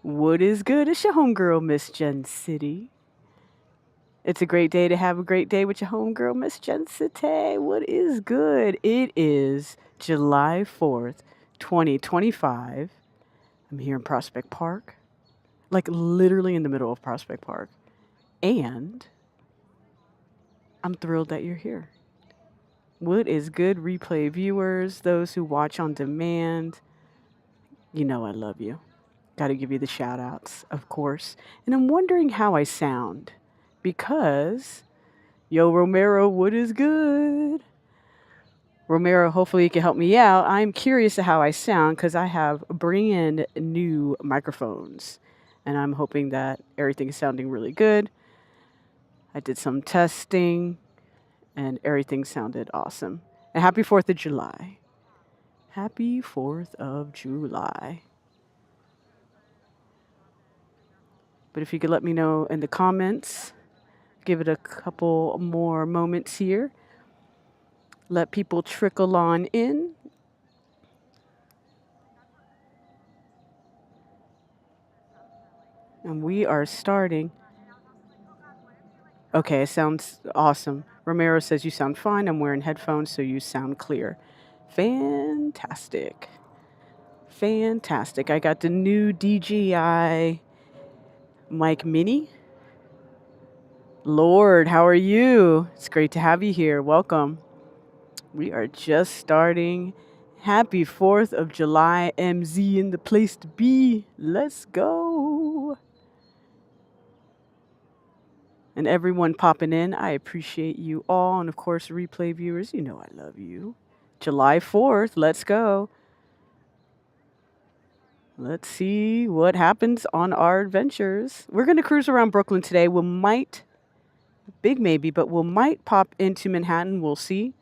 What is good? It's your homegirl, Miss Jen City. It's a great day to have a great day with your homegirl, Miss Jen City. What is good? It is July 4th, 2025. I'm here in Prospect Park, like literally in the middle of Prospect Park. And I'm thrilled that you're here. What is good, replay viewers, those who watch on demand? You know I love you. Got to give you the shout outs, of course. And I'm wondering how I sound because, yo, Romero, what is good? Romero, hopefully you can help me out. I'm curious of how I sound because I have brand new microphones and I'm hoping that everything is sounding really good. I did some testing and everything sounded awesome. And happy 4th of July. Happy 4th of July. But if you could let me know in the comments, give it a couple more moments here. Let people trickle on in. And we are starting. Okay, it sounds awesome. Romero says you sound fine. I'm wearing headphones, so you sound clear. Fantastic. Fantastic. I got the new DJI Mic Mini. Lord, how are you? It's great to have you here. Welcome. We are just starting. Happy 4th of July, MZ in the place to be. Let's go. And everyone popping in, I appreciate you all. And of course, replay viewers, you know I love you. July 4th, let's go. Let's see what happens on our adventures. We're going to cruise around Brooklyn today. We might, big maybe, but we might pop into Manhattan. We'll see.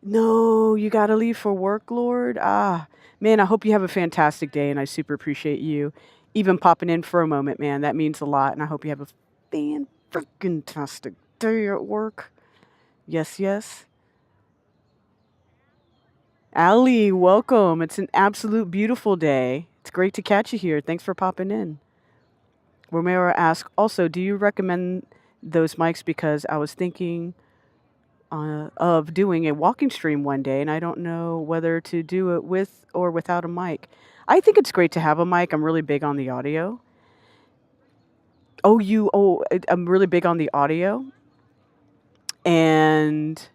No, you got to leave for work, Lord. Ah, man, I hope you have a fantastic day, and I super appreciate you even popping in for a moment, man. That means a lot, and I hope you have a fan-freaking-tastic day at work. Yes, yes. Ali, welcome. It's an absolute beautiful day. It's great to catch you here. Thanks for popping in. Romero asked, also, do you recommend those mics? Because I was thinking of doing a walking stream one day, and I don't know whether to do it with or without a mic. I think it's great to have a mic. I'm really big on the audio. I'm really big on the audio, and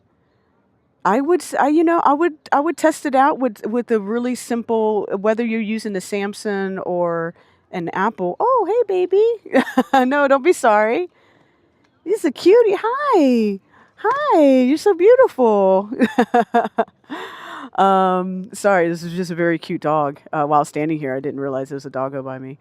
I would test it out with a really simple, whether you're using a Samsung or an Apple. Oh, hey, baby. No, don't be sorry. He's a cutie. Hi. Hi, you're so beautiful. Sorry, this is just a very cute dog. While standing here, I didn't realize there was a doggo by me.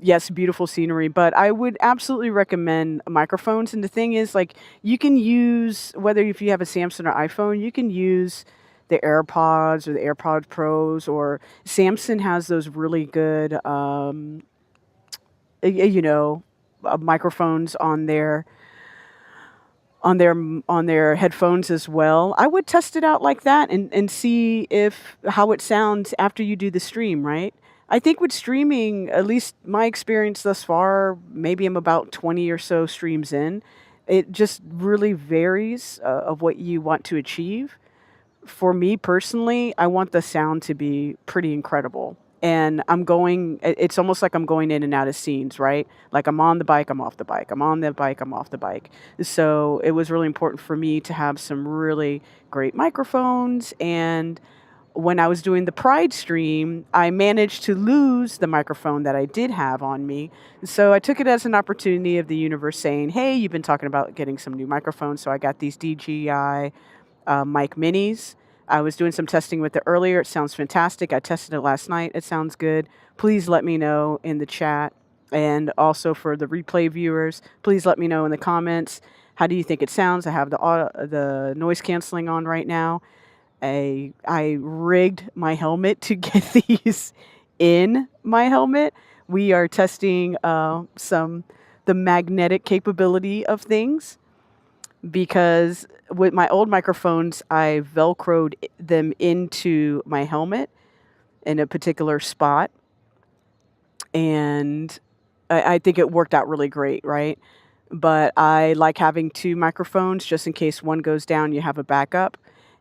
Yes, beautiful scenery, but I would absolutely recommend microphones. And the thing is, like, you can use, whether if you have a Samsung or iPhone, you can use the AirPods or the AirPods Pros, or Samsung has those really good, microphones on their headphones as well. I would test it out like that and see if how it sounds after you do the stream, right? I think with streaming, at least my experience thus far, maybe I'm about 20 or so streams in. It just really varies of what you want to achieve. For me personally, I want the sound to be pretty incredible. And it's almost like I'm going in and out of scenes, right? Like I'm on the bike, I'm off the bike. I'm on the bike, I'm off the bike. So it was really important for me to have some really great microphones. And when I was doing the Pride stream, I managed to lose the microphone that I did have on me. So I took it as an opportunity of the universe saying, hey, you've been talking about getting some new microphones. So I got these DJI mic minis. I was doing some testing with it earlier. It sounds fantastic. I tested it last night. It sounds good. Please let me know in the chat. And also for the replay viewers, please let me know in the comments. How do you think it sounds? I have the noise canceling on right now. I rigged my helmet to get these in my helmet. We are testing the magnetic capability of things, because with my old microphones, I velcroed them into my helmet. in a particular spot. And I think it worked out really great, right? But I like having two microphones just in case one goes down, you have a backup.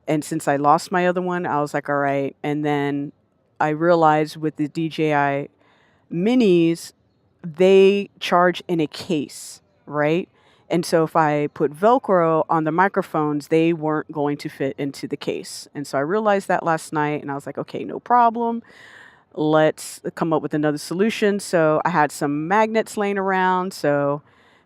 And since I lost my other one, I was like, all right. And then I realized with the DJI minis, they charge in a case, right? And so if I put Velcro on the microphones, they weren't going to fit into the case. And so I realized that last night and I was like, okay, no problem. Let's come up with another solution. So I had some magnets laying around. So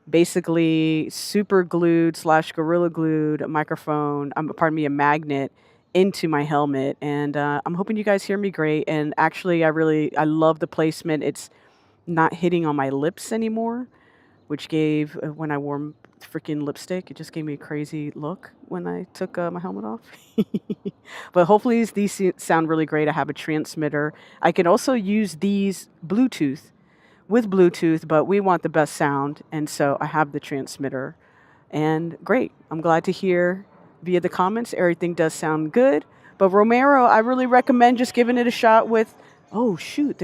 basically super glued slash gorilla glued a microphone, pardon me, a magnet into my helmet. And I'm hoping you guys hear me great. And actually, I love the placement. It's not hitting on my lips anymore, which gave, when I wore freaking lipstick, it just gave me a crazy look when I took my helmet off. But hopefully these sound really great. I have a transmitter. I can also use these with Bluetooth, but we want the best sound. And so I have the transmitter. And great. I'm glad to hear via the comments, everything does sound good. But Romero, I really recommend just giving it a shot with, oh shoot,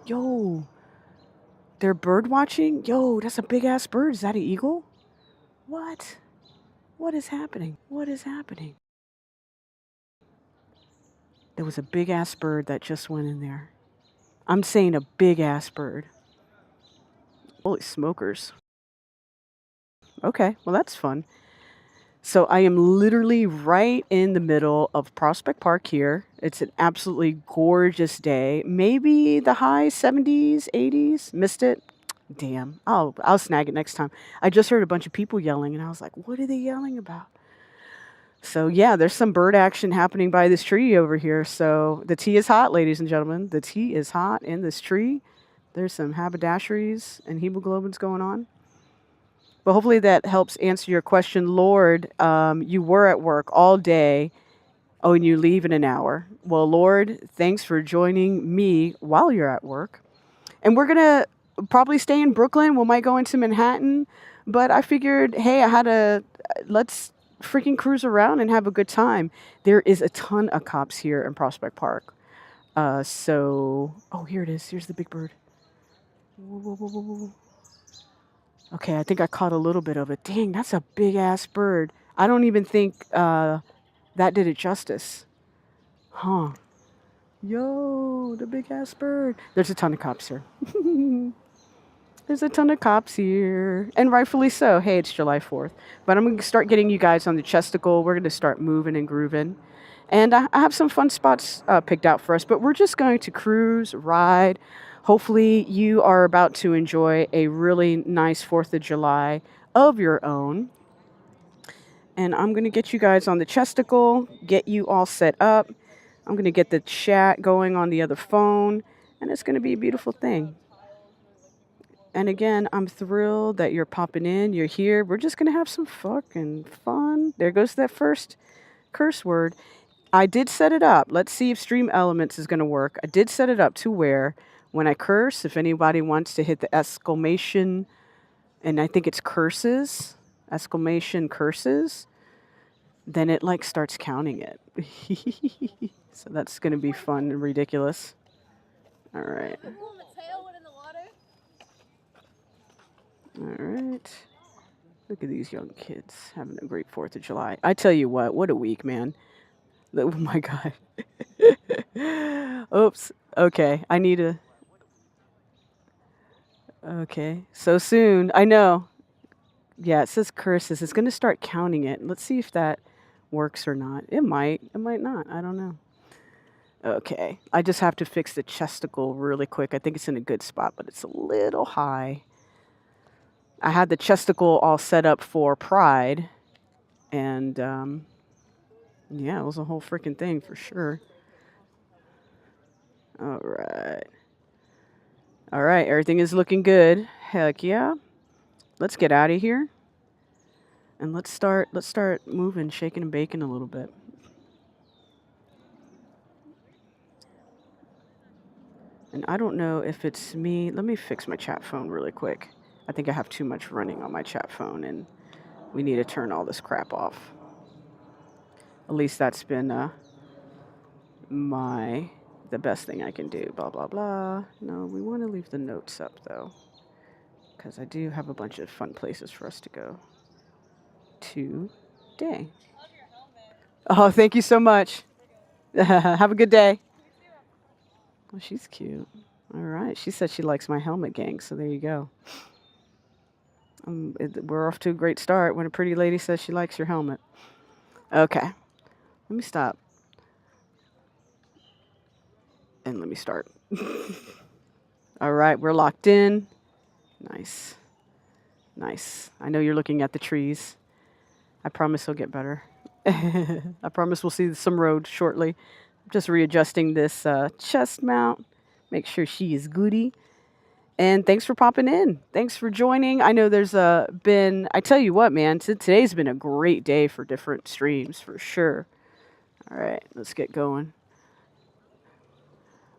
yo, they're bird watching? Yo, that's a big ass bird. Is that an eagle? What? What is happening? What is happening? There was a big ass bird that just went in there. I'm saying a big ass bird. Holy smokers. Okay, well, that's fun. So I am literally right in the middle of Prospect Park here. It's an absolutely gorgeous day. Maybe the high 70s, 80s. Missed it. Damn. I'll snag it next time. I just heard a bunch of people yelling and I was like, what are they yelling about? So yeah, there's some bird action happening by this tree over here. So the tea is hot, ladies and gentlemen. The tea is hot in this tree. There's some haberdasheries and hemoglobins going on. But hopefully that helps answer your question. Lord, you were at work all day. Oh, and you leave in an hour. Well, Lord, thanks for joining me while you're at work. And we're going to probably stay in Brooklyn. We might go into Manhattan. But I figured, hey, let's freaking cruise around and have a good time. There is a ton of cops here in Prospect Park. Oh, here it is. Here's the big bird. Whoa, whoa, whoa, whoa, whoa. Okay, I think I caught a little bit of it. Dang, that's a big ass bird. I don't even think that did it justice. Huh. Yo, the big ass bird. There's a ton of cops here. There's a ton of cops here. And rightfully so. Hey, it's July 4th. But I'm going to start getting you guys on the chesticle. We're going to start moving and grooving. And I have some fun spots picked out for us. But we're just going to cruise, ride. Hopefully you are about to enjoy a really nice 4th of July of your own. And I'm going to get you guys on the chesticle, get you all set up. I'm going to get the chat going on the other phone. And it's going to be a beautiful thing. And again, I'm thrilled that you're popping in. You're here. We're just going to have some fucking fun. There goes that first curse word. I did set it up. Let's see if Stream Elements is going to work. I did set it up to where when I curse, if anybody wants to hit the exclamation, and I think it's curses, exclamation curses, then it like starts counting it. So that's going to be fun and ridiculous. All right. All right. Look at these young kids having a great 4th of July. I tell you what a week, man. Oh my God. Oops. Okay. Okay. So soon. I know. Yeah, it says curses. It's going to start counting it. Let's see if that works or not. It might. It might not. I don't know. Okay. I just have to fix the chesticle really quick. I think it's in a good spot, but it's a little high. I had the chesticle all set up for Pride, and yeah, it was a whole freaking thing for sure. All right. All right, everything is looking good. Heck yeah. Let's get out of here. And let's start moving, shaking and baking a little bit. And I don't know if it's me. Let me fix my chat phone really quick. I think I have too much running on my chat phone and we need to turn all this crap off. At least that's been my the best thing I can do. Blah, blah, blah. No, we want to leave the notes up, though, because I do have a bunch of fun places for us to go today. Oh, thank you so much. Have a good day. Well, she's cute. All right. She said she likes my helmet gang, so there you go. We're off to a great start when a pretty lady says she likes your helmet. Okay. Let me stop. And let me start. All right. We're locked in. Nice. Nice. I know you're looking at the trees. I promise it'll get better. I promise we'll see some road shortly. I'm just readjusting this chest mount. Make sure she is goody. And thanks for popping in. Thanks for joining. I know there's been, I tell you what, man, today's been a great day for different streams for sure. All right, let's get going.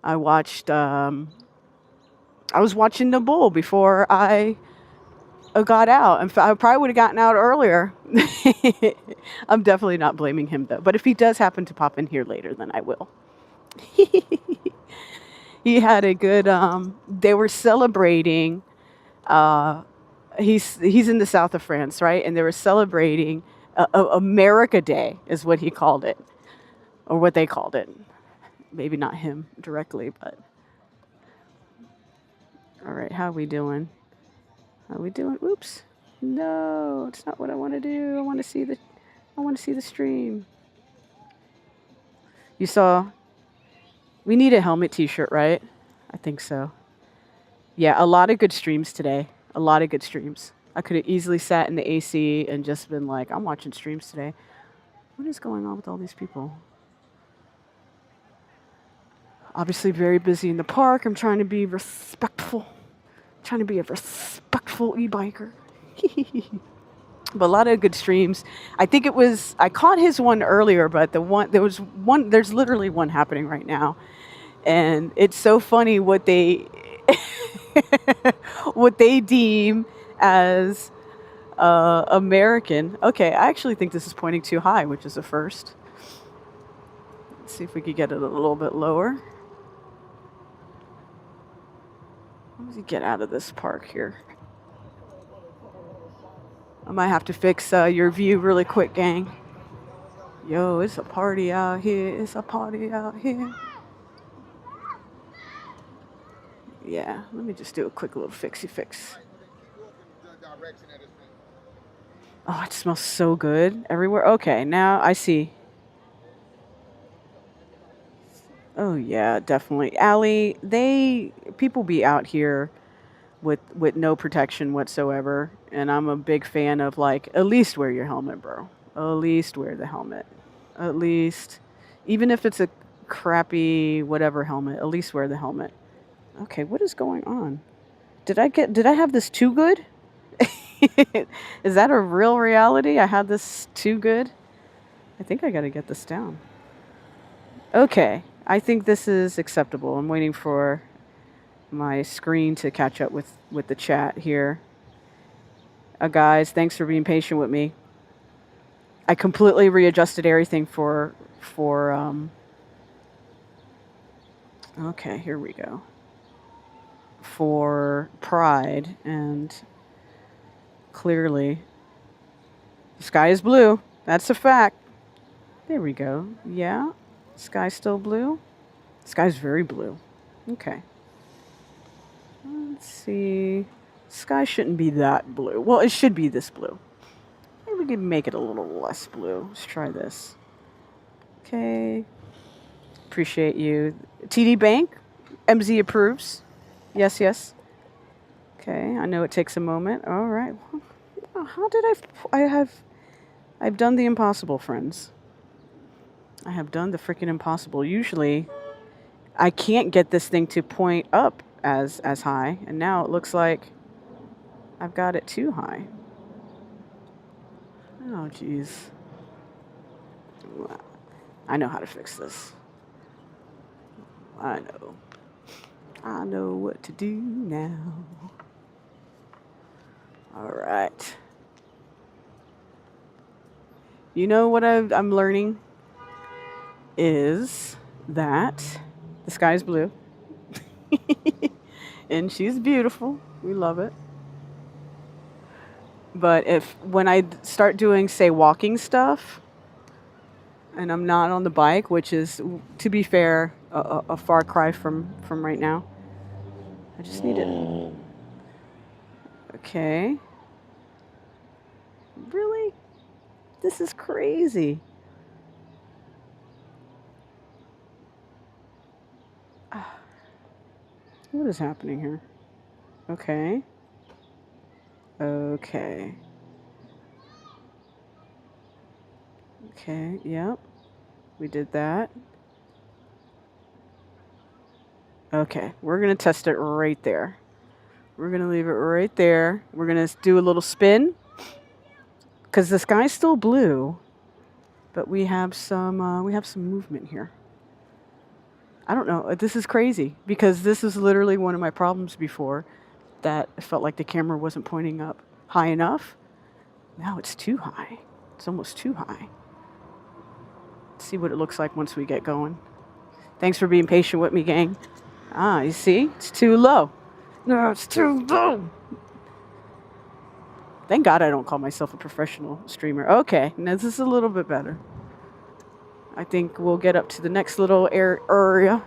I was watching the bull before I got out. I probably would have gotten out earlier. I'm definitely not blaming him though. But if he does happen to pop in here later, then I will. He had a good, they were celebrating, he's in the south of France, right? And they were celebrating America Day is what he called it, or what they called it. Maybe not him directly, but. All right, how are we doing? How are we doing? Oops. No, it's not what I want to do. I want to see the stream. You saw, we need a helmet t-shirt, right? I think so. Yeah, a lot of good streams today. A lot of good streams. I could have easily sat in the AC and just been like, I'm watching streams today. What is going on with all these people? Obviously very busy in the park. I'm trying to be respectful. Trying to be a respectful e-biker. But a lot of good streams. I think it was, I caught his one earlier, but there's literally one happening right now. And it's so funny what they what they deem as American. Okay, I actually think this is pointing too high, which is a first. Let's see if we could get it a little bit lower. Let me get out of this park here. I might have to fix your view really quick, gang. Yo, it's a party out here. It's a party out here. Yeah, let me just do a quick little fixy fix. Oh, it smells so good everywhere. Okay, now I see. Oh yeah, definitely. Allie, people be out here with no protection whatsoever, and I'm a big fan of like, at least wear your helmet, bro. At least wear the helmet. At least, even if it's a crappy whatever helmet, at least wear the helmet. Okay, what is going on? Did I have this too good? Is that a real reality? I had this too good? I think I got to get this down. Okay, I think this is acceptable. I'm waiting for my screen to catch up with the chat here. Guys, thanks for being patient with me. I completely readjusted everything for okay, here we go. For Pride, and clearly the sky is blue. That's a fact. There we go. Yeah, sky's still blue. Sky's very blue. Okay. Let's see. Sky shouldn't be that blue. Well, it should be this blue. Maybe we can make it a little less blue. Let's try this. Okay. Appreciate you. TD Bank. MZ approves. Yes, yes. Okay, I know it takes a moment. All right. How did I've done the impossible, friends. I have done the freaking impossible. Usually, I can't get this thing to point up as high, and now it looks like I've got it too high. Oh, jeez. I know how to fix this. I know what to do now. All right. You know what I'm learning is that The sky's blue. And she's beautiful. We love it. But when I start doing, say, walking stuff, and I'm not on the bike, which is, to be fair, a far cry from right now. I just need it. Okay. Really? This is crazy. What is happening here? Okay. Okay. Okay, yep. We did that. Okay, we're going to test it right there. We're going to leave it right there. We're going to do a little spin because the sky's still blue, but we have some movement here. I don't know. This is crazy because this is literally one of my problems before, that it felt like the camera wasn't pointing up high enough. Now it's too high. It's almost too high. Let's see what it looks like once we get going. Thanks for being patient with me, gang. You see? It's too low. No, it's too low. Thank God I don't call myself a professional streamer. Okay, now this is a little bit better. I think we'll get up to the next little area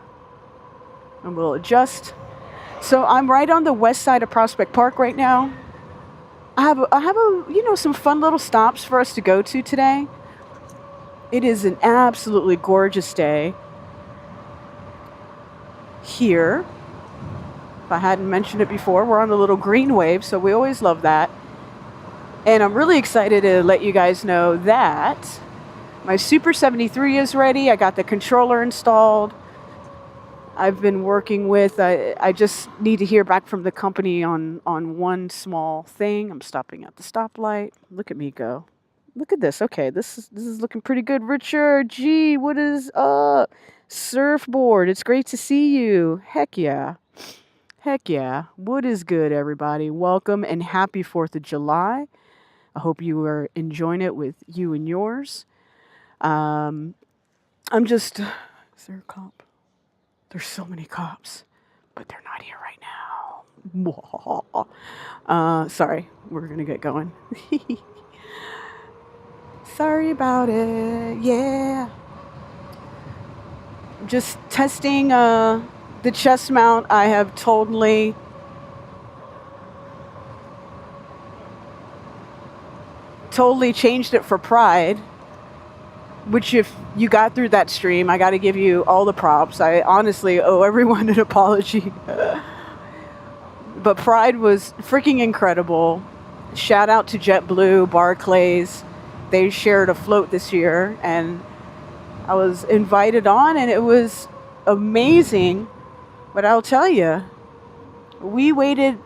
and we'll adjust. So I'm right on the west side of Prospect Park right now. I have some fun little stops for us to go to today. It is an absolutely gorgeous day here. If I hadn't mentioned it before, we're on the little green wave, so we always love that. And I'm really excited to let you guys know that my Super 73 is ready. I got the controller installed. I've been working with, I just need to hear back from the company on one small thing. I'm stopping at the stoplight. Look at me go. Look at this. Okay, this is looking pretty good. Richard, gee, what is up? Surfboard, it's great to see you. Heck yeah. Heck yeah. What is good, everybody? Welcome and happy 4th of July. I hope you are enjoying it with you and yours. Is there a cop? There's so many cops, but they're not here right now. Sorry, we're gonna get going. Sorry about it. Yeah. Just testing the chest mount. I have totally changed it for Pride, which if you got through that stream, I got to give you all the props. I honestly owe everyone an apology. But Pride was freaking incredible. Shout out to JetBlue, Barclays. They shared a float this year, and I was invited on, and it was amazing. But I'll tell you, we waited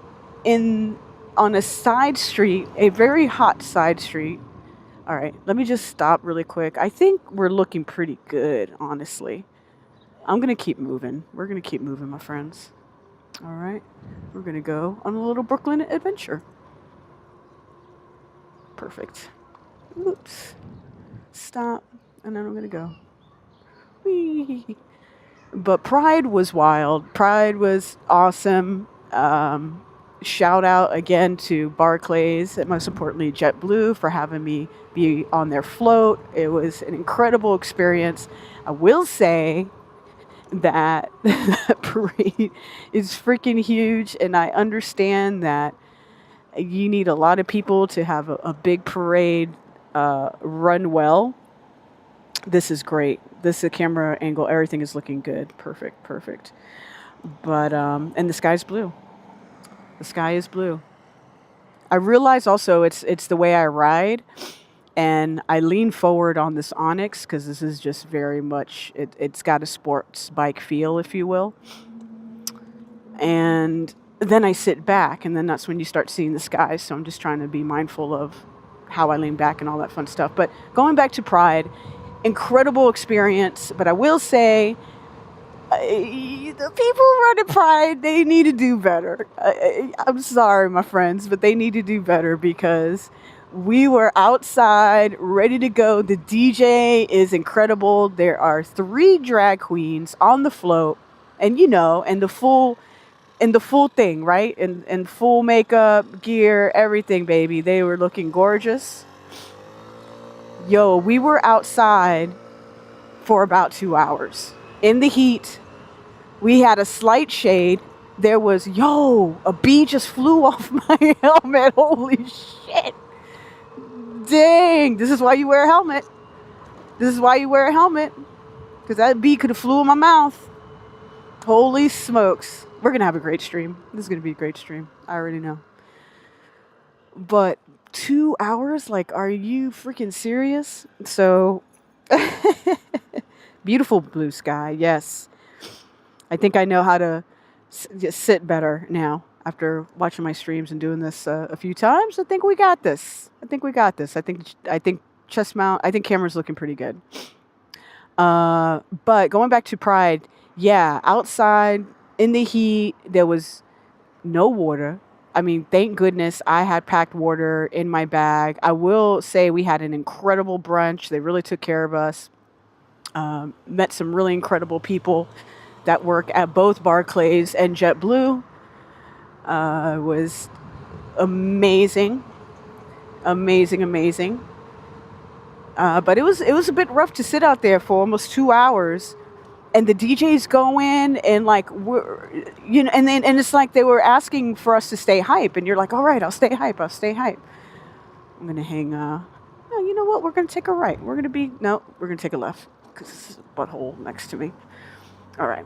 on a side street, a very hot side street. All right, let me just stop really quick. I think we're looking pretty good, honestly. I'm going to keep moving. We're going to keep moving, my friends. All right, we're going to go on a little Brooklyn adventure. Perfect. Oops. Stop. And then I'm going to go. Whee. But Pride was wild. Pride was awesome. Shout out again to Barclays and most importantly JetBlue for having me be on their float. It was an incredible experience. I will say that that parade is freaking huge, and I understand that you need a lot of people to have a big parade run well. This is great. The camera angle, everything is looking good. Perfect. But and the sky's blue. The sky is blue. I realize also it's the way I ride, and I lean forward on this Onyx because this is just very much, it's got a sports bike feel, if you will. And then I sit back, and then that's when you start seeing the sky. So I'm just trying to be mindful of how I lean back and all that fun stuff. But going back to Pride, incredible experience. But I will say, the people running Pride, they need to do better. I'm sorry, my friends, but they need to do better because we were outside, ready to go. The DJ is incredible. There are 3 drag queens on the float. and and the full thing, right? And full makeup, gear, everything, baby. They were looking gorgeous. Yo, we were outside for about 2 hours in the heat. We had a slight shade. There was, a bee just flew off my helmet. Holy shit. Dang. This is why you wear a helmet. This is why you wear a helmet. Because that bee could have flew in my mouth. Holy smokes. We're going to have a great stream. This is going to be a great stream. I already know. But 2 hours? Like, are you freaking serious? So, beautiful blue sky. Yes. I think I know how to just sit better now after watching my streams and doing this a few times. I think we got this. I think chest mount. I think camera's looking pretty good. But going back to Pride, yeah, outside in the heat, there was no water. I mean, thank goodness I had packed water in my bag. I will say we had an incredible brunch. They really took care of us. Met some really incredible people that work at both Barclays and JetBlue. Was amazing. But it was a bit rough to sit out there for almost 2 hours, and the DJs go in and like and it's like they were asking for us to stay hype, and you're like, all right, I'll stay hype. I'm gonna hang. No, you know what? We're gonna take a right. We're gonna take a left because this is a butthole next to me. All right.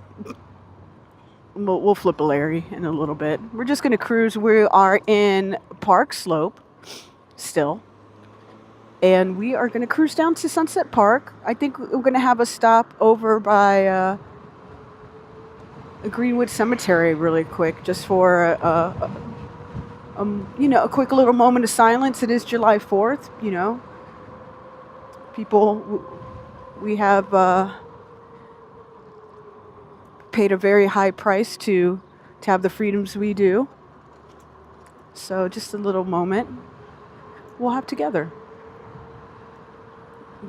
We'll flip a Larry in a little bit. We're just gonna cruise. We are in Park Slope still. And we are going to cruise down to Sunset Park. I think we're going to have a stop over by Greenwood Cemetery really quick, just for a quick little moment of silence. It is July 4th, People, we have paid a very high price to have the freedoms we do. So just a little moment we'll have together.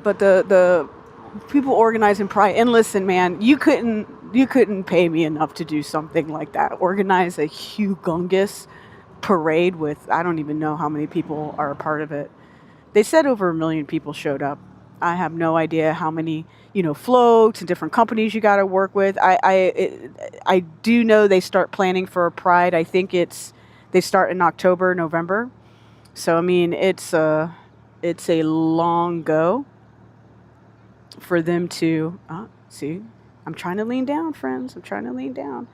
But the people organizing Pride, and listen, man, you couldn't pay me enough to do something like that. Organize a humongous parade with, I don't even know how many people are a part of it. They said over 1 million people showed up. I have no idea how many, floats and different companies you got to work with. I do know they start planning for a Pride. I think they start in October, November. So I mean, it's a long go for them to see. I'm trying to lean down, friends. I'm trying to lean down.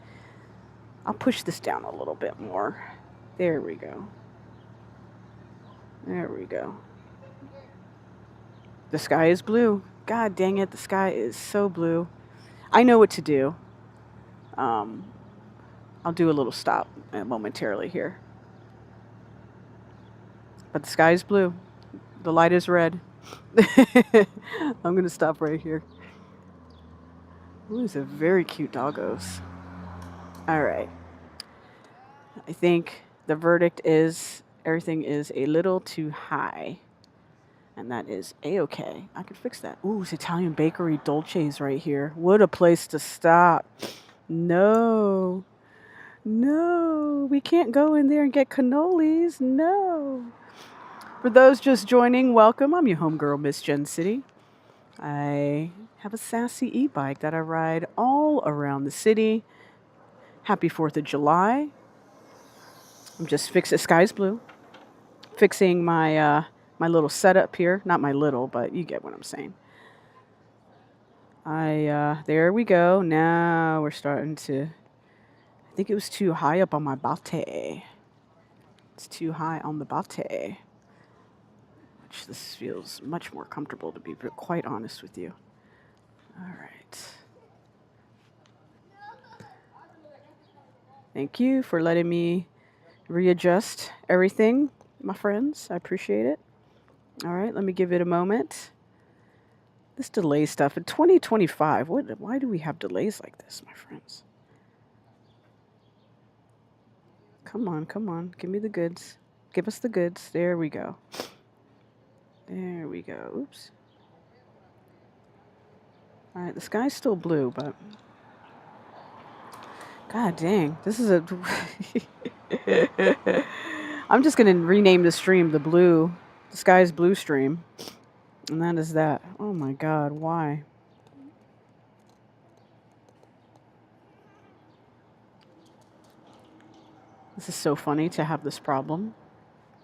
I'll push this down a little bit more. There we go. The sky is blue. God dang it, the sky is so blue. I know what to do. I'll do a little stop momentarily here. But the sky is blue. The light is red. I'm going to stop right here. Ooh, these are very cute doggos. All right. I think the verdict is everything is a little too high. And that is A-okay. I can fix that. Ooh, it's Italian Bakery Dolce's right here. What a place to stop. No, we can't go in there and get cannolis. No. For those just joining, welcome. I'm your homegirl, Miss Gen City. I have a sassy e-bike that I ride all around the city. Happy 4th of July. I'm just fixing, sky's blue. Fixing my my little setup here. Not my little, but you get what I'm saying. There we go. Now we're starting to, I think it was too high up on my bate. It's too high on the bate. Which this feels much more comfortable, to be quite honest with you. All right. Thank you for letting me readjust everything, my friends. I appreciate it. All right, let me give it a moment. This delay stuff in 2025. Why do we have delays like this, my friends? Come on. Give me the goods. Give us the goods. There we go. Oops. All right, the sky's still blue, but God dang. This is a... I'm just going to rename the stream the Sky's Blue stream. And that is that. Oh my God, why? This is so funny to have this problem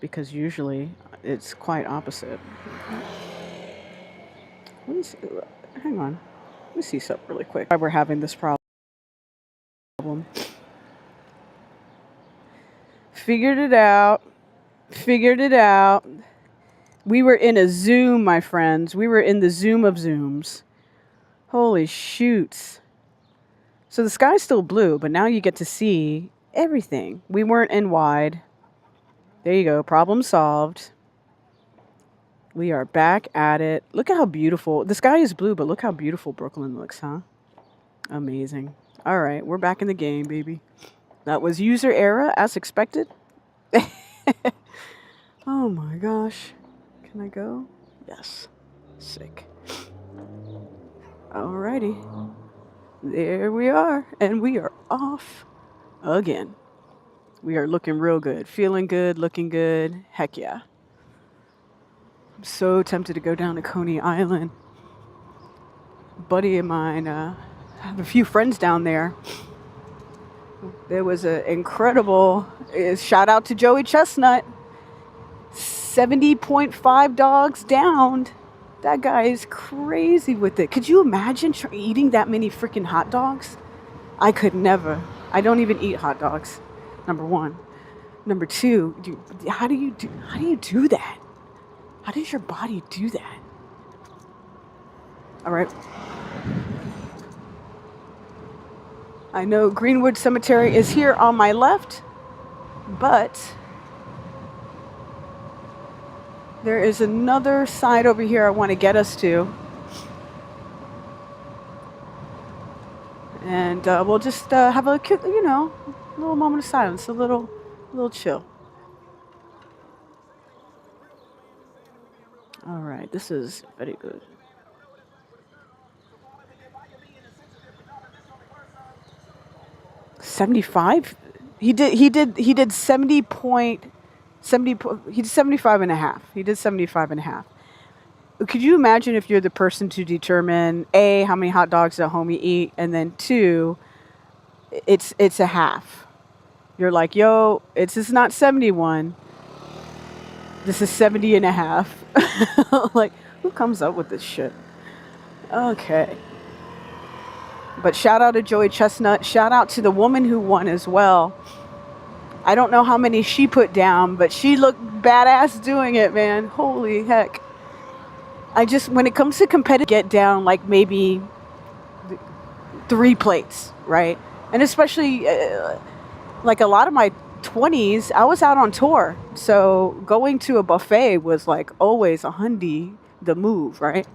because usually it's quite opposite. Hang on. Let me see something really quick. Why we're having this problem. Figured it out. We were in a Zoom, my friends. We were in the Zoom of Zooms. Holy shoots. So the sky's still blue, but now you get to see everything. We weren't in wide. There you go. Problem solved. We are back at it. Look at how beautiful. The sky is blue, but look how beautiful Brooklyn looks, huh? Amazing. All right, we're back in the game, baby. That was user error, as expected. Oh my gosh. Can I go? Yes. Sick. Alrighty. There we are. And we are off again. We are looking real good. Feeling good, looking good. Heck yeah. I'm so tempted to go down to Coney Island. A buddy of mine, I have a few friends down there. There was an incredible shout out to Joey Chestnut. 70.5 dogs downed. That guy is crazy with it. Could you imagine eating that many freaking hot dogs? I could never. I don't even eat hot dogs. Number one. Number two, how do you do that? How does your body do that? All right. I know Greenwood Cemetery is here on my left, but there is another side over here I want to get us to. And we'll just have a little moment of silence, a little chill. All right, this is very good. $75? He did 75 and a half. He did 75 and a half. Could you imagine if you're the person to determine A, how many hot dogs at home you eat, and then two, it's a half. You're like, yo, this is not 71. This is 70 and a half. Like, who comes up with this shit? Okay. But shout out to Joey Chestnut. Shout out to the woman who won as well. I don't know how many she put down, but she looked badass doing it, man. Holy heck. When it comes to competitive, get down like maybe 3 plates, right? And especially like a lot of my 20s, I was out on tour. So going to a buffet was like always a hundy, the move, right?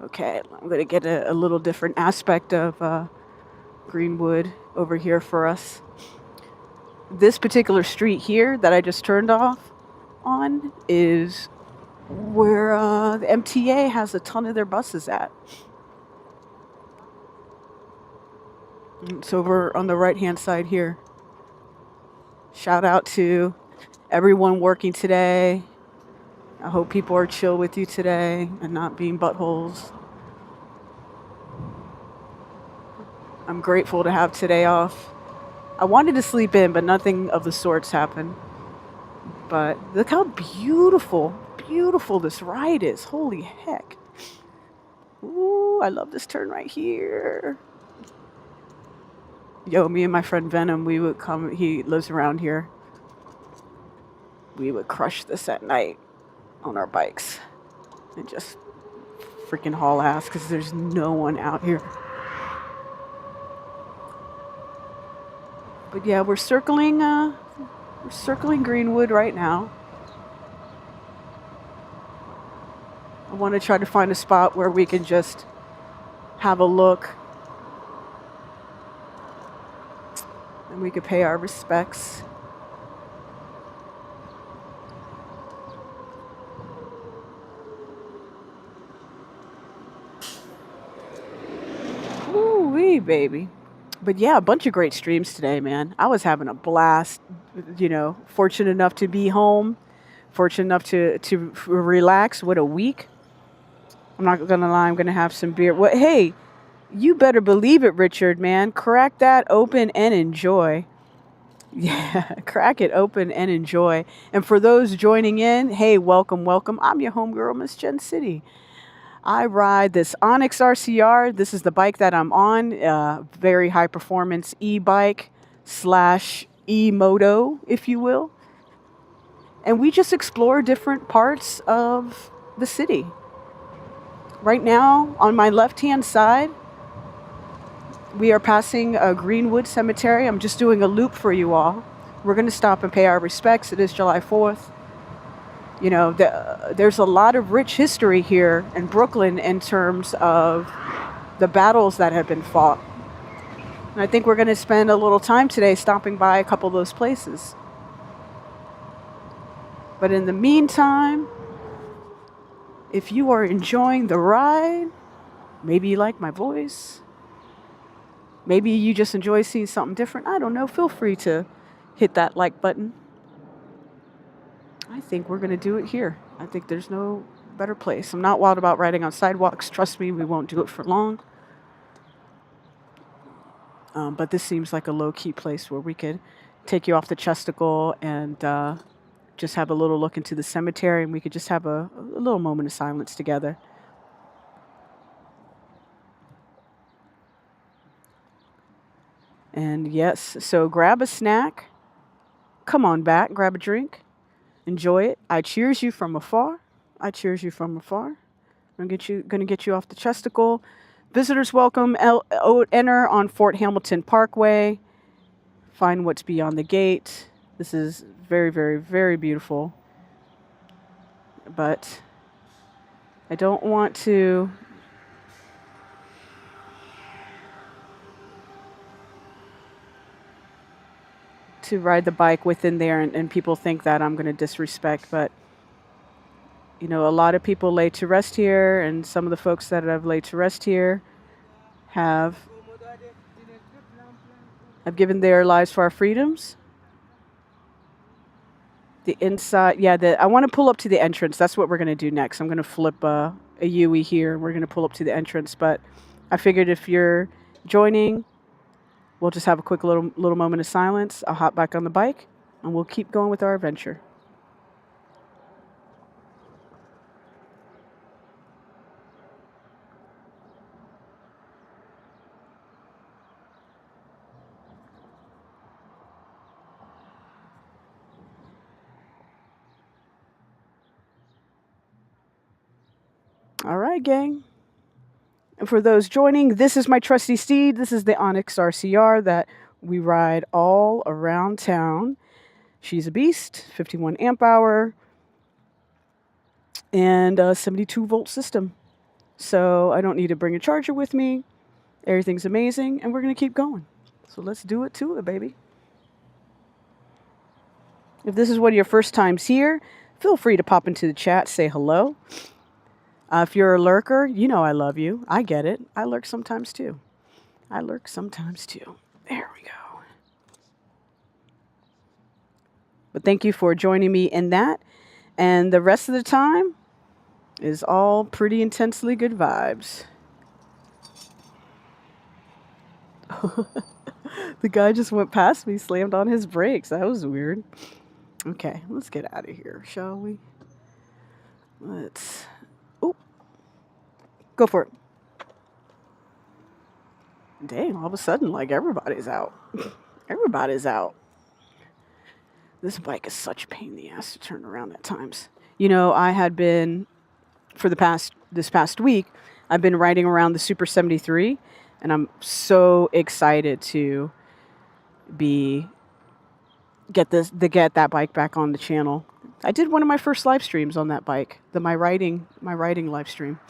Okay, I'm going to get a little different aspect of Greenwood over here for us. This particular street here that I just turned off on is where the MTA has a ton of their buses at. It's over on the right-hand side here. Shout out to everyone working today. I hope people are chill with you today and not being buttholes. I'm grateful to have today off. I wanted to sleep in, but nothing of the sorts happened. But look how beautiful this ride is. Holy heck. Ooh, I love this turn right here. Yo, me and my friend Venom, we would come, he lives around here. We would crush this at night on our bikes and just freaking haul ass because there's no one out here. But yeah, we're circling Greenwood right now. I want to try to find a spot where we can just have a look and we could pay our respects. Ooh-wee, baby. But yeah, a bunch of great streams today, man. I was having a blast. You know, fortunate enough to be home, fortunate enough to relax. What a week! I'm not gonna lie. I'm gonna have some beer. What? Hey, you better believe it, Richard. Man, crack that open and enjoy. Yeah, crack it open and enjoy. And for those joining in, hey, welcome, welcome. I'm your homegirl, Miss Jen City. I ride this Onyx RCR. This is the bike that I'm on. Very high performance e-bike slash e-moto, if you will. And we just explore different parts of the city. Right now, on my left-hand side, we are passing a Greenwood Cemetery. I'm just doing a loop for you all. We're going to stop and pay our respects. It is July 4th. You know, there's a lot of rich history here in Brooklyn in terms of the battles that have been fought. And I think we're going to spend a little time today stopping by a couple of those places. But in the meantime, if you are enjoying the ride, maybe you like my voice, maybe you just enjoy seeing something different, I don't know, feel free to hit that like button. I think we're going to do it here. I think there's no better place. I'm not wild about riding on sidewalks. Trust me, we won't do it for long. But this seems like a low-key place where we could take you off the chesticle and just have a little look into the cemetery, and we could just have a little moment of silence together. And yes, so grab a snack. Come on back, grab a drink. Enjoy it. I cheers you from afar. I cheers you from afar. I'm gonna get you off the chesticle. Visitors welcome. Enter on Fort Hamilton Parkway. Find what's beyond the gate. This is very, very, very beautiful. But I don't want to ride the bike within there and people think that I'm going to disrespect, but you know, a lot of people lay to rest here, and some of the folks that have laid to rest here have given their lives for our freedoms. The inside, yeah, I want to pull up to the entrance. That's what we're going to do next. I'm going to flip a Yui here. We're going to pull up to the entrance, but I figured if you're joining, we'll just have a quick little moment of silence. I'll hop back on the bike, and we'll keep going with our adventure. All right, gang. And for those joining, this is my trusty steed. This is the Onyx RCR that we ride all around town. She's a beast, 51 amp hour, and a 72 volt system. So I don't need to bring a charger with me. Everything's amazing, and we're going to keep going. So let's do it to it, baby. If this is one of your first times here, feel free to pop into the chat, say hello. If you're a lurker, you know I love you. I get it. I lurk sometimes too. There we go. But thank you for joining me in that. And the rest of the time is all pretty intensely good vibes. The guy just went past me, slammed on his brakes. That was weird. Okay, let's get out of here, shall we? Let's... Oh, go for it. Dang, all of a sudden, like, everybody's out. Everybody's out. This bike is such a pain in the ass to turn around at times. You know, I had been, for this past week, I've been riding around the Super 73, and I'm so excited to get that bike back on the channel. I did one of my first live streams on that bike, my riding live stream.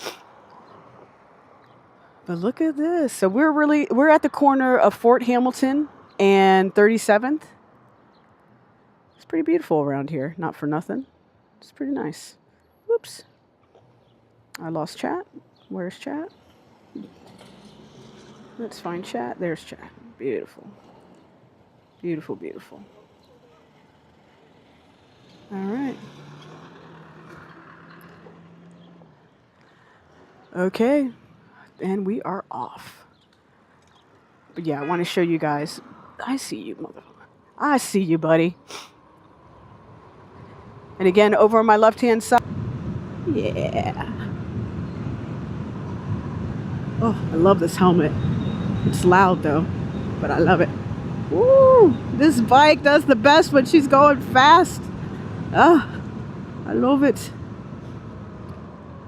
But look at this. So we're at the corner of Fort Hamilton and 37th. It's pretty beautiful around here. Not for nothing. It's pretty nice. Whoops. I lost chat. Where's chat? Let's find chat. There's chat. Beautiful. Beautiful, beautiful. All right. Okay. And we are off. But yeah, I want to show you guys. I see you, mother. I see you, buddy. And again, over on my left-hand side. Yeah. Oh, I love this helmet. It's loud though, but I love it. Woo! This bike does the best when she's going fast. Ah, I love it.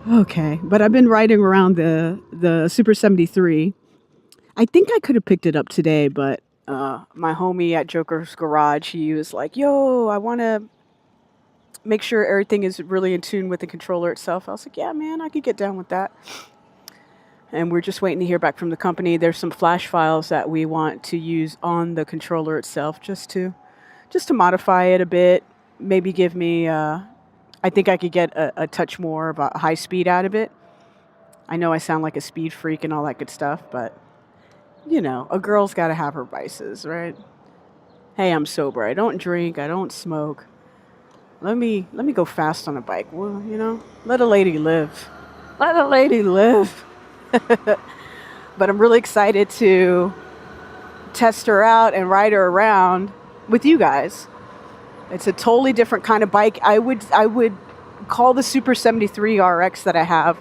Okay, but I've been riding around the Super 73. I think I could have picked it up today, but my homie at Joker's Garage, he was like, "Yo, I want to make sure everything is really in tune with the controller itself." I was like, "Yeah, man, I could get down with that." And we're just waiting to hear back from the company. There's some flash files that we want to use on the controller itself, just to modify it a bit. Maybe give me. I think I could get a touch more of a high speed out of it. I know I sound like a speed freak and all that good stuff, but you know, a girl's got to have her vices, right? Hey, I'm sober. I don't drink. I don't smoke. Let me go fast on a bike. Well, you know, let a lady live. Let a lady live. But I'm really excited to test her out and ride her around with you guys. It's a totally different kind of bike. I would call the Super 73 RX that I have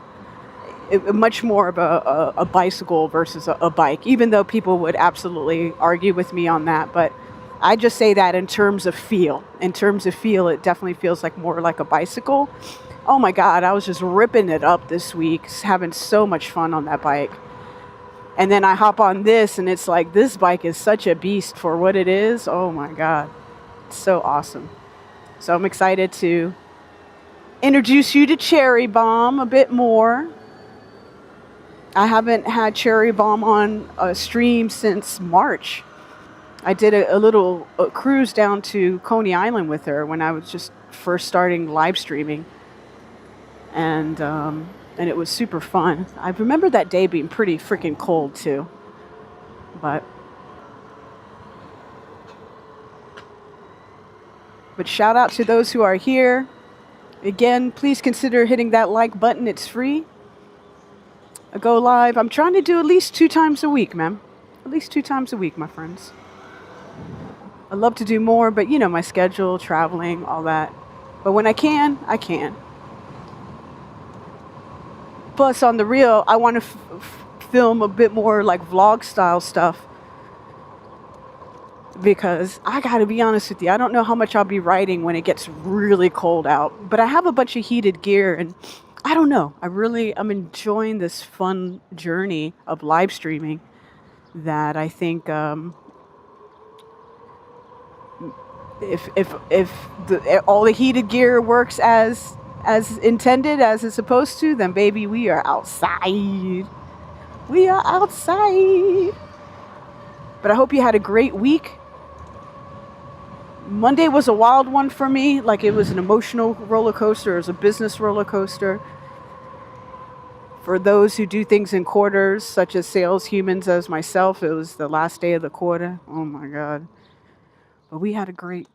much more of a bicycle versus a bike, even though people would absolutely argue with me on that. But I just say that in terms of feel. In terms of feel, it definitely feels like more like a bicycle. Oh my God, I was just ripping it up this week, having so much fun on that bike. And then I hop on this and it's like, this bike is such a beast for what it is. Oh my God, it's so awesome. So I'm excited to introduce you to Cherry Bomb a bit more. I haven't had Cherry Bomb on a stream since March. I did a little cruise down to Coney Island with her when I was just first starting live streaming. And it was super fun. I remember that day being pretty freaking cold too. But shout out to those who are here. Again, please consider hitting that like button. It's free. I go live. I'm trying to do at least 2 times a week, man. At least 2 times a week, my friends. I'd love to do more, but you know, my schedule, traveling, all that. But when I can, I can. Plus, on the real, I want to film a bit more like vlog style stuff. Because I gotta be honest with you, I don't know how much I'll be riding when it gets really cold out. But I have a bunch of heated gear and I don't know. I'm enjoying this fun journey of live streaming that I think if all the heated gear works as intended, as it's supposed to, then baby, we are outside. We are outside. But I hope you had a great week. Monday was a wild one for me. Like, it was an emotional roller coaster. It was a business roller coaster. For those who do things in quarters, such as sales humans as myself, it was the last day of the quarter. Oh my God. But we had a great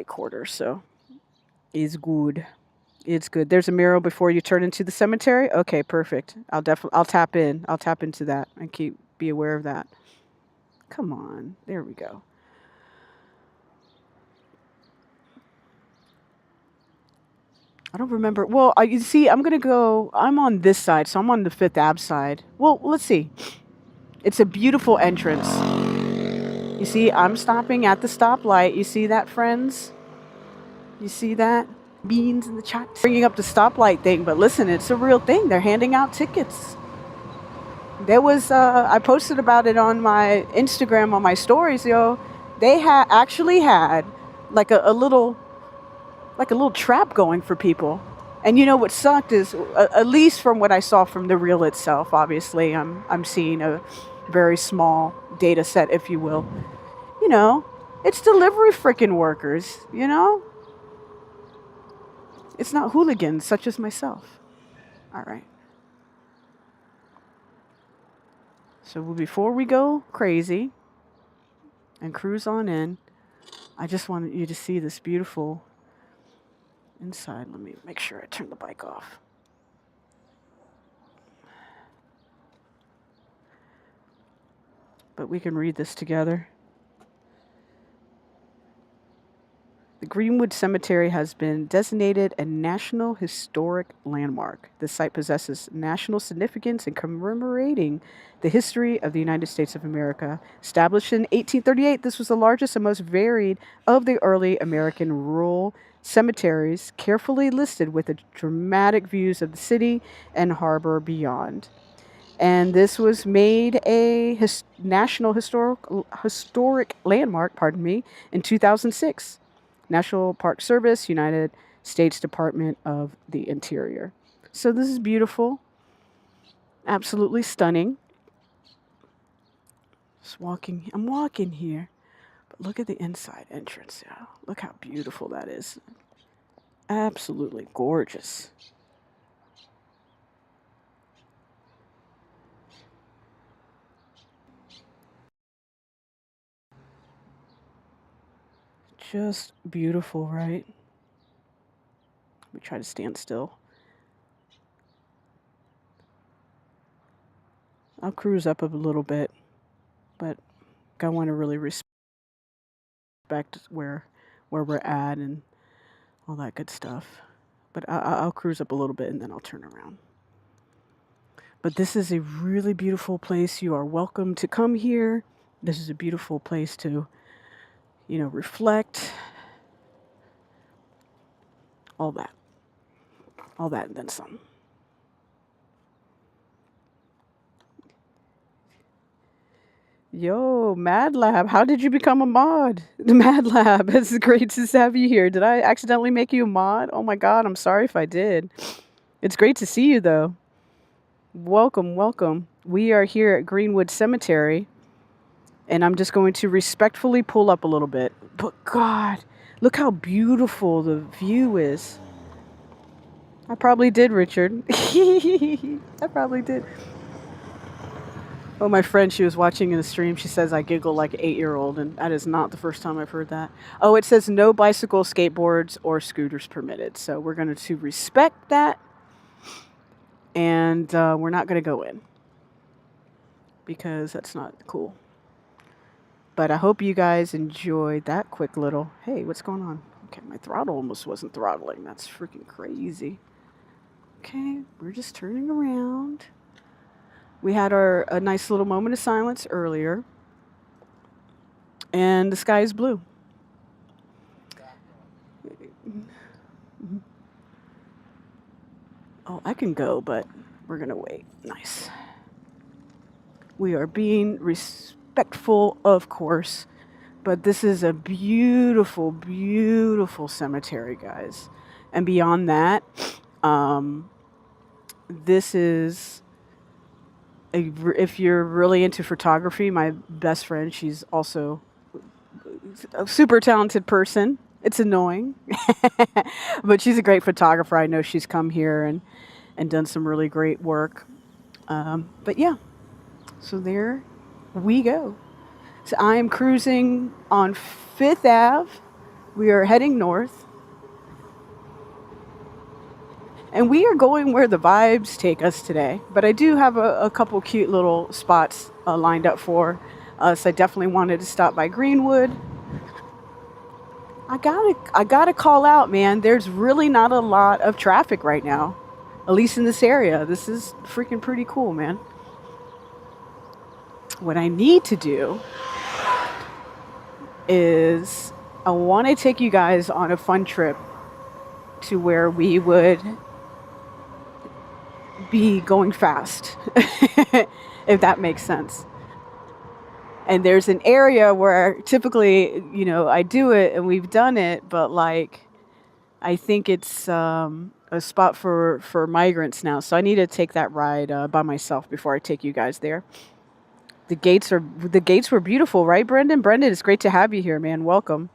quarter, so it's good. It's good. There's a mural before you turn into the cemetery. Okay, perfect. I'll tap in. I'll tap into that and be aware of that. Come on. There we go. I don't remember. Well, you see, I'm on this side, so I'm on the Fifth Ave side. Well, let's see. It's a beautiful entrance. You see, I'm stopping at the stoplight. You see that, friends? You see that? Beans in the chat. Bringing up the stoplight thing, but listen, it's a real thing. They're handing out tickets. There was, I posted about it on my Instagram, on my stories, yo. They actually had like a little trap going for people. And you know what sucked is, at least from what I saw from the reel itself, obviously I'm seeing a very small data set, if you will. You know, it's delivery freaking workers, you know? It's not hooligans such as myself. All right. So before we go crazy, and cruise on in. I just wanted you to see this beautiful inside. Let me make sure I turn the bike off. But we can read this together. The Greenwood Cemetery has been designated a National Historic Landmark. The site possesses national significance in commemorating the history of the United States of America. Established in 1838, this was the largest and most varied of the early American rural cemeteries, carefully listed with the dramatic views of the city and harbor beyond. And this was made a National Historic Landmark, in 2006. National Park Service, United States Department of the Interior. So this is beautiful. Absolutely stunning. I'm walking here. But look at the inside entrance. Yeah. Look how beautiful that is. Absolutely gorgeous. Just beautiful, right? Let me try to stand still. I'll cruise up a little bit, but I want to really respect where we're at and all that good stuff. But I'll cruise up a little bit and then I'll turn around. But this is a really beautiful place. You are welcome to come here. This is a beautiful place to, reflect. All that and then some. Yo, Mad Lab, how did you become a mod? The Mad Lab, it's great to have you here. Did I accidentally make you a mod? Oh my God, I'm sorry if I did. It's great to see you though. Welcome, welcome. We are here at Greenwood Cemetery, and I'm just going to respectfully pull up a little bit. But God, look how beautiful the view is. I probably did, Richard. I probably did. Oh, my friend, she was watching in the stream. She says I giggle like an 8-year-old, and that is not the first time I've heard that. Oh, it says no bicycle, skateboards, or scooters permitted. So we're going to respect that, and we're not going to go in because that's not cool. But I hope you guys enjoyed that quick little, hey, what's going on? Okay, my throttle almost wasn't throttling. That's freaking crazy. Okay, we're just turning around. We had a nice little moment of silence earlier. And the sky is blue. Oh, I can go, but we're going to wait. Nice. We are being respectful, of course. But this is a beautiful, beautiful cemetery, guys. And beyond that, this is... if you're really into photography, my best friend, she's also a super talented person. It's annoying, but she's a great photographer. I know she's come here and done some really great work. But yeah, so there we go. So I am cruising on 5th Ave. We are heading north. And we are going where the vibes take us today. But I do have a couple cute little spots lined up for us. I definitely wanted to stop by Greenwood. I gotta call out, man. There's really not a lot of traffic right now, at least in this area. This is freaking pretty cool, man. What I need to do is I want to take you guys on a fun trip to where we would be going fast, if that makes sense. And there's an area where typically, I do it and we've done it, but like, I think it's a spot for migrants now. So I need to take that ride by myself before I take you guys there. The gates were beautiful, right, Brendan? Brendan, it's great to have you here, man. Welcome.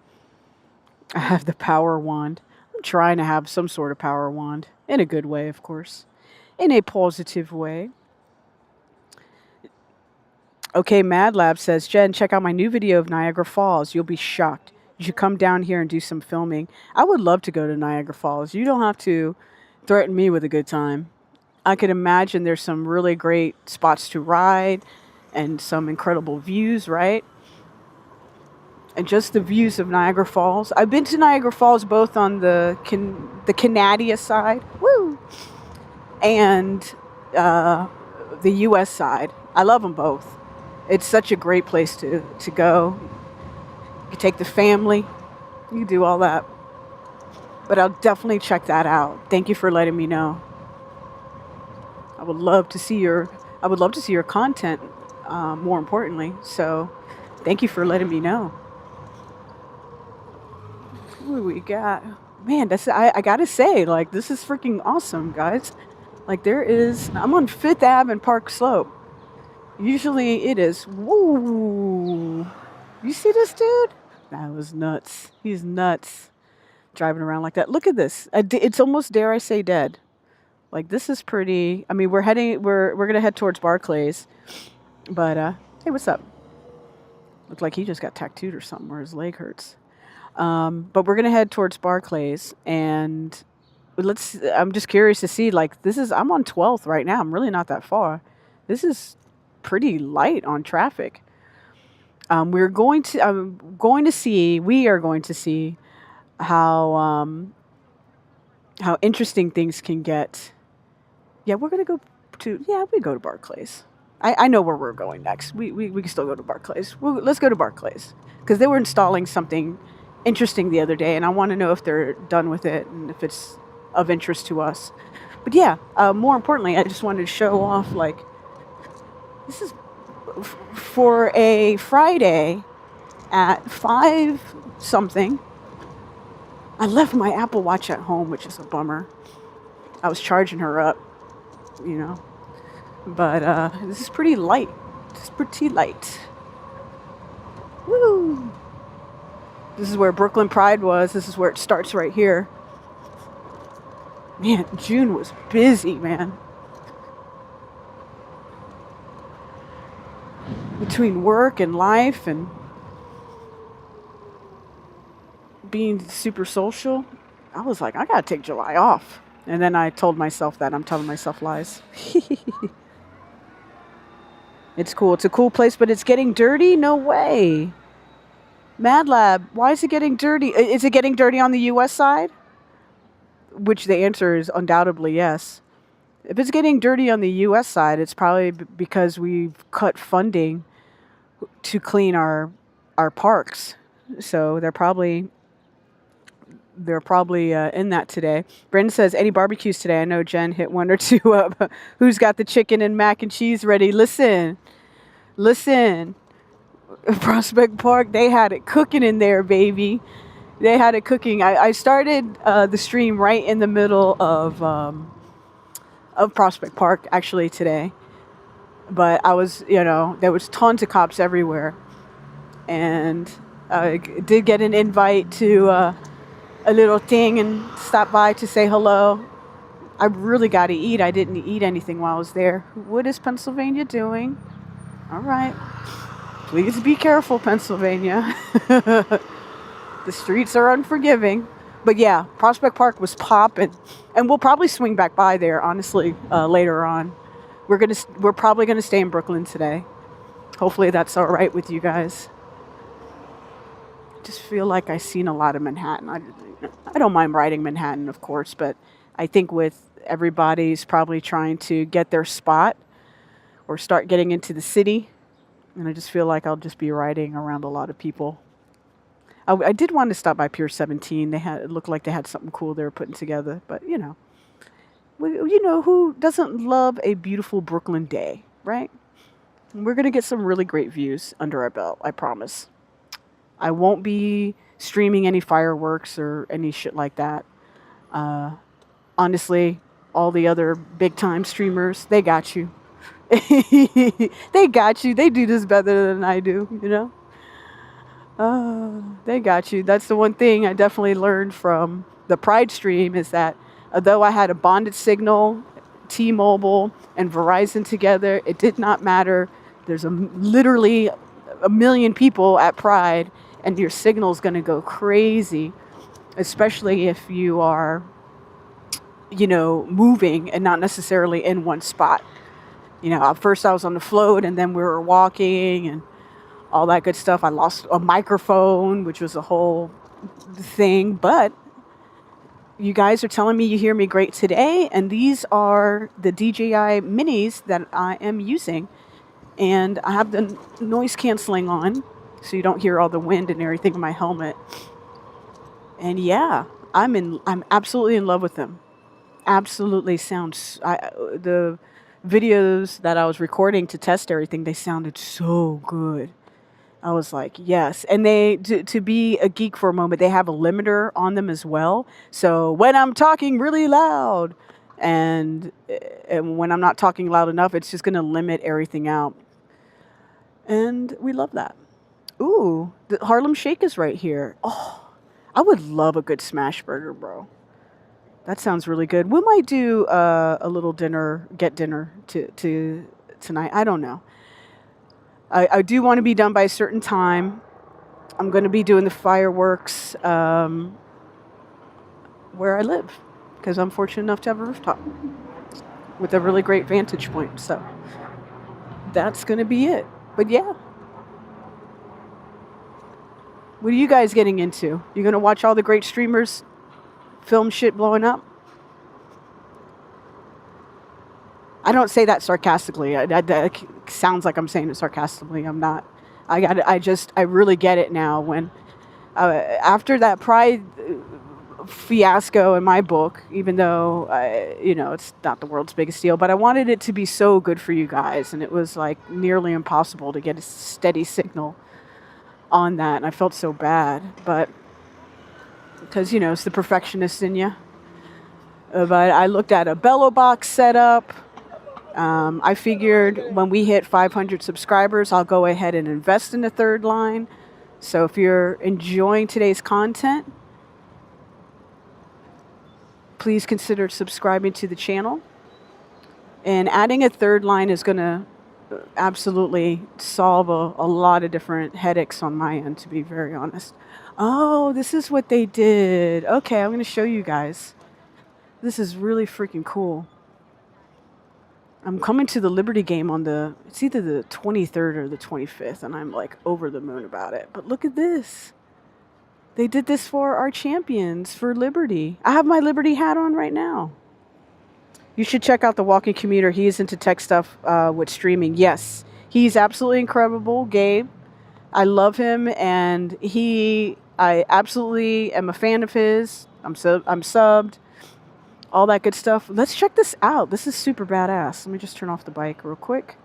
I have the power wand. I'm trying to have some sort of power wand in a good way, of course, in a positive way. Okay, Mad Lab says, Jen, check out my new video of Niagara Falls. You'll be shocked. You should come down here and do some filming. I would love to go to Niagara Falls. You don't have to threaten me with a good time. I could imagine there's some really great spots to ride and some incredible views, right? And just the views of Niagara Falls. I've been to Niagara Falls both on the Canada side, woo, and the U.S. side. I love them both. It's such a great place to go. You can take the family. You can do all that. But I'll definitely check that out. Thank you for letting me know. I would love to see your content, more importantly. So thank you for letting me know. What do we got? Man, I gotta say, like, this is freaking awesome, guys. Like, I'm on 5th Ave and Park Slope. Usually it is, woo. You see this dude? That was nuts. He's nuts. Driving around like that. Look at this. It's almost, dare I say, dead. Like, this is pretty. I mean, we're gonna head towards Barclays. But hey, what's up? Looked like he just got tattooed or something, or his leg hurts. But we're gonna head towards Barclays, and I'm just curious to see, like, I'm on 12th right now. I'm really not that far. This is pretty light on traffic. We are going to see how interesting things can get. Yeah, we go to Barclays. I know where we're going next. We can still go to Barclays. Let's go to Barclays, because they were installing something interesting the other day, and I want to know if they're done with it and if it's of interest to us. But yeah, more importantly, I just wanted to show off, like, this is for a Friday at 5 something. I left my Apple Watch at home, which is a bummer. I was charging her up, you know. But this is pretty light. It's pretty light. Woo! This is where Brooklyn Pride was. This is where it starts right here. Man, June was busy, man. Between work and life and being super social, I was like, I gotta take July off. And then I told myself that. I'm telling myself lies. It's cool. It's a cool place, but it's getting dirty? No way. Mad Lab, why is it getting dirty? Is it getting dirty on the U.S. side? Which the answer is undoubtedly yes. If it's getting dirty on the U.S. side, it's probably because we've cut funding to clean our parks. So they're probably in that today. Brendan says, any barbecues today? I know Jen hit 1 or 2 up. Who's got the chicken and mac and cheese ready? Listen. Prospect Park, they had it cooking in there, baby. They had it cooking. I started the stream right in the middle of Prospect Park, actually, today. But I was, there was tons of cops everywhere. And I did get an invite to a little thing and stop by to say hello. I really got to eat. I didn't eat anything while I was there. What is Pennsylvania doing? All right. Please be careful, Pennsylvania. The streets are unforgiving. But yeah, Prospect Park was popping. And we'll probably swing back by there, honestly, later on. We're probably gonna stay in Brooklyn today. Hopefully that's all right with you guys. I just feel like I've seen a lot of Manhattan. I don't mind riding Manhattan, of course, but I think with everybody's probably trying to get their spot or start getting into the city. And I just feel like I'll just be riding around a lot of people. I did want to stop by Pier 17. It looked like they had something cool they were putting together. But, who doesn't love a beautiful Brooklyn day, right? And we're going to get some really great views under our belt, I promise. I won't be streaming any fireworks or any shit like that. Honestly, all the other big-time streamers, they got you. They got you. They do this better than I do, They got you. That's the one thing I definitely learned from the Pride stream is that although I had a bonded signal, T-Mobile and Verizon together, it did not matter There's literally a million people at Pride, and your signal's going to go crazy, especially if you are, moving and not necessarily in one spot. At first I was on the float, and then we were walking and all that good stuff. I lost a microphone, which was a whole thing, but you guys are telling me you hear me great today, and these are the DJI minis that I am using. And I have the noise canceling on, so you don't hear all the wind and everything in my helmet. And yeah, I'm absolutely in love with them. Absolutely sounds. The videos that I was recording to test everything, they sounded so good. I was like, yes. And they, to be a geek for a moment, they have a limiter on them as well. So when I'm talking really loud and when I'm not talking loud enough, it's just going to limit everything out. And we love that. Ooh, the Harlem Shake is right here. Oh, I would love a good smash burger, bro. That sounds really good. We might do a little dinner to tonight. I don't know. I do want to be done by a certain time. I'm going to be doing the fireworks where I live, because I'm fortunate enough to have a rooftop with a really great vantage point. So that's going to be it. But yeah. What are you guys getting into? You going to watch all the great streamers film shit blowing up? I don't say that sarcastically. That sounds like I'm saying it sarcastically. I'm not. I really get it now. When after that Pride fiasco in my book, even though it's not the world's biggest deal, but I wanted it to be so good for you guys, and it was like nearly impossible to get a steady signal on that, and I felt so bad, but because it's the perfectionist in you. But I looked at a bellow box setup. I figured when we hit 500 subscribers, I'll go ahead and invest in a third line. So if you're enjoying today's content, please consider subscribing to the channel. And adding a third line is going to absolutely solve a lot of different headaches on my end, to be very honest. Oh, this is what they did. Okay, I'm going to show you guys. This is really freaking cool. I'm coming to the Liberty game on it's either the 23rd or the 25th, and I'm like over the moon about it. But look at this. They did this for our champions for Liberty. I have my Liberty hat on right now. You should check out the Walking Commuter. He is into tech stuff with streaming. Yes, he's absolutely incredible, Gabe. I love him, and I absolutely am a fan of his. I'm subbed. All that good stuff. Let's check this out. This is super badass. Let me just turn off the bike real quick.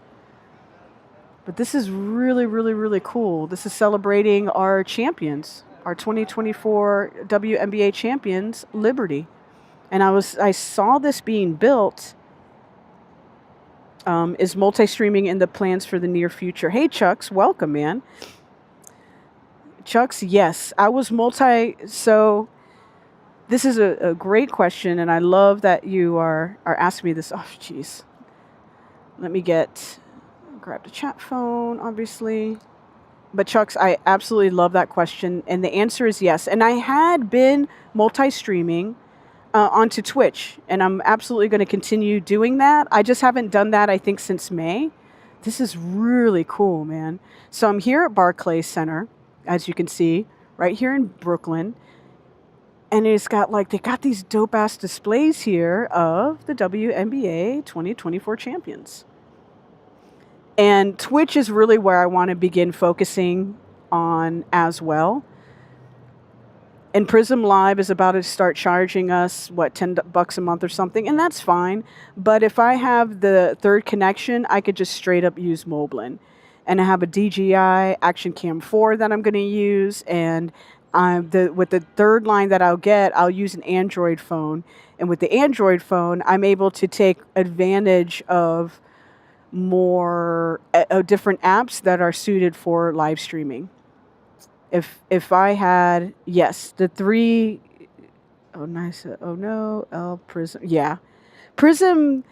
But this is really, really, really cool. This is celebrating our champions, our 2024 WNBA champions, Liberty. And I saw this being built. Is multi-streaming in the plans for the near future? Hey, Chucks, welcome, man. Chucks, yes. I was so this is a great question, and I love that you are asking me this. Oh, jeez. Let me grab the chat phone, obviously. But Chucks, I absolutely love that question, and the answer is yes. And I had been multi-streaming onto Twitch, and I'm absolutely going to continue doing that. I just haven't done that, I think, since May. This is really cool, man. So I'm here at Barclays Center, as you can see, right here in Brooklyn. And it's got they got these dope ass displays here of the WNBA 2024 champions. And Twitch is really where I want to begin focusing on as well. And Prism Live is about to start charging us, $10 a month or something, and that's fine. But if I have the third connection, I could just straight up use Moblin. And I have a DJI Action Cam 4 that I'm going to use, and with the third line that I'll use an Android phone. And with the Android phone, I'm able to take advantage of more different apps that are suited for live streaming. If I had, yes, the Prism, yeah. Prism,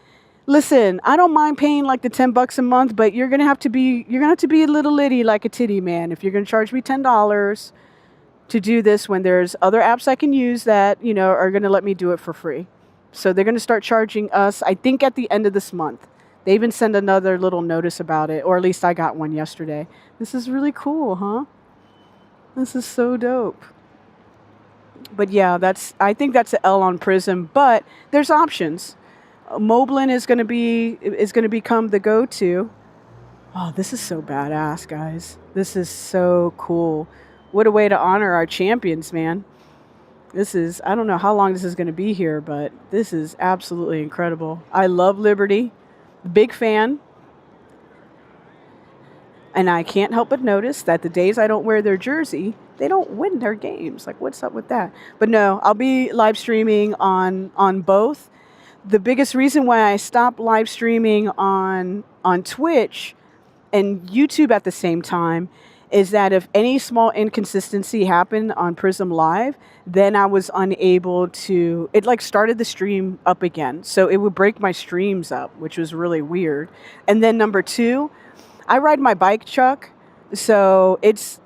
Listen, I don't mind paying like the $10 a month, but you're gonna have to be a little litty like a titty man if you're gonna charge me $10 to do this when there's other apps I can use that, are gonna let me do it for free. So they're gonna start charging us, I think, at the end of this month. They even send another little notice about it, or at least I got one yesterday. This is really cool, huh? This is so dope. But yeah, I think that's an L on Prism, but there's options. Moblin is gonna become the go-to. Oh, this is so badass, guys. This is so cool. What a way to honor our champions, man. I don't know how long this is going to be here, but this is absolutely incredible. I love Liberty. Big fan. And I can't help but notice that the days I don't wear their jersey, they don't win their games. Like, what's up with that? But no, I'll be live streaming on both. The biggest reason why I stopped live streaming on Twitch and YouTube at the same time is that if any small inconsistency happened on Prism Live, then I was unable to, it like started the stream up again. So it would break my streams up, which was really weird. And then number two, I ride my bike truck, so it's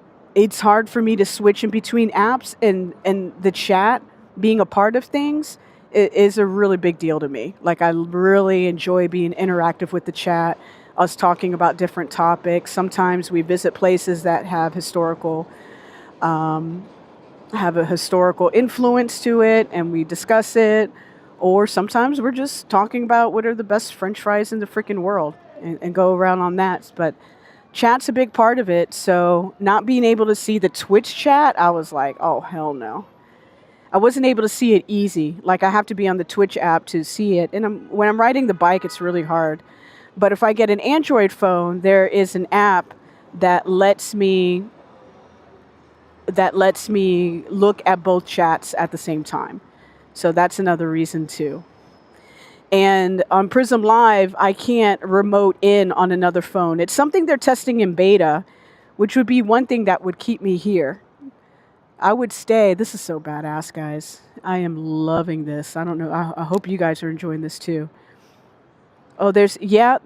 hard for me to switch in between apps, and the chat being a part of things is a really big deal to me. Like, I really enjoy being interactive with the chat, us talking about different topics. Sometimes we visit places that have a historical influence to it, and we discuss it. Or sometimes we're just talking about what are the best French fries in the freaking world, and go around on that. But chat's a big part of it. So not being able to see the Twitch chat, I was like, oh, hell no. I wasn't able to see it easy. Like, I have to be on the Twitch app to see it. And when I'm riding the bike, it's really hard. But if I get an Android phone, there is an app that lets me look at both chats at the same time. So that's another reason too. And on Prism Live, I can't remote in on another phone. It's something they're testing in beta, which would be one thing that would keep me here. I would stay. This is so badass, guys. I am loving this. I don't know. I hope you guys are enjoying this too. Oh, they were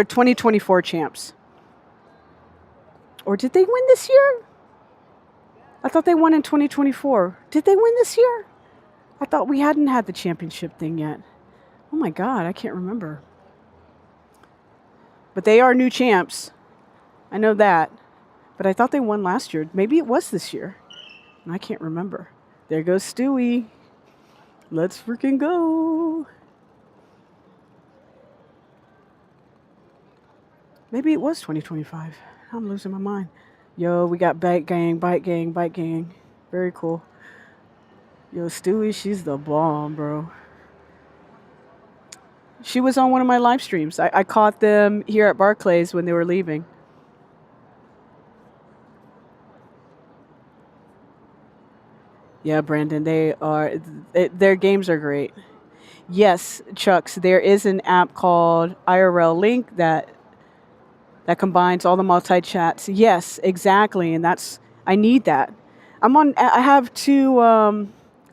2024 champs. Or did they win this year? I thought they won in 2024. Did they win this year? I thought we hadn't had the championship thing yet. Oh my God, I can't remember. But they are new champs. I know that. But I thought they won last year. Maybe it was this year. I can't remember. There goes Stewie. Let's freaking go. Maybe it was 2025. I'm losing my mind. Yo, we got bike gang. Very cool. Yo, Stewie, she's the bomb, bro. She was on one of my live streams. I caught them here at Barclays when they were leaving. Yeah, Brandon, their games are great. Yes, Chucks, there is an app called IRL Link that combines all the multi-chats. Yes, exactly, and I need that. I have two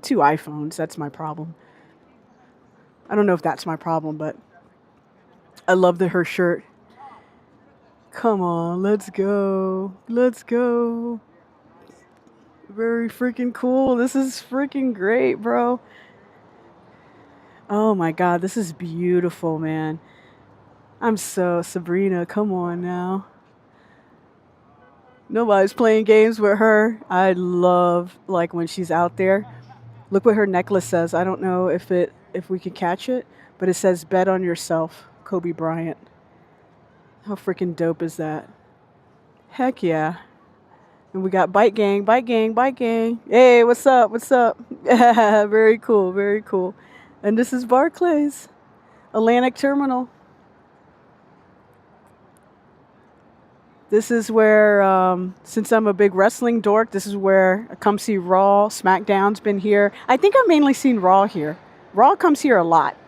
iPhones. That's my problem. I don't know if that's my problem, but I love her shirt. Come on, let's go. Let's go. Very freaking cool. This is freaking great, bro. Oh my God, this is beautiful, man. Sabrina, come on now. Nobody's playing games with her. I love, like, when she's out there. Look what her necklace says. I don't know if we can catch it, but it says "Bet on yourself, Kobe Bryant." How freaking dope is that? Heck yeah. And we got bike gang. Hey, what's up? Very cool. And this is Barclays, Atlantic Terminal. This is where, since I'm a big wrestling dork, this is where I come see Raw. SmackDown's been here. I think I've mainly seen Raw here. Raw comes here a lot.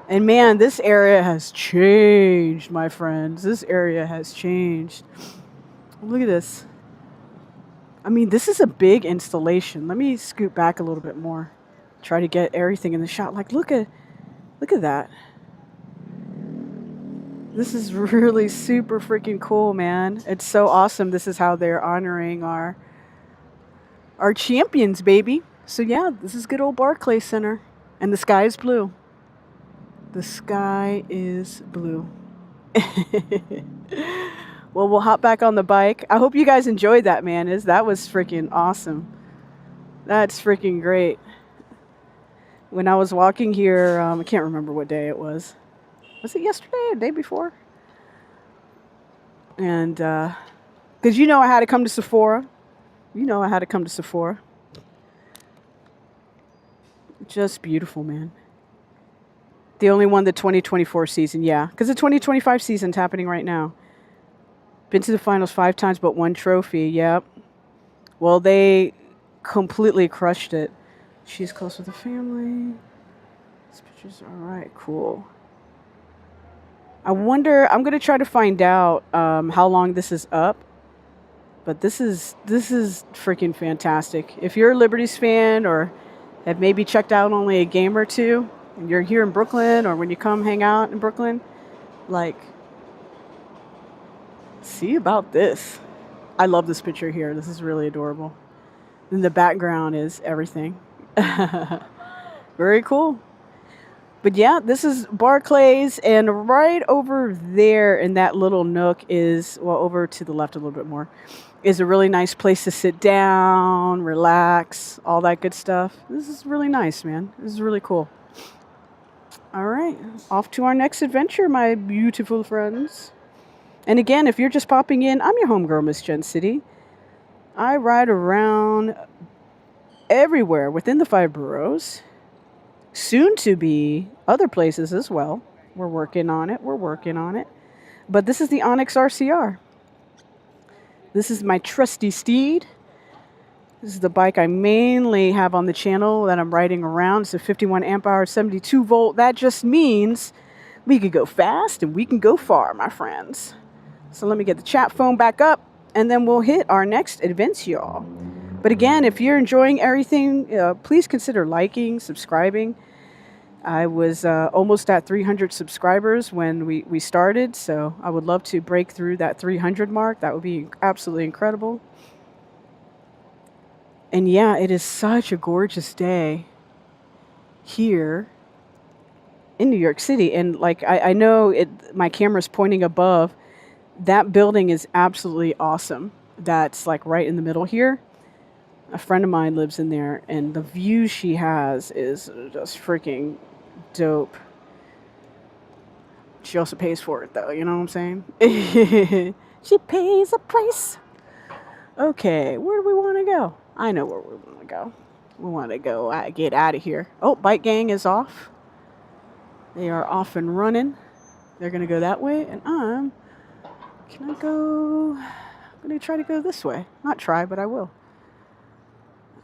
And man, this area has changed, my friends. This area has changed. Look at this. I mean, this is a big installation. Let me scoot back a little bit more. Try to get everything in the shot. Like, look at that. This is really super freaking cool, man. It's so awesome. This is how they're honoring our champions, baby. So yeah, this is good old Barclays Center. And the sky is blue. The sky is blue. Well, we'll hop back on the bike. I hope you guys enjoyed that, man. That was freaking awesome. That's freaking great. When I was walking here, I can't remember what day it was. Was it yesterday or the day before? And, because you know I had to come to Sephora. You know I had to come to Sephora. Just beautiful, man. They only won the 2024 season, yeah. Because the 2025 season's happening right now. Been to the finals 5 times, but 1 trophy, yep. Well, they completely crushed it. She's close with the family. These pictures are all right, cool. I wonder, I'm going to try to find out how long this is up. But this is freaking fantastic. If you're a Liberties fan or have maybe checked out only a game or two, and you're here in Brooklyn or when you come hang out in Brooklyn, like, see about this. I love this picture here. This is really adorable. And the background is everything. Very cool. But yeah, this is Barclays, and right over there in that little nook is, well, over to the left a little bit more, is a really nice place to sit down, relax, all that good stuff. This is really nice, man. This is really cool. All right, off to our next adventure, my beautiful friends. And again, if you're just popping in, I'm your homegirl, Miss Jen City. I ride around everywhere within the 5 boroughs. Soon to be other places as well. We're working on it. But this is the Onyx RCR. This is my trusty steed. This is the bike I mainly have on the channel that I'm riding around. It's a 51 amp hour, 72 volt. That just means we can go fast and we can go far, my friends. So let me get the chat phone back up, and then we'll hit our next events, y'all. But again, if you're enjoying everything, please consider liking, subscribing. I was almost at 300 subscribers when we started, so I would love to break through that 300 mark. That would be absolutely incredible. And yeah, it is such a gorgeous day here in New York City. And like, I know my camera's pointing above. That building is absolutely awesome. That's like right in the middle here. A friend of mine lives in there, and the view she has is just freaking dope. She also pays for it, though. You know what I'm saying? She pays a price. Okay, where do we want to go? I know where we want to go. We want to go get out of here. Oh, bike gang is off. They are off and running. They're going to go that way, and can I go? I'm going to try to go this way. Not try, but I will.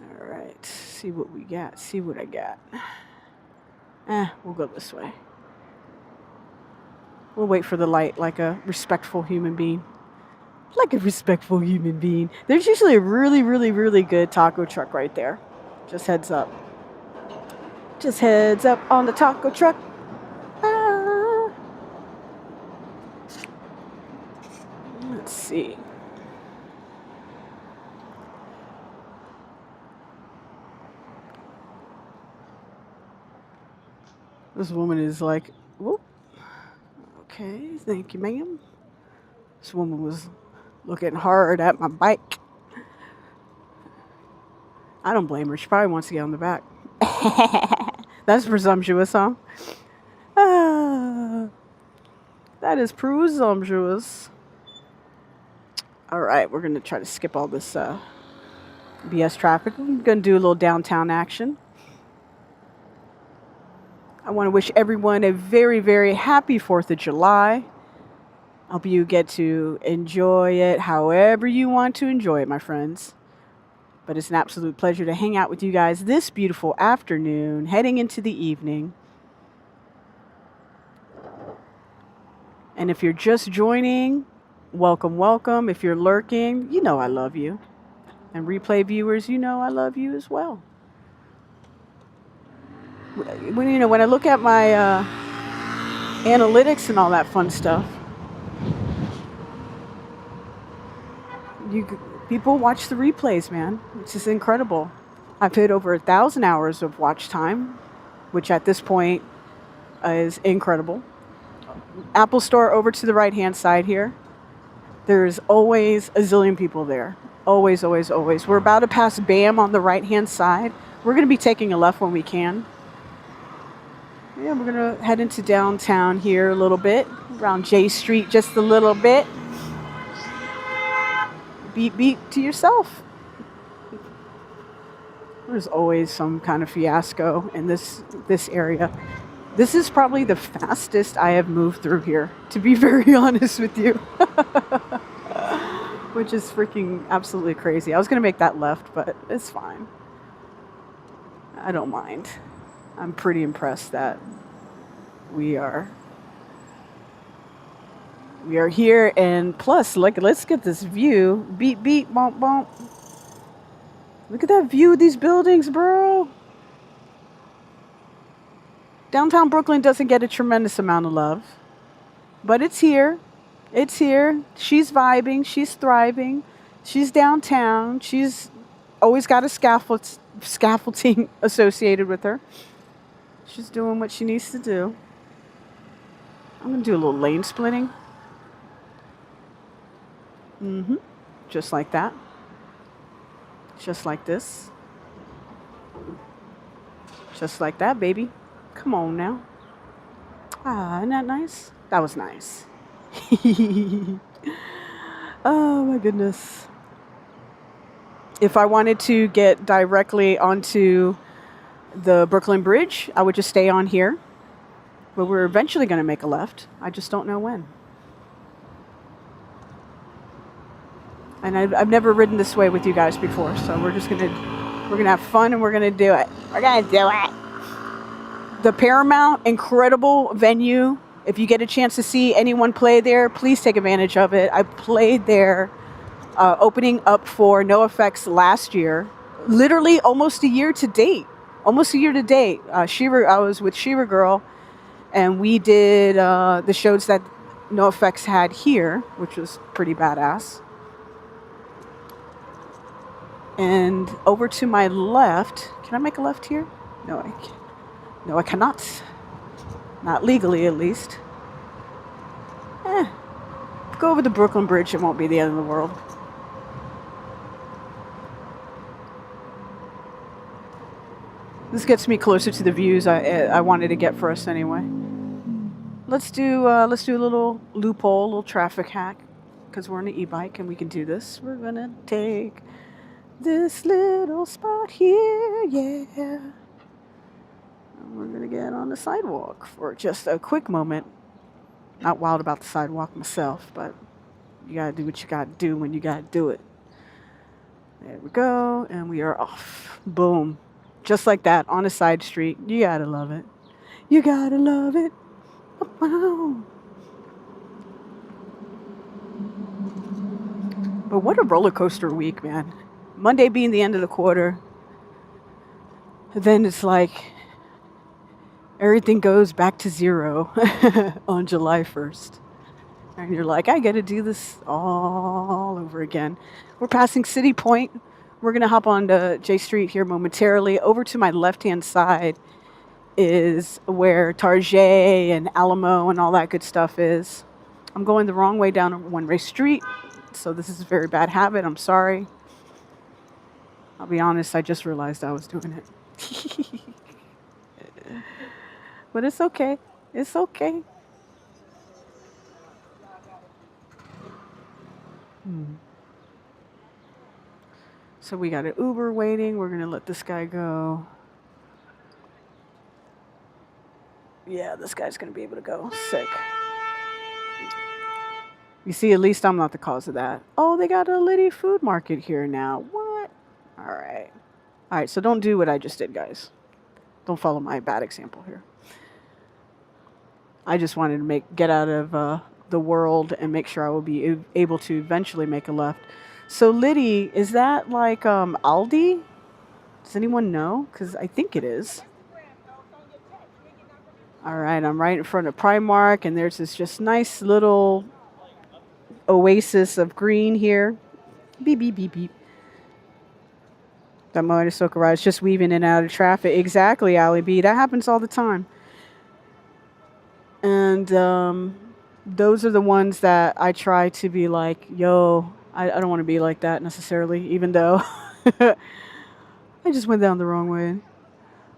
All right, see what we got. See what I got. We'll go this way. We'll wait for the light like a respectful human being. Like a respectful human being. There's usually a really, really, really good taco truck right there. Just heads up. Just heads up on the taco truck. Let's see. This woman is like, whoop. Okay, thank you, ma'am. This woman was looking hard at my bike. I don't blame her. She probably wants to get on the back. That's presumptuous, huh? That is presumptuous. All right, we're going to try to skip all this BS traffic. We're going to do a little downtown action. I want to wish everyone a very, very happy 4th of July. I hope you get to enjoy it however you want to enjoy it, my friends. But it's an absolute pleasure to hang out with you guys this beautiful afternoon, heading into the evening. And if you're just joining, welcome, welcome. If you're lurking, you know I love you. And replay viewers, you know I love you as well. When I look at my analytics and all that fun stuff, people watch the replays, man. It's just incredible. I've hit over 1,000 hours of watch time, which at this point is incredible. Apple Store over to the right-hand side here. There's always a zillion people there. Always, always, always. We're about to pass BAM on the right-hand side. We're going to be taking a left when we can. Yeah, we're going to head into downtown here a little bit, around J Street just a little bit. Beat to yourself. There's always some kind of fiasco in this area. This is probably the fastest I have moved through here, to be very honest with you. Which is freaking absolutely crazy. I was going to make that left, but it's fine. I don't mind. I'm pretty impressed that we are here, and plus, like, let's get this view. Beep, beep, bump, bump. Look at that view of these buildings, bro. Downtown Brooklyn doesn't get a tremendous amount of love, but it's here. It's here. She's vibing. She's thriving. She's downtown. She's always got a scaffolding associated with her. She's doing what she needs to do. I'm going to do a little lane splitting. Just like that. Just like this. Just like that, baby. Come on now. Ah, isn't that nice? That was nice. Oh my goodness. If I wanted to get directly onto the Brooklyn Bridge, I would just stay on here. But we're eventually going to make a left. I just don't know when. And I've never ridden this way with you guys before, so we're gonna have fun and we're gonna do it. We're gonna do it. The Paramount, incredible venue. If you get a chance to see anyone play there, please take advantage of it. I played there, opening up for NoFX last year, literally almost a year to date. I was with Shira Girl, and we did the shows that NoFX had here, which was pretty badass. And over to my left, can I make a left here? No, I can't. No, I cannot. Not legally, at least. Go over the Brooklyn Bridge, it won't be the end of the world. This gets me closer to the views I wanted to get for us anyway. Let's do a little loophole, a little traffic hack, because we're on an e-bike and we can do this. We're gonna take this little spot here, yeah. And we're gonna get on the sidewalk for just a quick moment. Not wild about the sidewalk myself, but you gotta do what you gotta do when you gotta do it. There we go, and we are off. Boom. Just like that, on a side street. You gotta love it. You gotta love it. Wow. But what a roller coaster week, man. Monday being the end of the quarter. Then it's like everything goes back to zero on July 1st. And you're like, I got to do this all over again. We're passing City Point. We're going to hop onto J Street here momentarily. Over to my left-hand side is where Target and Alamo and all that good stuff is. I'm going the wrong way down a one-way street, so this is a very bad habit. I'm sorry. I'll be honest, I just realized I was doing it. But it's okay. It's okay. So we got an Uber waiting. We're going to let this guy go. Yeah, this guy's going to be able to go. Sick. You see, at least I'm not the cause of that. Oh, they got a Liddy food market here now. What? All right. All right, so don't do what I just did, guys. Don't follow my bad example here. I just wanted to get out of the world and make sure I will be able to eventually make a left. So Liddy, is that like Aldi? Does anyone know? Because I think it is. All right, I'm right in front of Primark, and there's this just nice little oasis of green here. Beep, beep, beep, beep. That motorcycle ride is just weaving in and out of traffic. Exactly, Allie B. That happens all the time. And those are the ones that I try to be like, yo, I don't want to be like that necessarily, even though I just went down the wrong way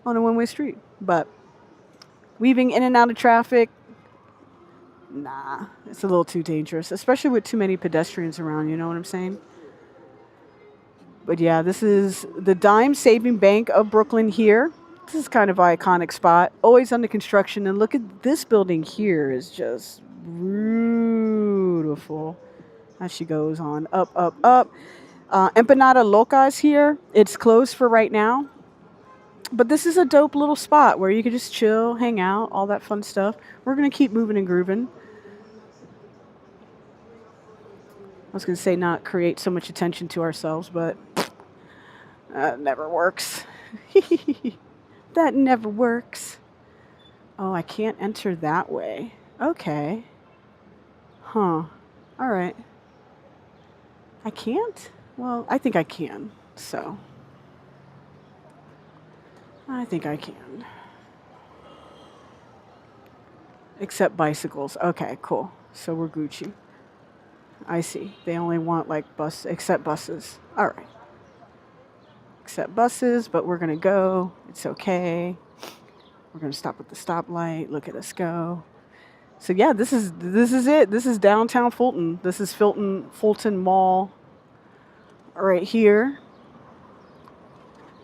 on a one-way street. But weaving in and out of traffic, nah, it's a little too dangerous, especially with too many pedestrians around, you know what I'm saying? But yeah, this is the Dime Saving Bank of Brooklyn here. This is kind of an iconic spot, always under construction. And look at this building here is just beautiful. As she goes on, up, up, up. Empanada Loca is here. It's closed for right now. But this is a dope little spot where you can just chill, hang out, all that fun stuff. We're going to keep moving and grooving. I was going to say not create so much attention to ourselves, but that never works. That never works. Oh, I can't enter that way. Okay. Huh. All right. I can't? Well, I think I can. So, I think I can. Except bicycles. Okay, cool. So we're Gucci. I see. They only want like except buses. All right. Except buses, but we're going to go. It's okay. We're going to stop at the stoplight. Look at us go. So yeah, this is it. This is downtown Fulton. This is Fulton Mall right here.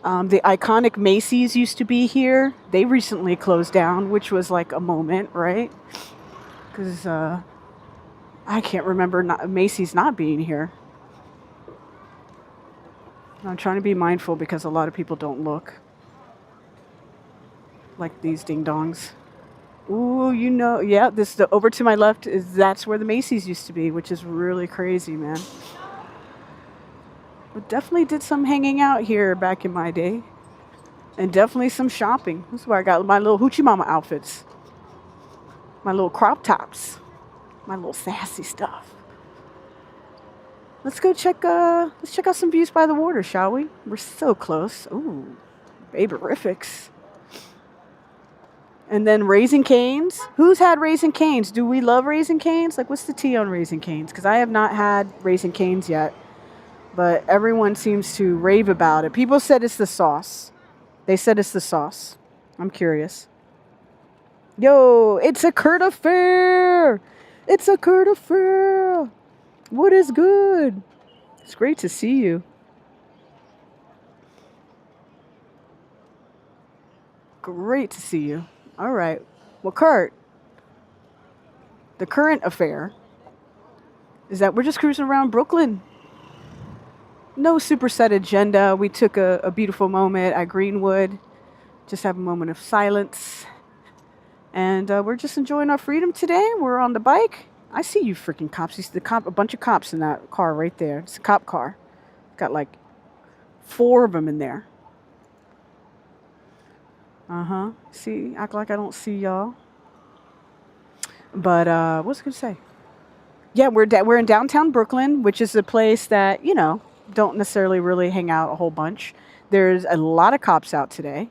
The iconic Macy's used to be here. They recently closed down, which was like a moment, right? Because I can't remember Macy's not being here. I'm trying to be mindful because a lot of people don't look. Like these ding-dongs. Ooh, you know, yeah, over to my left that's where the Macy's used to be, which is really crazy, man. But definitely did some hanging out here back in my day. And definitely some shopping. This is where I got my little hoochie mama outfits. My little crop tops. My little sassy stuff. Let's go check out some views by the water, shall we? We're so close. Ooh, baberifics. And then Raising Cane's. Who's had Raising Cane's? Do we love Raising Cane's? Like, what's the tea on Raising Cane's? Because I have not had Raising Cane's yet. But everyone seems to rave about it. People said it's the sauce. They said it's the sauce. I'm curious. Yo, it's a Kurt affair. It's a Kurt affair. What is good? It's great to see you. Great to see you. All right. Well, Kurt, the current affair is that we're just cruising around Brooklyn. No super set agenda. We took a beautiful moment at Greenwood. Just have a moment of silence. And we're just enjoying our freedom today. We're on the bike. I see you freaking cops. You see a bunch of cops in that car right there. It's a cop car. Got like 4 of them in there. Uh-huh. See, act like I don't see y'all. But what was I going to say? Yeah, we're in downtown Brooklyn, which is a place that, you know, don't necessarily really hang out a whole bunch. There's a lot of cops out today,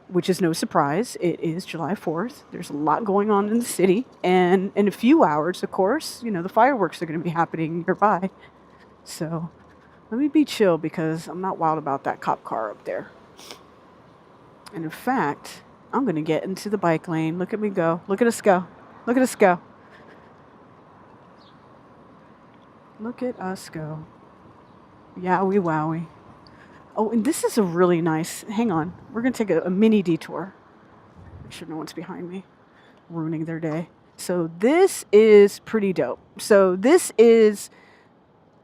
which is no surprise. It is July 4th. There's a lot going on in the city. And in a few hours, of course, you know, the fireworks are going to be happening nearby. So let me be chill because I'm not wild about that cop car up there. And in fact, I'm going to get into the bike lane. Look at me go. Look at us go. Look at us go. Look at us go. Yowie wowie. Oh, and this is a really nice... Hang on. We're going to take a mini detour. Make sure no one's behind me. Ruining their day. So this is pretty dope. So this is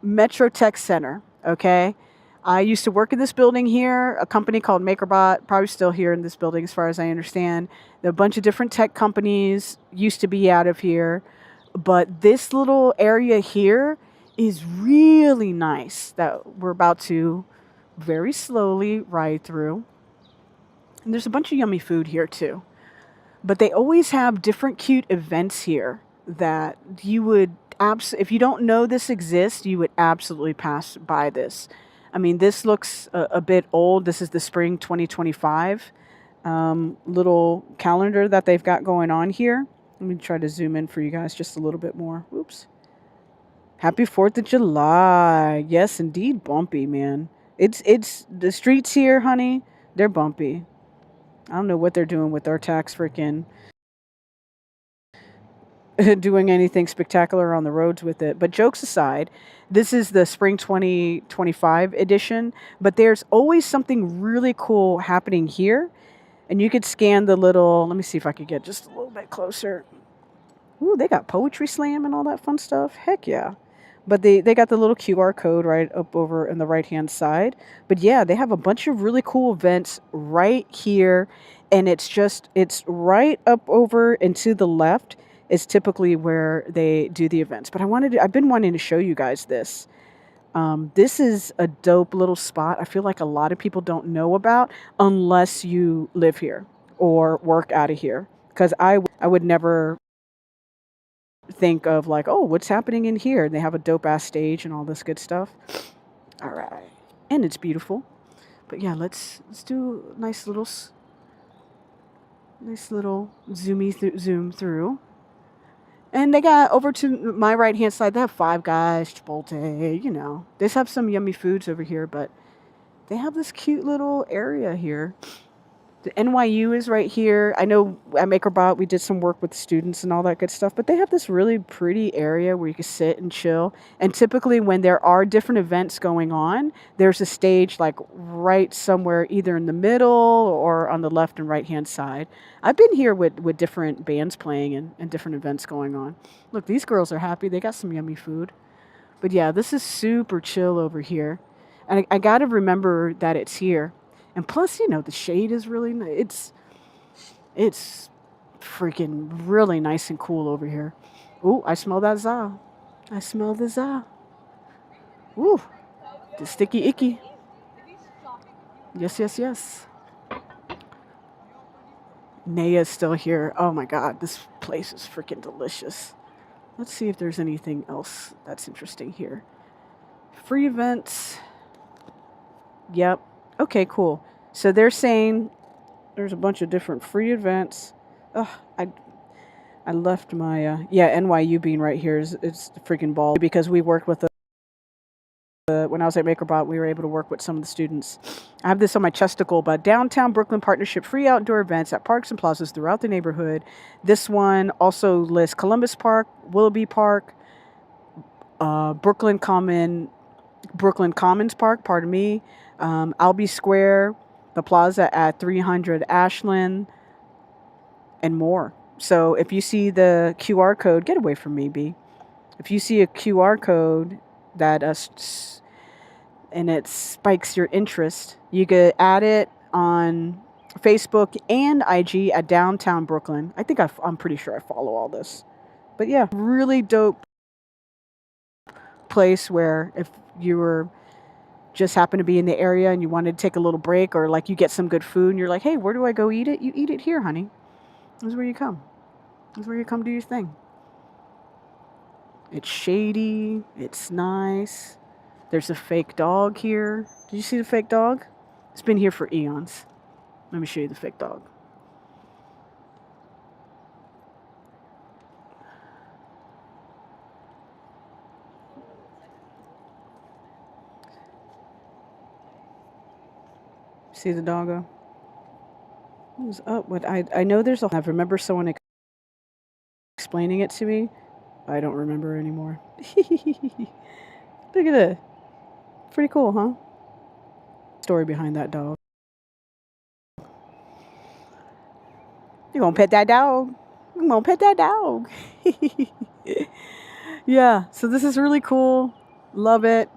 Metro Tech Center, okay? I used to work in this building here, a company called MakerBot, probably still here in this building as far as I understand. A bunch of different tech companies used to be out of here. But this little area here is really nice that we're about to very slowly ride through. And there's a bunch of yummy food here too. But they always have different cute events here that you would if you don't know this exists, you would absolutely pass by this. I mean, this looks a bit old. This is the spring 2025 little calendar that they've got going on here. Let me try to zoom in for you guys just a little bit more. Oops. Happy 4th of July. Yes, indeed, bumpy, man. It's the streets here, honey. They're bumpy. I don't know what they're doing with their tax freaking doing anything spectacular on the roads with it. But jokes aside, this is the spring 2025 edition, but there's always something really cool happening here. And you could scan the little, let me see if I could get just a little bit closer. Ooh, they got poetry slam and all that fun stuff. Heck yeah. But they got the little QR code right up over in the right-hand side. But yeah, they have a bunch of really cool events right here. And it's right up over and to the left is typically where they do the events. But I've been wanting to show you guys this. This is a dope little spot. I feel like a lot of people don't know about unless you live here or work out of here. Because I would never think of like, oh, what's happening in here? And they have a dope ass stage and all this good stuff. All right. And it's beautiful. But yeah, let's do a nice little zoom through. And they got over to my right hand side, they have Five Guys, Chipotle, you know. They have some yummy foods over here, but they have this cute little area here. The NYU is right here. I know at MakerBot we did some work with students and all that good stuff, but they have this really pretty area where you can sit and chill. And typically when there are different events going on, there's a stage like right somewhere either in the middle or on the left and right hand side. I've been here with different bands playing and different events going on. Look, these girls are happy. They got some yummy food. But yeah, this is super chill over here. And I got to remember that it's here. And plus, you know, the shade is really nice. It's freaking really nice and cool over here. Ooh, I smell that za. I smell the za. Ooh, the sticky icky. Yes, yes, yes. Naya's still here. Oh my God, this place is freaking delicious. Let's see if there's anything else that's interesting here. Free events. Yep. Okay, cool. So they're saying there's a bunch of different free events. Oh, I left my NYU being right here it's the freaking ball because we worked with when I was at MakerBot, we were able to work with some of the students. I have this on my chesticle, but Downtown Brooklyn Partnership free outdoor events at parks and plazas throughout the neighborhood. This one also lists Columbus Park, Willoughby Park, Brooklyn Commons Park, pardon me, Albee Square, the plaza at 300 Ashland, and more. So if you see the QR code, get away from me, B. If you see a QR code that and it spikes your interest, you could add it on Facebook and IG at Downtown Brooklyn. I think I'm pretty sure I follow all this. But yeah, really dope place where if you were just happen to be in the area and you wanted to take a little break or like you get some good food and you're like, hey, where do I go eat it? You eat it here, honey. This is where you come. This is where you come do your thing. It's shady. It's nice. There's a fake dog here. Did you see the fake dog? It's been here for eons. Let me show you the fake dog. See the doggo? What's up? I know there's I remember someone explaining it to me. I don't remember anymore. Look at it. Pretty cool, huh? Story behind that dog. You gonna pet that dog? I'm gonna pet that dog. Yeah, so this is really cool. Love it.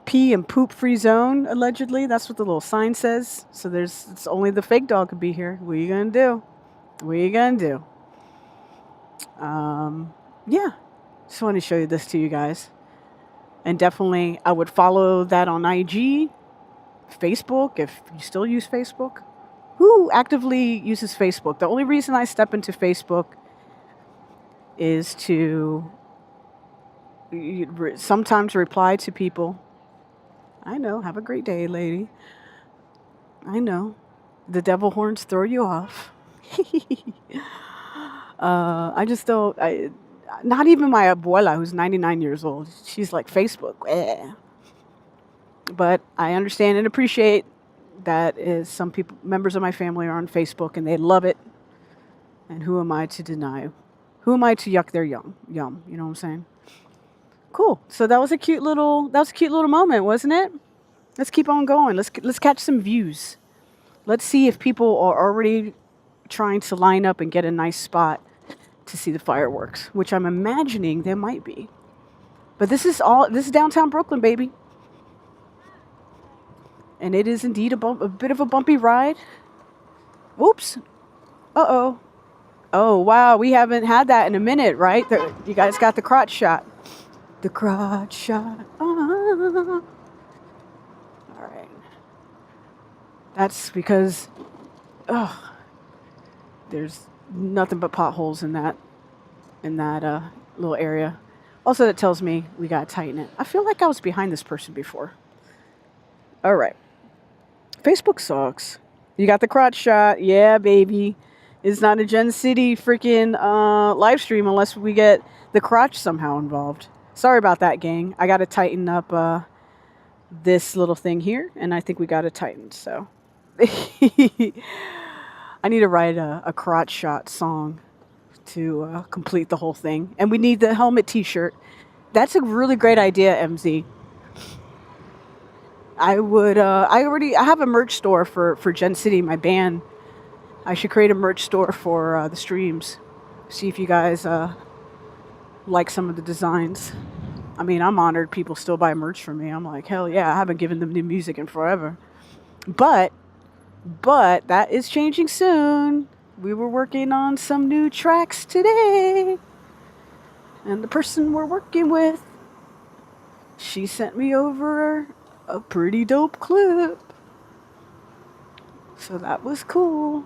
Pee and poop free zone, allegedly. That's what the little sign says. So it's only the fake dog could be here. What are you gonna do? What are you gonna do? Yeah. Just want to show you this to you guys. And definitely, I would follow that on IG, Facebook, if you still use Facebook. Who actively uses Facebook? The only reason I step into Facebook is to sometimes reply to people. I know. Have a great day, lady. I know. The devil horns throw you off. I just don't. Not even my abuela, who's 99 years old. She's like, Facebook. Eh. But I understand and appreciate that is some people, members of my family, are on Facebook and they love it. And who am I to deny? Who am I to yuck their yum? You know what I'm saying? Cool. So that was a cute little moment, wasn't it? Let's keep on going. Let's catch some views. Let's see if people are already trying to line up and get a nice spot to see the fireworks, which I'm imagining there might be. But this is downtown Brooklyn, baby. And it is indeed a bit of a bumpy ride. Oops. Uh-oh. Oh, wow. We haven't had that in a minute, right? You guys got the crotch shot. The crotch shot. All right. That's because, there's nothing but potholes in that little area. Also, that tells me we got to tighten it. I feel like I was behind this person before. All right. Facebook sucks. You got the crotch shot. Yeah, baby. It's not a Gen City freaking live stream unless we get the crotch somehow involved. Sorry about that, gang. I got to tighten up this little thing here, and I think we got it tightened. So I need to write a crotch shot song to complete the whole thing. And we need the helmet t-shirt. That's a really great idea, MZ. I have a merch store for Gen City, my band. I should create a merch store for the streams. See if you guys like some of the designs. I mean, I'm honored people still buy merch from me. I'm like, hell yeah, I haven't given them new music in forever. But that is changing soon. We were working on some new tracks today. And the person we're working with, she sent me over a pretty dope clip. So that was cool.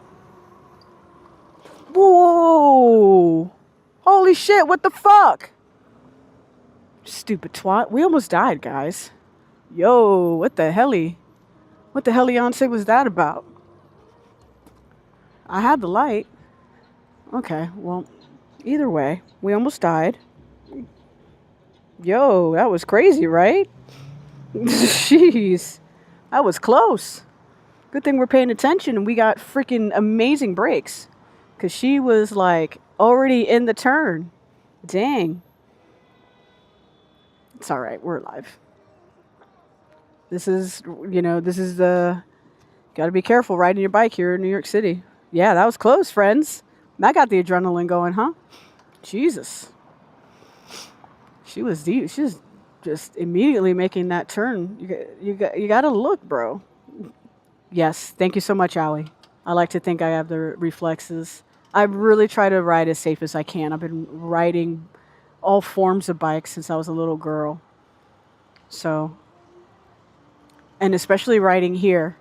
Whoa! Holy shit, what the fuck? Stupid twat. We almost died, guys. Yo, what the helly? What the hellionce was that about? I had the light. Okay, well, either way, we almost died. Yo, that was crazy, right? Jeez. That was close. Good thing we're paying attention and we got freaking amazing breaks. Because she was like already in the turn. Dang. It's all right. We're alive. This is the... Got to be careful riding your bike here in New York City. Yeah, that was close, friends. That got the adrenaline going, huh? Jesus. She was deep. She was just immediately making that turn. You got to look, bro. Yes. Thank you so much, Allie. I like to think I have the reflexes. I really try to ride as safe as I can. I've been riding all forms of bikes since I was a little girl. So, and especially riding here.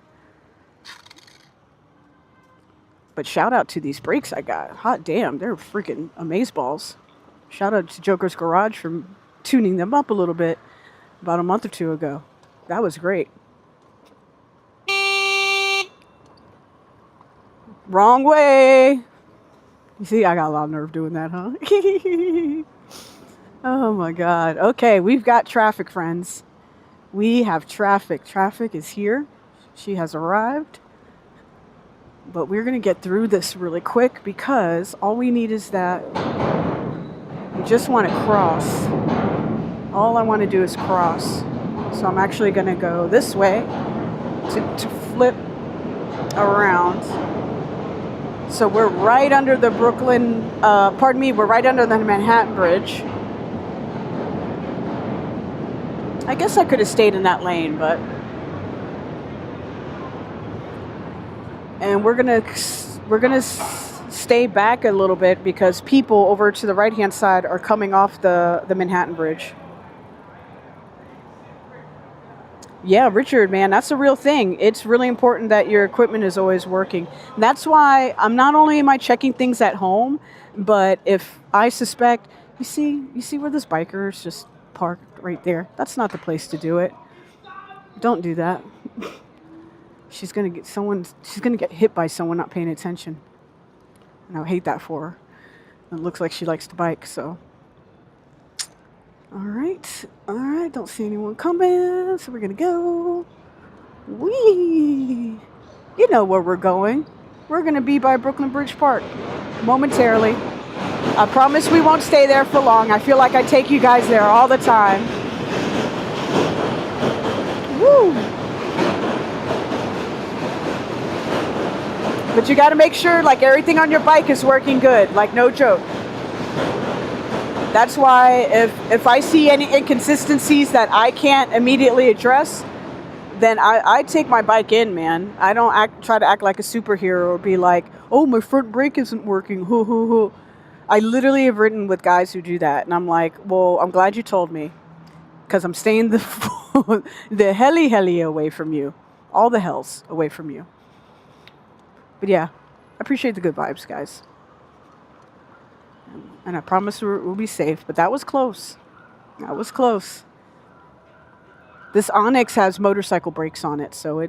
But shout out to these brakes I got. Hot damn, they're freaking amazeballs. Shout out to Joker's Garage for tuning them up a little bit about a month or two ago. That was great. Wrong way. You see, I got a lot of nerve doing that, huh? Oh my God. Okay, we've got traffic, friends. We have traffic. Traffic is here. She has arrived. But we're going to get through this really quick because all we need is that we just want to cross. All I want to do is cross. So I'm actually going to go this way to flip around. So we're right under the we're right under the Manhattan Bridge. I guess I could have stayed in that lane, but... And we're gonna stay back a little bit because people over to the right-hand side are coming off the Manhattan Bridge. Yeah, Richard, man, that's a real thing. It's really important that your equipment is always working. That's why I'm not only am I checking things at home, but if I suspect, you see where this biker is just parked right there. That's not the place to do it. Don't do that. She's gonna get hit by someone not paying attention. And I hate that for her. It looks like she likes to bike, so. All right, don't see anyone coming, so we're gonna go. Whee! You know where we're going. We're gonna be by Brooklyn Bridge Park momentarily. I promise we won't stay there for long. I feel like I take you guys there all the time. Woo! But you gotta make sure like everything on your bike is working good, like no joke. That's why if I see any inconsistencies that I can't immediately address, then I take my bike in, man. I don't try to act like a superhero or be like, oh, my front brake isn't working. Hoo, hoo, hoo. I literally have ridden with guys who do that. And I'm like, well, I'm glad you told me. Because I'm staying the heli away from you. All the hells away from you. But yeah, I appreciate the good vibes, guys. And I promise we'll be safe. But that was close. That was close. This Onyx has motorcycle brakes on it, so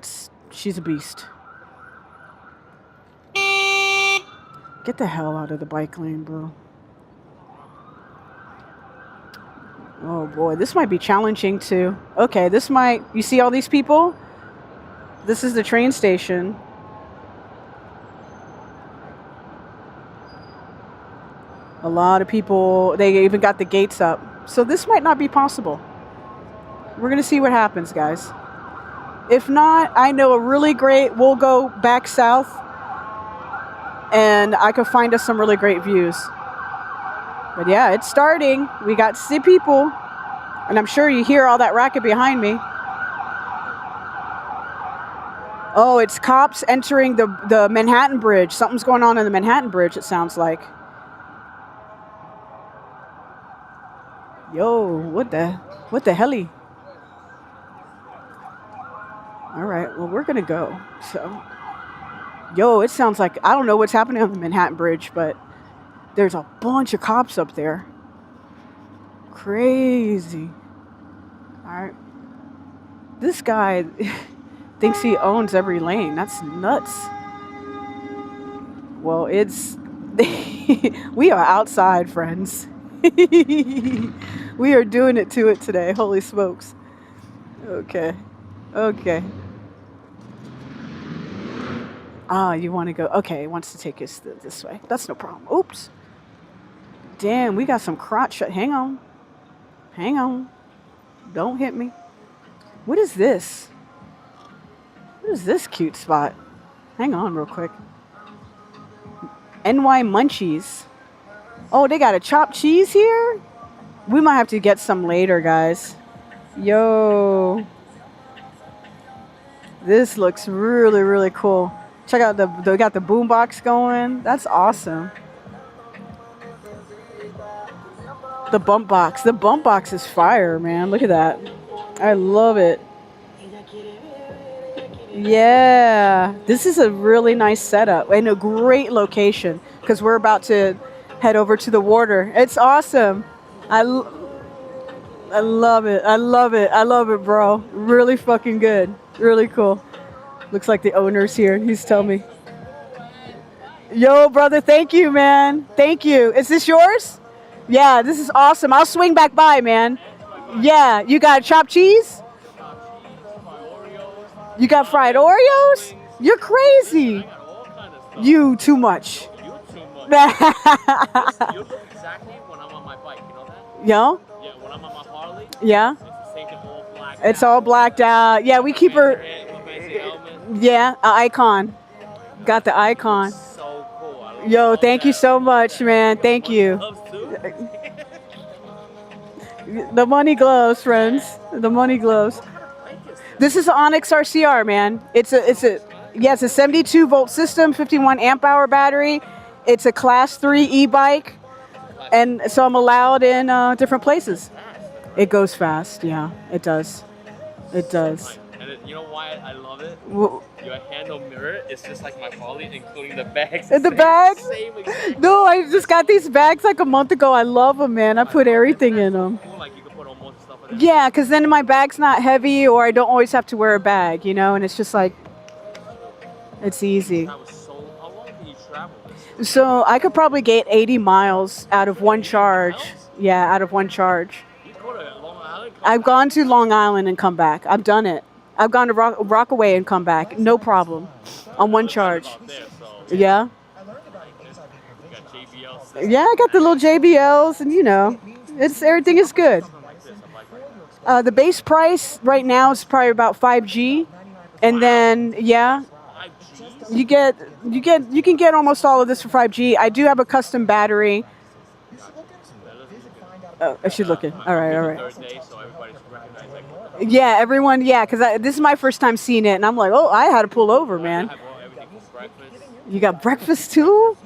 she's a beast. Get the hell out of the bike lane, bro. Oh boy, this might be challenging too. Okay, you see all these people? This is the train station. A lot of people, they even got the gates up. So this might not be possible. We're going to see what happens, guys. If not, I know a really great, we'll go back south and I could find us some really great views. But yeah, it's starting. We got people and I'm sure you hear all that racket behind me. Oh, it's cops entering the Manhattan Bridge. Something's going on in the Manhattan Bridge, it sounds like. Yo, what the heli? All right, well, we're gonna go. So, yo, it sounds like, I don't know what's happening on the Manhattan Bridge, but there's a bunch of cops up there. Crazy. All right. This guy thinks he owns every lane. That's nuts. Well, we are outside, friends. We are doing it to it today. Holy smokes. Okay. You want to go? Okay, it wants to take us this way. That's no problem. Oops. Damn, we got some crotch. Hang on. Don't hit me. What is this? What is this cute spot? Hang on real quick. NY Munchies. Oh, they got a chopped cheese here? We might have to get some later, guys. Yo. This looks really, really cool. Check out they got the boombox going. That's awesome. The bump box. The bump box is fire, man. Look at that. I love it. Yeah. This is a really nice setup and a great location because we're about to head over to the water. It's awesome. I love it, bro. Really fucking good. Really cool. Looks like the owner's here. He's telling me. Yo, brother, thank you, man. Thank you. Is this yours? Yeah, this is awesome. I'll swing back by, man. Yeah, you got chopped cheese? You got fried Oreos? You're crazy. You too much. You look exactly when I'm on my bike, you know that? Yo? Yeah, when I'm on my Harley. Yeah? It's the same thing, all blacked It's all blacked out. Yeah, we keep her. Yeah, an icon. Got the icon. So cool. Yo, thank you so much, man. Thank you. The money gloves, friends. The money gloves. This is an Onyx RCR, man. It's a 72 volt system, 51 amp hour battery. It's a class 3 e-bike, and so I'm allowed in different places. It goes fast, yeah, it does. It does. You know why I love it? Wh- Your handle mirror is just like my Harley, including the bags. The bags? Same exact. No, I just got these bags like a month ago. I love them, man. I put everything in them. Cool, like you can put almost stuff in it. Yeah, because then my bag's not heavy, or I don't always have to wear a bag, you know, and it's just like, it's easy. That was so. How long can you travel this? So I could probably get 80 miles out of one charge. Yeah, out of one charge. You go to Long Island. I've gone to Long Island and come back. I've done it. I've gone to Rockaway and come back. No problem. On one charge. Yeah. Yeah, I got the little JBLs, and you know, everything is good. The base price right now is probably about 5G, and then yeah, you can get almost all of this for 5G. I do have a custom battery. Oh, I should look it. All right. Yeah, everyone. Yeah, because this is my first time seeing it, and I'm like, oh, I had to pull over, man. You got breakfast too?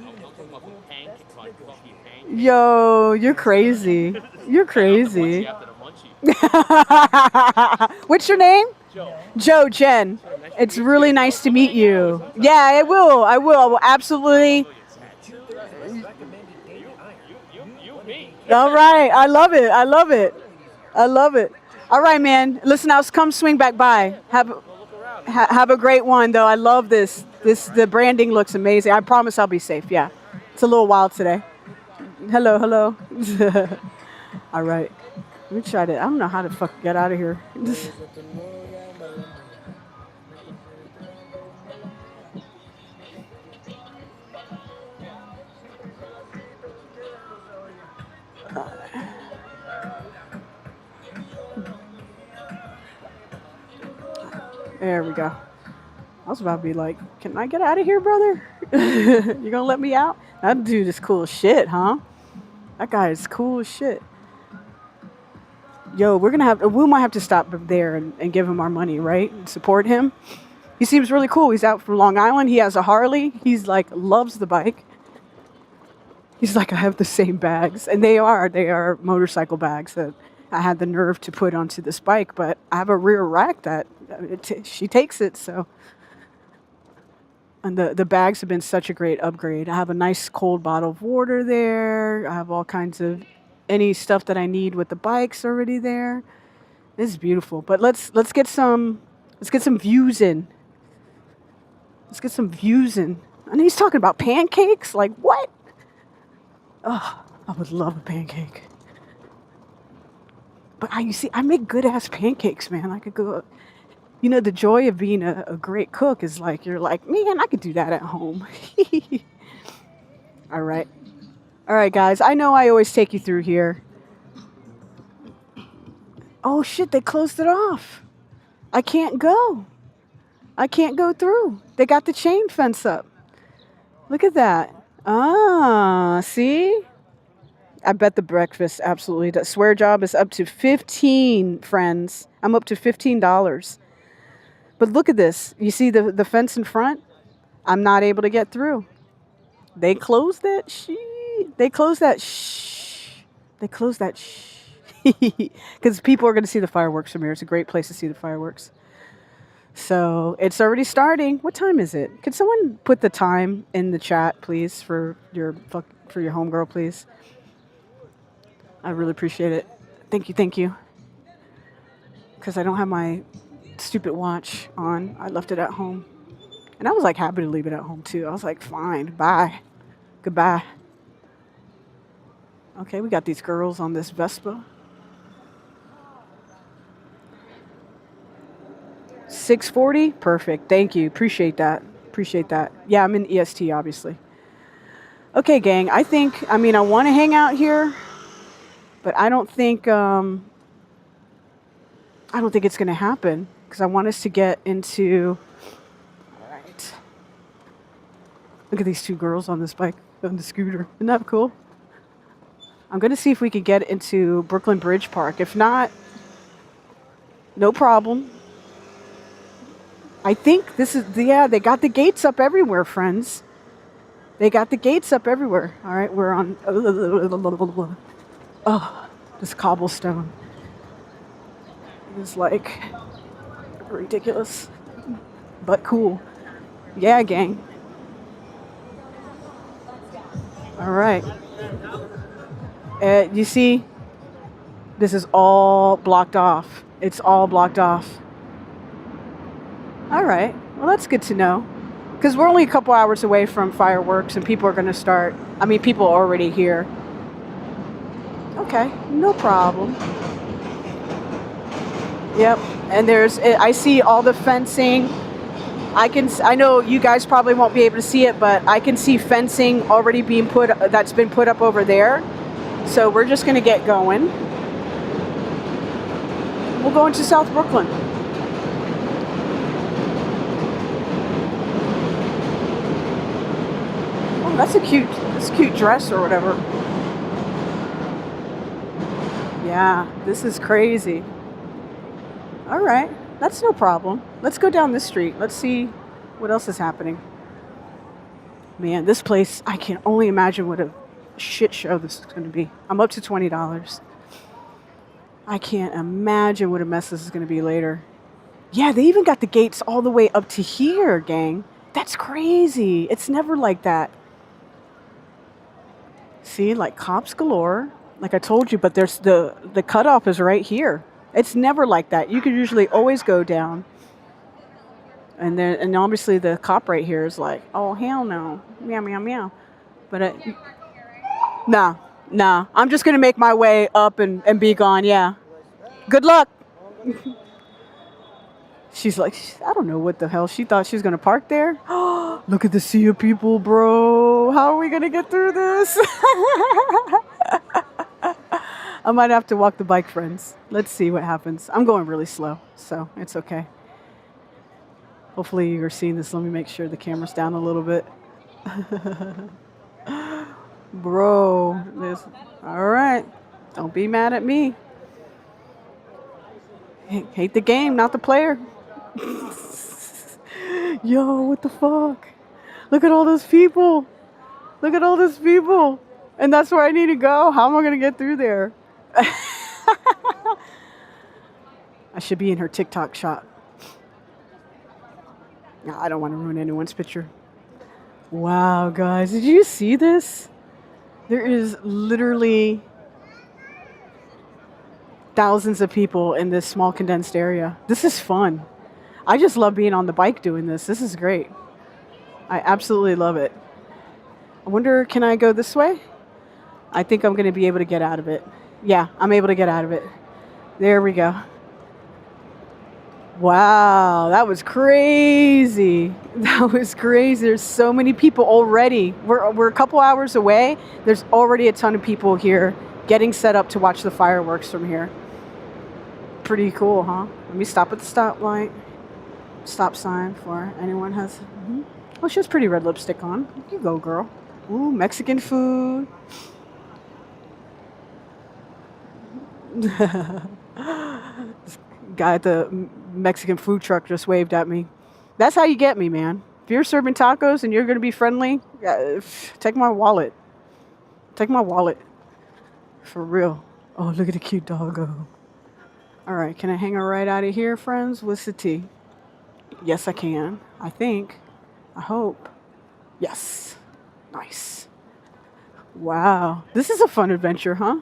Yo, you're crazy. You're crazy. What's your name? Joe, Jen. It's really nice to meet you. Yeah, I will. I will absolutely. All right. I love it. I love it. I love it. All right, man. Listen, I'll come swing back by. Have a great one, though. I love this. The branding looks amazing. I promise I'll be safe. Yeah. It's a little wild today. Hello. All right. Let me try to. I don't know how to fuck get out of here. There we go. I was about to be like, can I get out of here, brother? You gonna let me out? That dude is cool as shit, huh? That guy is cool as shit. Yo, we might have to stop there and give him our money, right? And support him. He seems really cool. He's out from Long Island. He has a Harley. He's like, loves the bike. He's like, I have the same bags. And they are motorcycle bags that I had the nerve to put onto this bike, but I have a rear rack that she takes it, so. And the bags have been such a great upgrade. I have a nice cold bottle of water there. I have all kinds of any stuff that I need with the bikes already there. This is beautiful. But let's get some views in. Let's get some views in. And he's talking about pancakes? Like what? Oh, I would love a pancake. But I make good ass pancakes, man. I could go. You know, the joy of being a great cook is like, you're like, man, I could do that at home. All right. All right, guys. I know I always take you through here. Oh, shit. They closed it off. I can't go. I can't go through. They got the chain fence up. Look at that. Ah, see? I bet the breakfast absolutely does. Swear job is up to 15, friends. I'm up to $15. But look at this. You see the fence in front? I'm not able to get through. They closed that. They closed that. They closed that. Because people are going to see the fireworks from here. It's a great place to see the fireworks. So it's already starting. What time is it? Could someone put the time in the chat, please, for your homegirl, please? I really appreciate it. Thank you. Because I don't have my stupid watch on. I left it at home. And I was like happy to leave it at home too. I was like, fine, bye. Goodbye. Okay, we got these girls on this Vespa. 640? Perfect. Thank you. Appreciate that. Yeah, I'm in EST, obviously. Okay, gang. I want to hang out here, but I don't think it's going to happen. Because I want us to get into. All right. Look at these two girls on this bike, on the scooter. Isn't that cool? I'm going to see if we can get into Brooklyn Bridge Park. If not, no problem. I think this is, they got the gates up everywhere, friends. They got the gates up everywhere. All right, we're on. Oh, this cobblestone. It's like. Ridiculous, but cool. Yeah, gang. All right. You see, this is all blocked off. It's all blocked off. All right. Well, that's good to know. Because we're only a couple hours away from fireworks and people are going to start. I mean, people are already here. Okay, no problem. Yep. And I see all the fencing. I know you guys probably won't be able to see it, but I can see fencing already that's been put up over there. So we're just going to get going. We'll go into South Brooklyn. Oh, that's a cute dress or whatever. Yeah, this is crazy. All right, that's no problem. Let's go down this street. Let's see what else is happening. Man, this place, I can only imagine what a shit show this is going to be. I'm up to $20. I can't imagine what a mess this is going to be later. Yeah, they even got the gates all the way up to here, gang. That's crazy. It's never like that. See, like cops galore. Like I told you, but there's the cutoff is right here. It's never like that. You could usually always go down. And obviously the cop right here is like, oh, hell no. Meow, meow, meow. But nah. I'm just going to make my way up and be gone. Yeah. Good luck. She's like, I don't know what the hell. She thought she was going to park there. Look at the sea of people, bro. How are we going to get through this? I might have to walk the bike, friends. Let's see what happens. I'm going really slow, so it's okay. Hopefully you're seeing this. Let me make sure the camera's down a little bit. Bro, all right. Don't be mad at me. Hate the game, not the player. Yo, what the fuck? Look at all those people. Look at all those people. And that's where I need to go. How am I going to get through there? I should be in her TikTok shot. No, I don't want to ruin anyone's picture. Wow, guys. Did you see this? There is literally thousands of people in this small condensed area. This is fun. I just love being on the bike doing this. This is great. I absolutely love it. I wonder, can I go this way? I think I'm going to be able to get out of it. Yeah, I'm able to get out of it. There we go. Wow, that was crazy. That was crazy. There's so many people already. We're a couple hours away. There's already a ton of people here getting set up to watch the fireworks from here. Pretty cool, huh? Let me stop at the stoplight. Stop sign for anyone has. Oh, she has pretty red lipstick on. You go, girl. Ooh, Mexican food. This guy at the Mexican food truck just waved at me. That's how you get me, man. If you're serving tacos and you're going to be friendly, take my wallet. Take my wallet. For real. Oh, look at the cute doggo. All right, can I hang her right out of here, friends? What's the tea? Yes, I can. I think. I hope. Yes. Nice. Wow. This is a fun adventure, huh?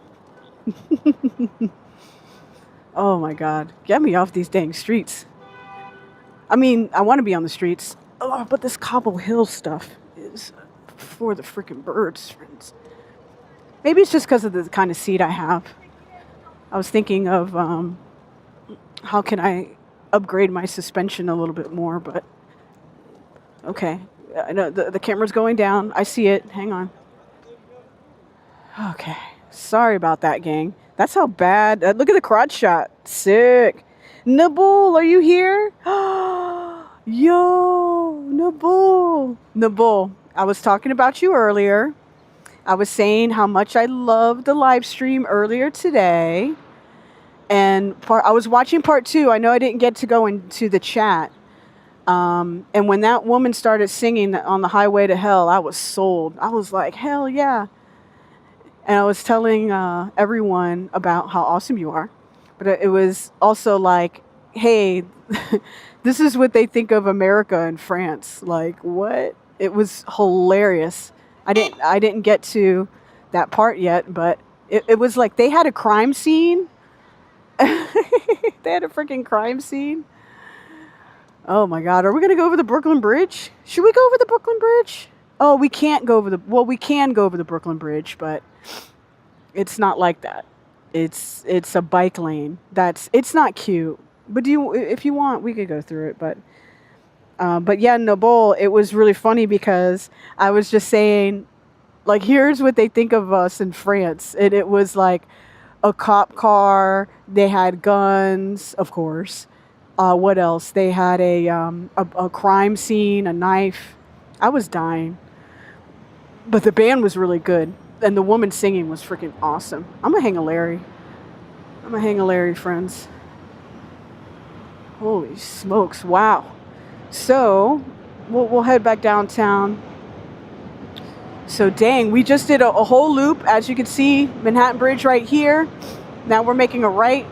Oh my God. Get me off these dang streets. I mean, I want to be on the streets. Oh, but this Cobble Hill stuff is for the freaking birds, friends. Maybe it's just because of the kind of seat I have. I was thinking of how can I upgrade my suspension a little bit more, but okay. I know the camera's going down. I see it. Hang on. Okay. Sorry about that, gang. That's how bad. Look at the crotch shot. Sick. Nabul, are you here? Yo, Nabul. Nabul, I was talking about you earlier. I was saying how much I loved the live stream earlier today. And I was watching part 2. I know I didn't get to go into the chat. And when that woman started singing on the highway to hell, I was sold. I was like, hell yeah. And I was telling everyone about how awesome you are. But it was also like, hey, This is what they think of America and France. Like, what? It was hilarious. I didn't get to that part yet, but it was like they had a crime scene. They had a freaking crime scene. Oh my God. Are we going to go over the Brooklyn Bridge? Should we go over the Brooklyn Bridge? Oh, we can't go over well, we can go over the Brooklyn Bridge, but it's not like that. It's a bike lane. It's not cute. But if you want, we could go through it. But yeah, Nobel, it was really funny because I was just saying, like, here's what they think of us in France. And it was like a cop car. They had guns, of course. What else? They had a crime scene, a knife. I was dying. But the band was really good. And the woman singing was freaking awesome. I'm a hang-a-Larry. Friends. Holy smokes. Wow. So, we'll head back downtown. So, dang, we just did a whole loop. As you can see, Manhattan Bridge right here. Now we're making a right.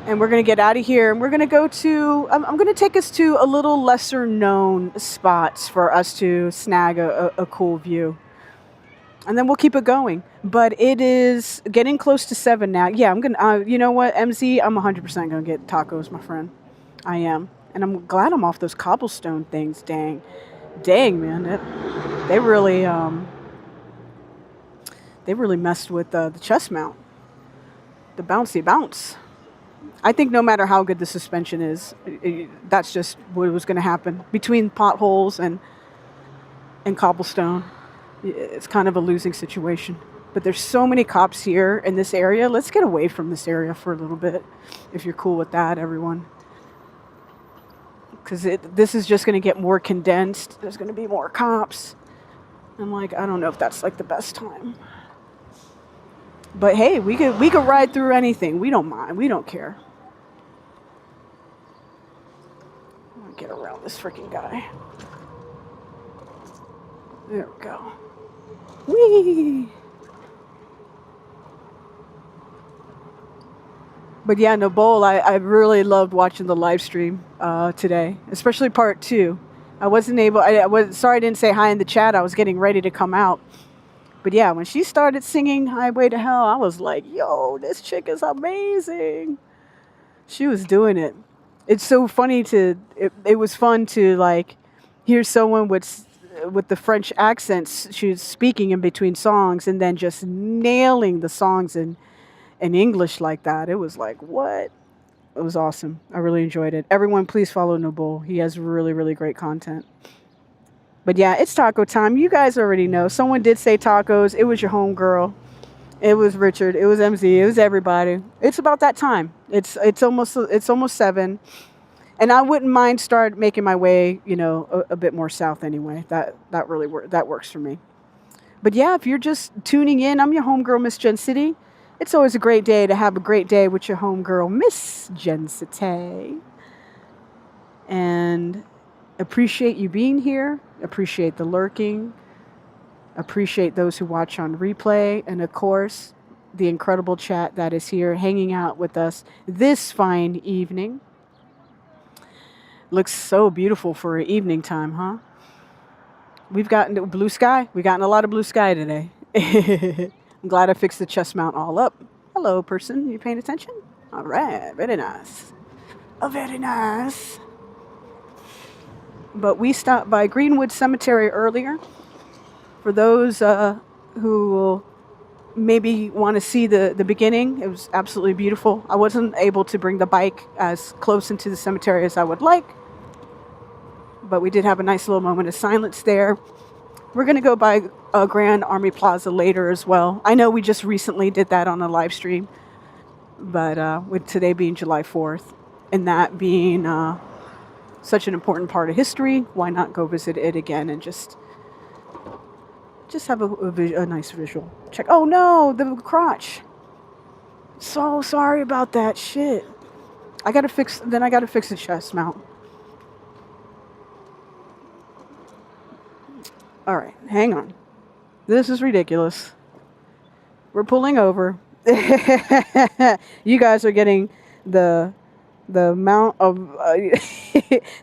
And we're going to get out of here. And we're going to go to... I'm going to take us to a little lesser known spots for us to snag a cool view. And then we'll keep it going. But it is getting close to 7 now. Yeah, I'm going to... you know what, MZ? I'm 100% going to get tacos, my friend. I am. And I'm glad I'm off those cobblestone things. Dang, man. They really messed with the chest mount. The bouncy bounce. I think no matter how good the suspension is, that's just what was going to happen. Between potholes and cobblestone, it's kind of a losing situation. But there's so many cops here in this area. Let's get away from this area for a little bit, if you're cool with that, everyone. Because this is just going to get more condensed. There's going to be more cops. I'm like, I don't know if that's like the best time. But hey, we could ride through anything. We don't mind. We don't care. I'm gonna get around this freaking guy. There we go. Whee! But yeah, no, Bowl, I really loved watching the live stream today, especially part 2. I wasn't able, I was sorry I didn't say hi in the chat. I was getting ready to come out. But yeah, when she started singing Highway to Hell, I was like, yo, this chick is amazing. She was doing it. It's so funny it was fun to like hear someone with the French accents. She was speaking in between songs and then just nailing the songs in English like that. It was like, what? It was awesome. I really enjoyed it. Everyone, please follow Noble. He has really, really great content. But yeah, it's taco time. You guys already know. Someone did say tacos. It was your homegirl. It was Richard. It was MZ. It was everybody. It's about that time. It's almost 7. And I wouldn't mind start making my way, a bit more south anyway. That really that works for me. But yeah, if you're just tuning in, I'm your homegirl, Miss Gen City. It's always a great day to have a great day with your homegirl, Miss Gen City. And appreciate you being here. Appreciate the lurking. Appreciate those who watch on replay. And of course, the incredible chat that is here hanging out with us this fine evening. Looks so beautiful for an evening time, huh? We've gotten blue sky. We've gotten a lot of blue sky today. I'm glad I fixed the chest mount all up. Hello, person. You paying attention? All right. Very nice. Oh, very nice. But we stopped by Greenwood Cemetery earlier. For those who will maybe want to see the beginning, it was absolutely beautiful. I wasn't able to bring the bike as close into the cemetery as I would like. But we did have a nice little moment of silence there. We're going to go by Grand Army Plaza later as well. I know we just recently did that on a live stream. But with today being July 4th, and that being such an important part of history, why not go visit it again and just have a nice visual check. Oh no, the crotch. So sorry about that shit. I gotta fix the chest mount. All right, hang on. This is ridiculous. We're pulling over. You guys are getting the The amount of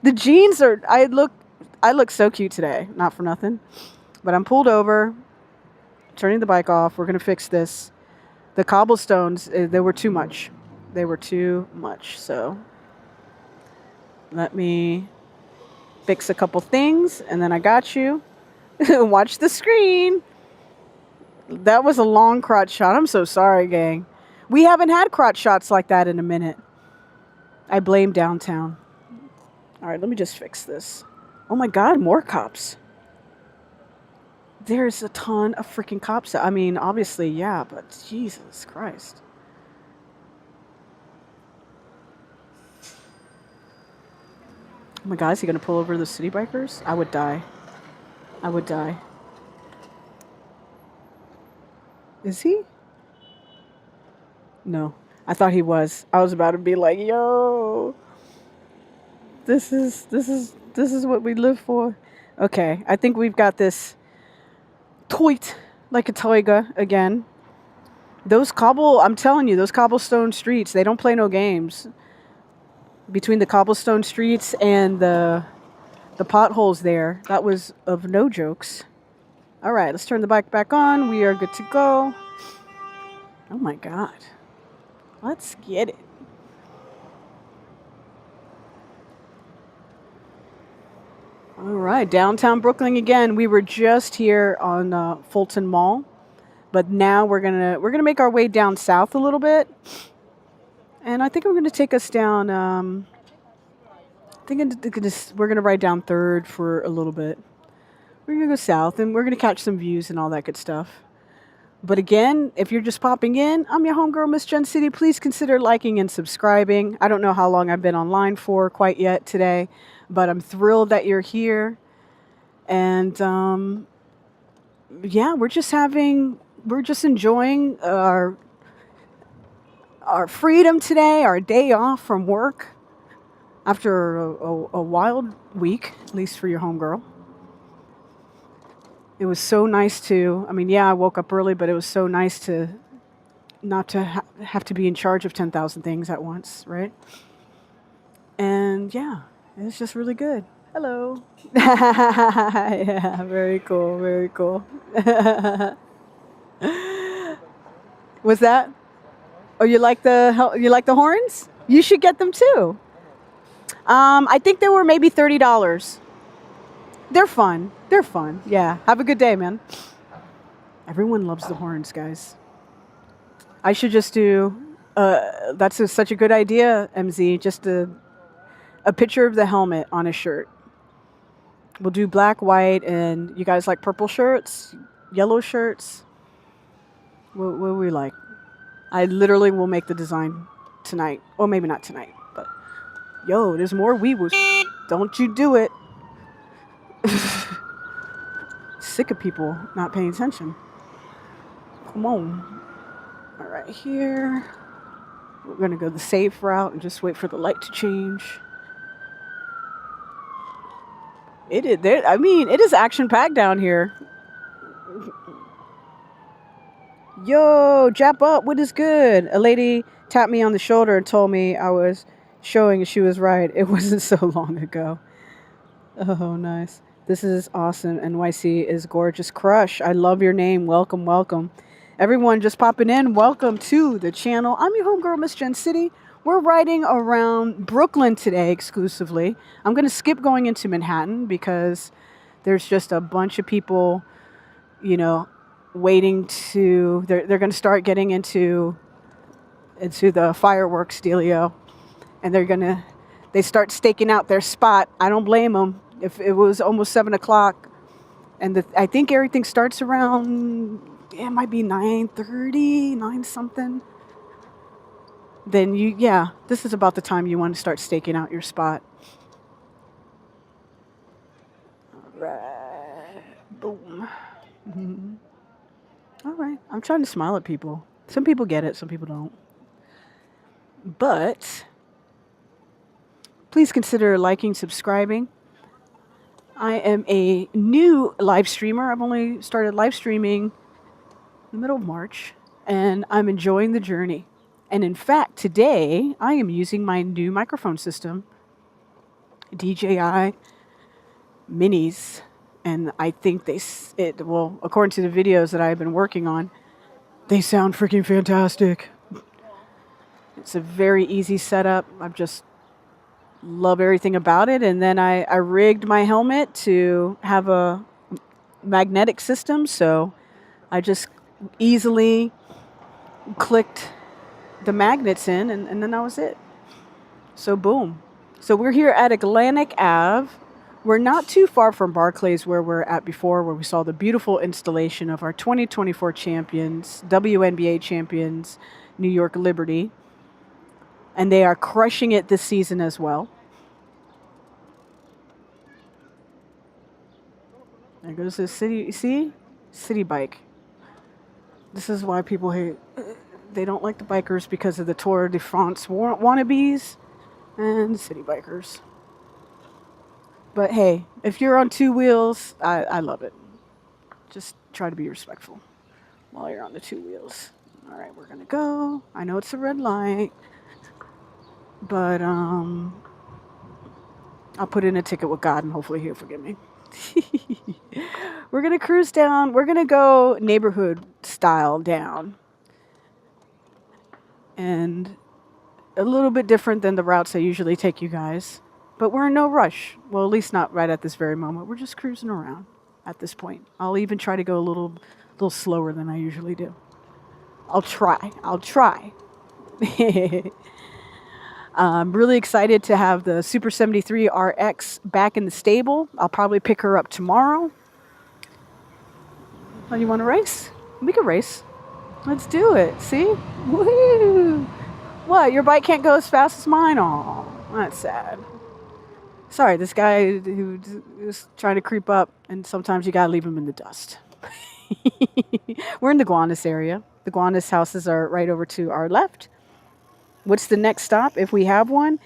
the jeans are. I look so cute today. Not for nothing, but I'm pulled over, turning the bike off. We're gonna fix this. The cobblestones, they were too much. They were too much. So let me fix a couple things, and then I got you. Watch the screen. That was a long crotch shot. I'm so sorry, gang. We haven't had crotch shots like that in a minute. I blame downtown. All right, let me just fix this. Oh my God, more cops. There's a ton of freaking cops. I mean, obviously, yeah, but Jesus Christ. Oh my God, is he going to pull over the city bikers? I would die. I would die. Is he? No. I thought he was. I was about to be like, yo, this is what we live for. Okay, I think we've got this toit like a toiga again. I'm telling you, those cobblestone streets, they don't play no games. Between the cobblestone streets and the potholes there, that was of no jokes. All right, let's turn the bike back on. We are good to go. Oh my God. Let's get it. All right, downtown Brooklyn again. We were just here on Fulton Mall, but now we're gonna make our way down south a little bit, and I think we're gonna take us down. We're gonna ride down Third for a little bit. We're gonna go south, and we're gonna catch some views and all that good stuff. But again, if you're just popping in, I'm your homegirl, Miss Gen City. Please consider liking and subscribing. I don't know how long I've been online for quite yet today, but I'm thrilled that you're here. And yeah, we're just enjoying our freedom today, our day off from work after a wild week, at least for your homegirl. It was so nice I woke up early, but it was so nice to not to have to be in charge of 10,000 things at once, right? And yeah, it's just really good. Hello. Yeah, very cool, very cool. Was that? Oh, you like the horns? You should get them too. I think they were maybe $30. They're fun. They're fun. Yeah. Have a good day, man. Everyone loves the horns, guys. I should just do. That's such a good idea, MZ. Just a picture of the helmet on a shirt. We'll do black, white, and you guys like purple shirts, yellow shirts. What do we like? I literally will make the design tonight. Or maybe not tonight, but yo, there's more weewoos. Don't you do it. Sick of people not paying attention. Come on. All right, here. We're going to go the safe route and just wait for the light to change. It is action-packed down here. Yo, Jap up, what is good? A lady tapped me on the shoulder and told me I was showing she was right. It wasn't so long ago. Oh, nice. This is awesome. NYC is gorgeous. Crush, I love your name. Welcome, welcome. Everyone just popping in, welcome to the channel. I'm your homegirl, Miss Gen City. We're riding around Brooklyn today exclusively. I'm going to skip going into Manhattan because there's just a bunch of people, waiting to, they're going to start getting into the fireworks dealio, and they start staking out their spot. I don't blame them. If it was almost 7 o'clock, and I think everything starts around, it might be 9:30, 9 something. Then this is about the time you want to start staking out your spot. All right, boom. Mm-hmm. All right, I'm trying to smile at people. Some people get it, some people don't. But please consider liking, subscribing. I am a new live streamer. I've only started live streaming in the middle of March, and I'm enjoying the journey. And in fact, today I am using my new microphone system, DJI Minis. And I think well, according to the videos that I've been working on, they sound freaking fantastic. It's a very easy setup. I just love everything about it. And then I rigged my helmet to have a magnetic system. So I just easily clicked the magnets in, and then that was it. So boom. So we're here at Atlantic Ave. We're not too far from Barclays, where we're at before, where we saw the beautiful installation of our 2024 champions, WNBA champions, New York Liberty. And they are crushing it this season as well. There goes the city, see? City bike. This is why people hate, they don't like the bikers, because of the Tour de France wannabes and city bikers. But hey, if you're on two wheels, I love it. Just try to be respectful while you're on the two wheels. All right, we're gonna go. I know it's a red light, but I'll put in a ticket with God and hopefully he'll forgive me. We're gonna cruise down. We're gonna go neighborhood style down, and a little bit different than the routes I usually take you guys. But we're in no rush. Well, at least not right at this very moment. We're just cruising around at this point. I'll even try to go a little slower than I usually do. I'll try. I'm really excited to have the Super 73 RX back in the stable. I'll probably pick her up tomorrow. Oh, you want to race? We can race. Let's do it. See? Woohoo! What? Your bike can't go as fast as mine? Aw, that's sad. Sorry, this guy who is trying to creep up, and sometimes you gotta leave him in the dust. We're in the Gowanus area. The Gowanus houses are right over to our left. What's the next stop if we have one?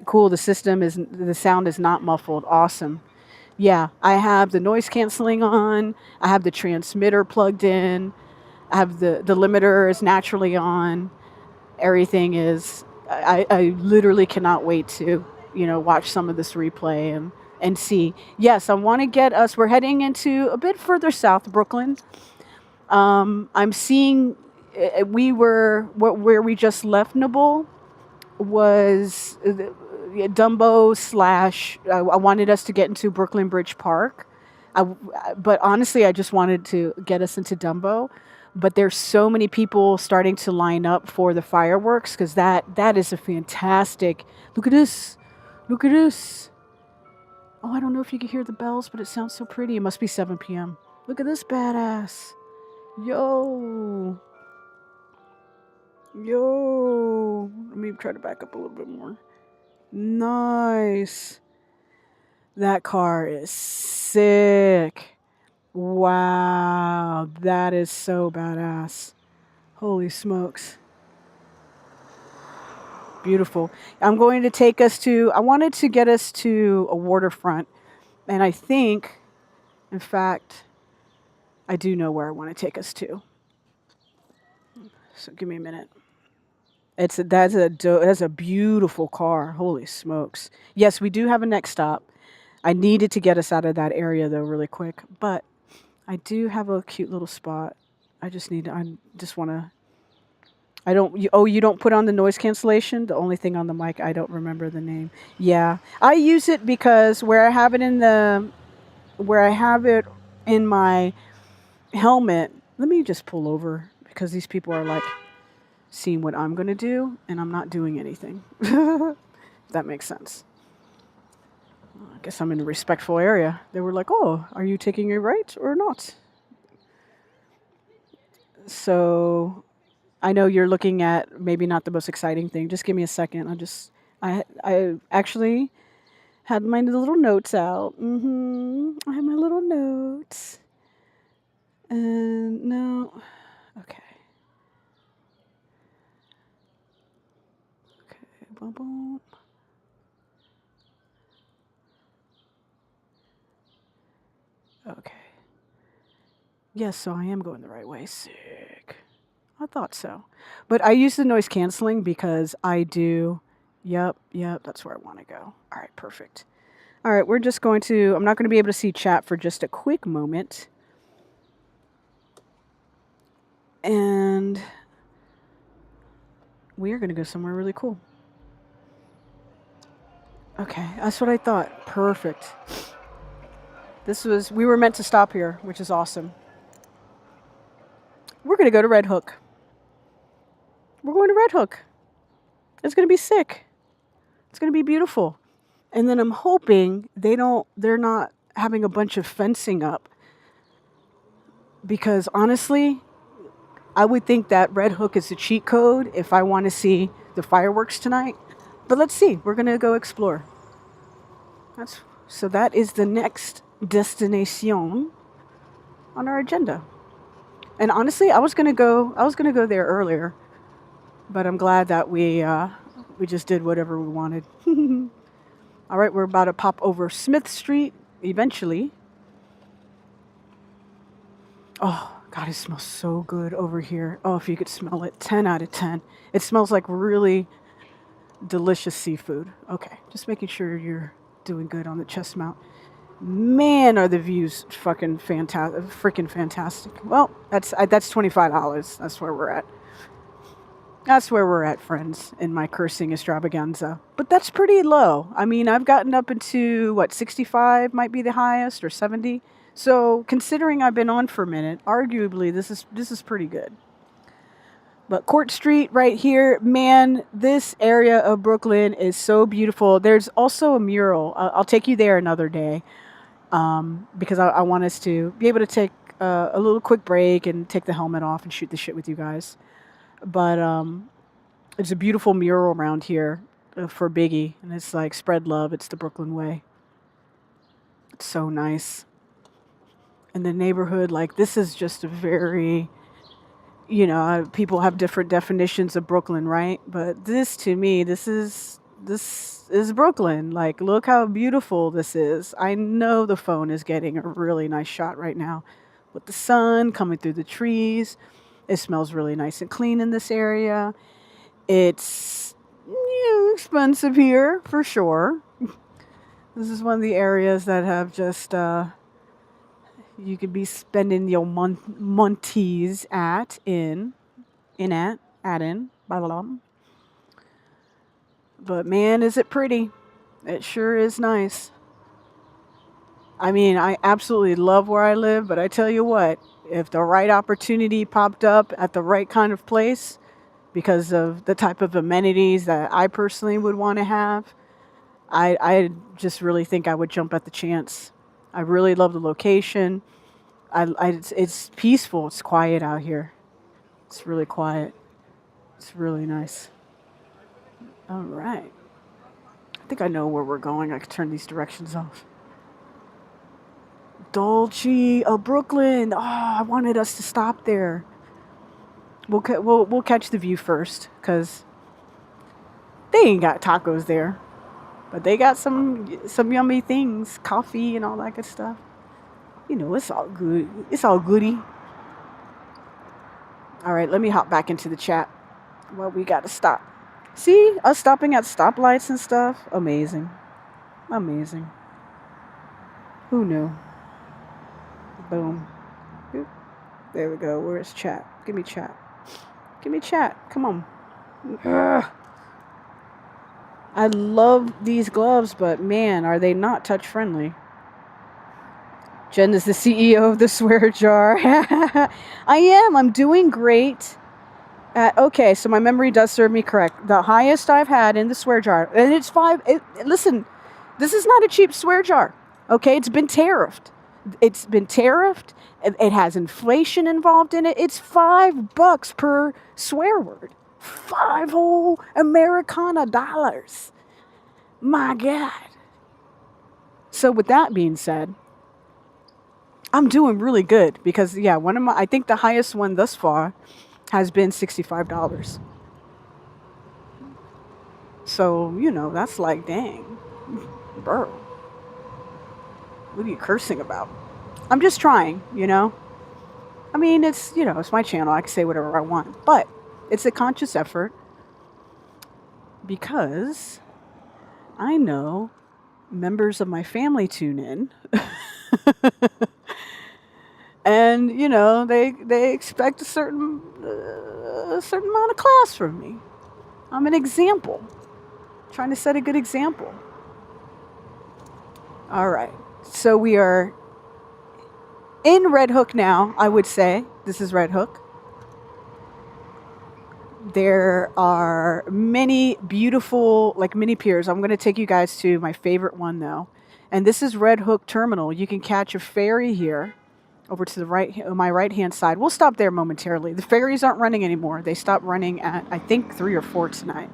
Cool, the sound is not muffled. Awesome. Yeah, I have the noise canceling on. I have the transmitter plugged in. I have the limiter is naturally on. Everything is, I literally cannot wait to, watch some of this replay and see. Yes, I want to get us, we're heading into a bit further south, Brooklyn. I'm seeing, where we just left Nabul was Dumbo / I wanted us to get into Brooklyn Bridge Park. But honestly, I just wanted to get us into Dumbo. But there's so many people starting to line up for the fireworks, because that is a fantastic. Look at this. Look at this. Oh, I don't know if you can hear the bells, but it sounds so pretty. It must be 7 p.m. Look at this badass. Yo. Let me try to back up a little bit more. Nice. That car is sick. Wow. That is so badass. Holy smokes. Beautiful. I wanted to get us to a waterfront. And I think, in fact, I do know where I want to take us to. So give me a minute. That's a beautiful car. Holy smokes. Yes, we do have a next stop. I needed to get us out of that area though really quick, but I do have a cute little spot. I just want to. You don't put on the noise cancellation? The only thing on the mic, I don't remember the name. Yeah. I use it because where I have it in my helmet, let me just pull over, because these people are like seeing what I'm going to do and I'm not doing anything. If that makes sense. I guess I'm in a respectful area. They were like, "Oh, are you taking a right or not?" So I know you're looking at maybe not the most exciting thing. Just give me a second. I actually had my little notes out. I have my little notes. And no. Okay. Boom, boom. Okay. Yes, so I am going the right way. Sick. I thought so. But I use the noise canceling because I do. Yep, that's where I want to go. All right, perfect. All right, we're just going to, I'm not going to be able to see chat for just a quick moment. And we are going to go somewhere really cool. Okay, that's what I thought. Perfect. We were meant to stop here, which is awesome. We're going to go to Red Hook. We're going to Red Hook. It's going to be sick. It's going to be beautiful. And then I'm hoping they're not having a bunch of fencing up. Because honestly, I would think that Red Hook is a cheat code if I want to see the fireworks tonight. But let's see. We're going to go explore. So that is the next destination on our agenda. And honestly, I was gonna go there earlier, but I'm glad that we just did whatever we wanted. All right, we're about to pop over Smith Street eventually. Oh God, it smells so good over here. Oh, if you could smell it, 10 out of 10. It smells like really delicious seafood. Okay, just making sure you're doing good on the chest mount. Man, are the views fucking fantastic, freaking fantastic. Well, that's $25. That's where we're at. That's where we're at, friends, in my cursing extravaganza. But that's pretty low. I mean, I've gotten up into, 65 might be the highest, or 70. So, considering I've been on for a minute, arguably, this is pretty good. But Court Street right here, man, this area of Brooklyn is so beautiful. There's also a mural. I'll take you there another day. Because I want us to be able to take a little quick break and take the helmet off and shoot the shit with you guys. But there's a beautiful mural around here for Biggie, and it's like spread love. It's the Brooklyn way. It's so nice. And the neighborhood, like this is just a very, people have different definitions of Brooklyn, right? But this, to me, this is Brooklyn. Like, look how beautiful this is. I know the phone is getting a really nice shot right now with the sun coming through the trees. It smells really nice and clean in this area. It's expensive here for sure. This is one of the areas that have just you could be spending your monties in, blah, blah, blah. But man, is it pretty. It sure is nice. I mean, I absolutely love where I live, but I tell you what, if the right opportunity popped up at the right kind of place, because of the type of amenities that I personally would want to have, I just really think I would jump at the chance. I really love the location. It's peaceful. It's quiet out here. It's really quiet. It's really nice. All right. I think I know where we're going. I could turn these directions off. Dolce of Brooklyn. Oh, I wanted us to stop there. We'll catch the view first, because they ain't got tacos there. But they got some yummy things, coffee and all that good stuff. It's all good. It's all goody. All right, let me hop back into the chat. Well, we got to stop. See, us stopping at stoplights and stuff. Amazing. Amazing. Who knew? Boom. Boop. There we go. Where's chat? Give me chat. Give me chat. Come on. Ugh. I love these gloves, but man, are they not touch friendly. Jen is the CEO of the swear jar. I am. I'm doing great. Okay, so my memory does serve me correct. The highest I've had in the swear jar, and it's 5. Listen, this is not a cheap swear jar. Okay, it's been tariffed. It's been tariffed. It has inflation involved in it. It's $5 per swear word. 5 whole Americana dollars. My God. So with that being said, I'm doing really good because I think the highest one thus far has been $65. So, that's like, dang, bro. What are you cursing about? I'm just trying, I mean, it's, you know, it's my channel. I can say whatever I want. But it's a conscious effort because I know members of my family tune in. And, you know, they expect a certain amount of class from me. I'm an example. Trying to set a good example. All right. So we are in Red Hook now, I would say. This is Red Hook. There are many beautiful, like, mini piers. I'm going to take you guys to my favorite one, though. And this is Red Hook Terminal. You can catch a ferry here over to the my right-hand side. We'll stop there momentarily. The ferries aren't running anymore. They stopped running at, I think, 3 or 4 tonight.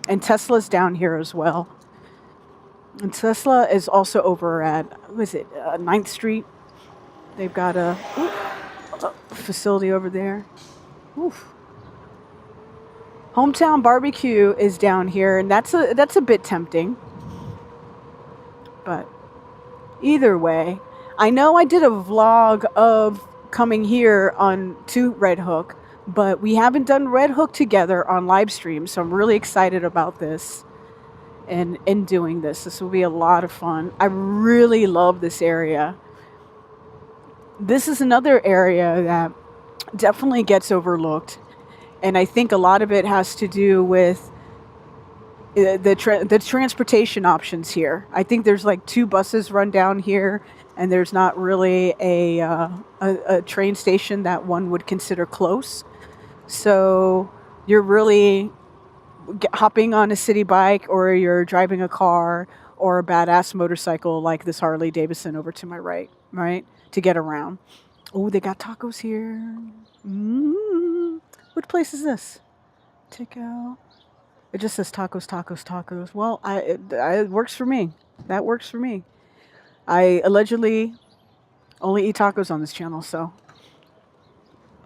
And Tesla's down here as well. And Tesla is also over at, what is it, 9th Street. They've got a facility over there. Oof. Hometown Barbecue is down here, and that's a bit tempting. But either way, I know I did a vlog of coming here to Red Hook, but we haven't done Red Hook together on live stream, so I'm really excited about this and in doing this. This will be a lot of fun. I really love this area. This is another area that definitely gets overlooked, and I think a lot of it has to do with the transportation options here. I think there's like 2 buses run down here, and there's not really a train station that one would consider close. So you're really hopping on a city bike, or you're driving a car or a badass motorcycle like this Harley Davidson over to my right, to get around. Oh, they got tacos here. What place is this? Takeout. It just says tacos, tacos, tacos. Well, it works for me. That works for me. I allegedly only eat tacos on this channel, so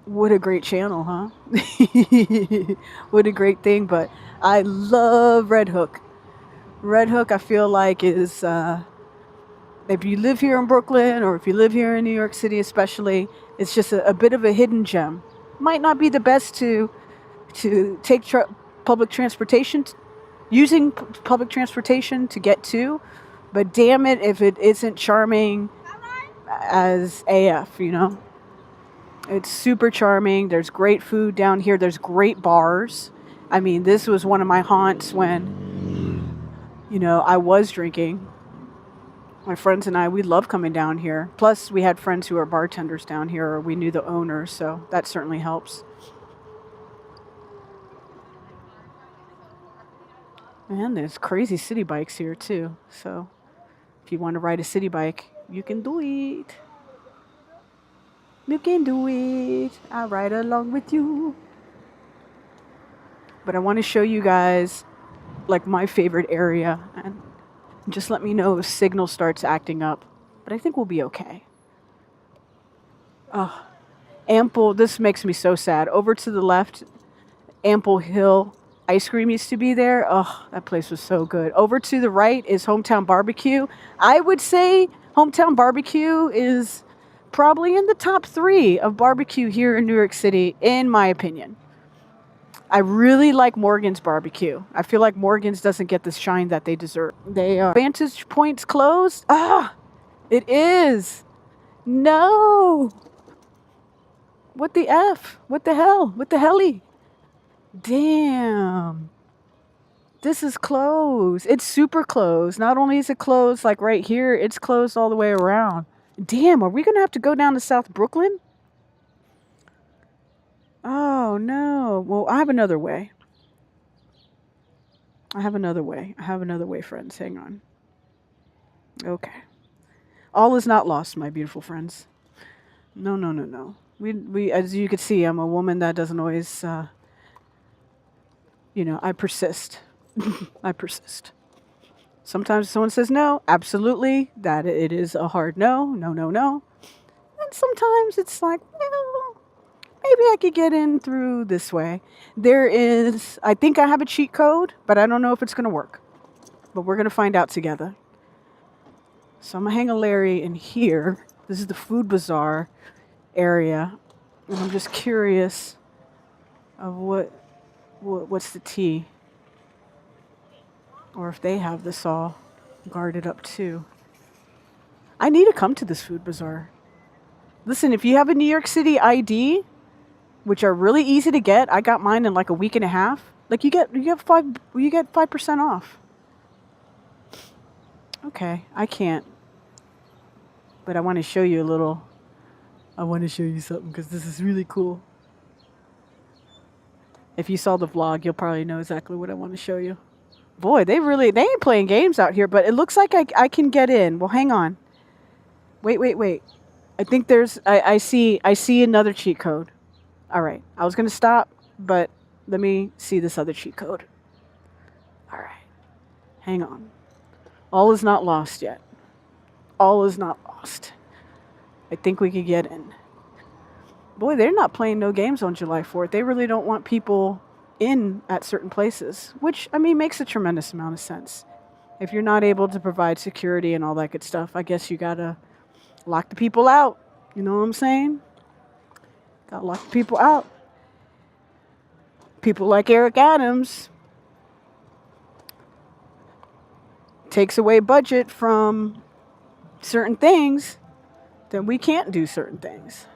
what a great channel, huh? What a great thing. But I love Red Hook. Red Hook, I feel like, is if you live here in Brooklyn, or if you live here in New York City especially, it's just a bit of a hidden gem. Might not be the best to take public transportation, using public transportation to get to, but damn it if it isn't charming as AF, you know? It's super charming. There's great food down here. There's great bars. I mean, this was one of my haunts when, you know, I was drinking. My friends and I, we love coming down here. Plus, we had friends who are bartenders down here, or we knew the owners, so that certainly helps. And there's crazy city bikes here, too. So if you want to ride a city bike, you can do it. You can do it. I'll ride along with you. But I want to show you guys, like, my favorite area, and just let me know if signal starts acting up. But I think we'll be okay. Oh, Ample, this makes me so sad. Over to the left, Ample Hill ice cream used to be there. Oh, that place was so good. Over to the right is Hometown Barbecue. I would say Hometown Barbecue is probably in the top 3 of barbecue here in New York City, in my opinion. I really like Morgan's Barbecue. I feel like Morgan's doesn't get the shine that they deserve. They are. Vantage Point's closed? Ah, it is. No. What the F? What the hell? What the helly? Damn. This is closed. It's super closed. Not only is it closed like right here, it's closed all the way around. Damn, are we going to have to go down to South Brooklyn? Oh, no. Well, I have another way. I have another way, friends. Hang on. Okay. All is not lost, my beautiful friends. No, no, no, no. We, as you can see, I'm a woman that doesn't always, you know, I persist. I persist. Sometimes someone says no, absolutely, that it is a hard no, no, no, no. And sometimes it's like, well, maybe I could get in through this way. There is, I think I have a cheat code, but I don't know if it's going to work. But we're going to find out together. So I'm going to hang a Larry in here. This is the Food Bazaar area. And I'm just curious of what's the tea, or if they have this all guarded up too. I need to come to this food bazaar. Listen, if you have a New York City ID, which are really easy to get, I got mine in like a week and a half. Like you get 5% off. Okay, I can't, but I want to show you a little. I want to show you something because this is really cool. If you saw the vlog, you'll probably know exactly what I want to show you. Boy, they ain't playing games out here, but it looks like I can get in. Well, hang on. Wait. I think I see another cheat code. All right, I was going to stop, but let me see this other cheat code. All right, hang on. All is not lost yet. All is not lost. I think we could get in. Boy, they're not playing no games on July 4th. They really don't want people in at certain places, which, I mean, makes a tremendous amount of sense. If you're not able to provide security and all that good stuff, I guess you gotta lock the people out. You know what I'm saying? Gotta lock the people out. People like Eric Adams takes away budget from certain things, then we can't do certain things.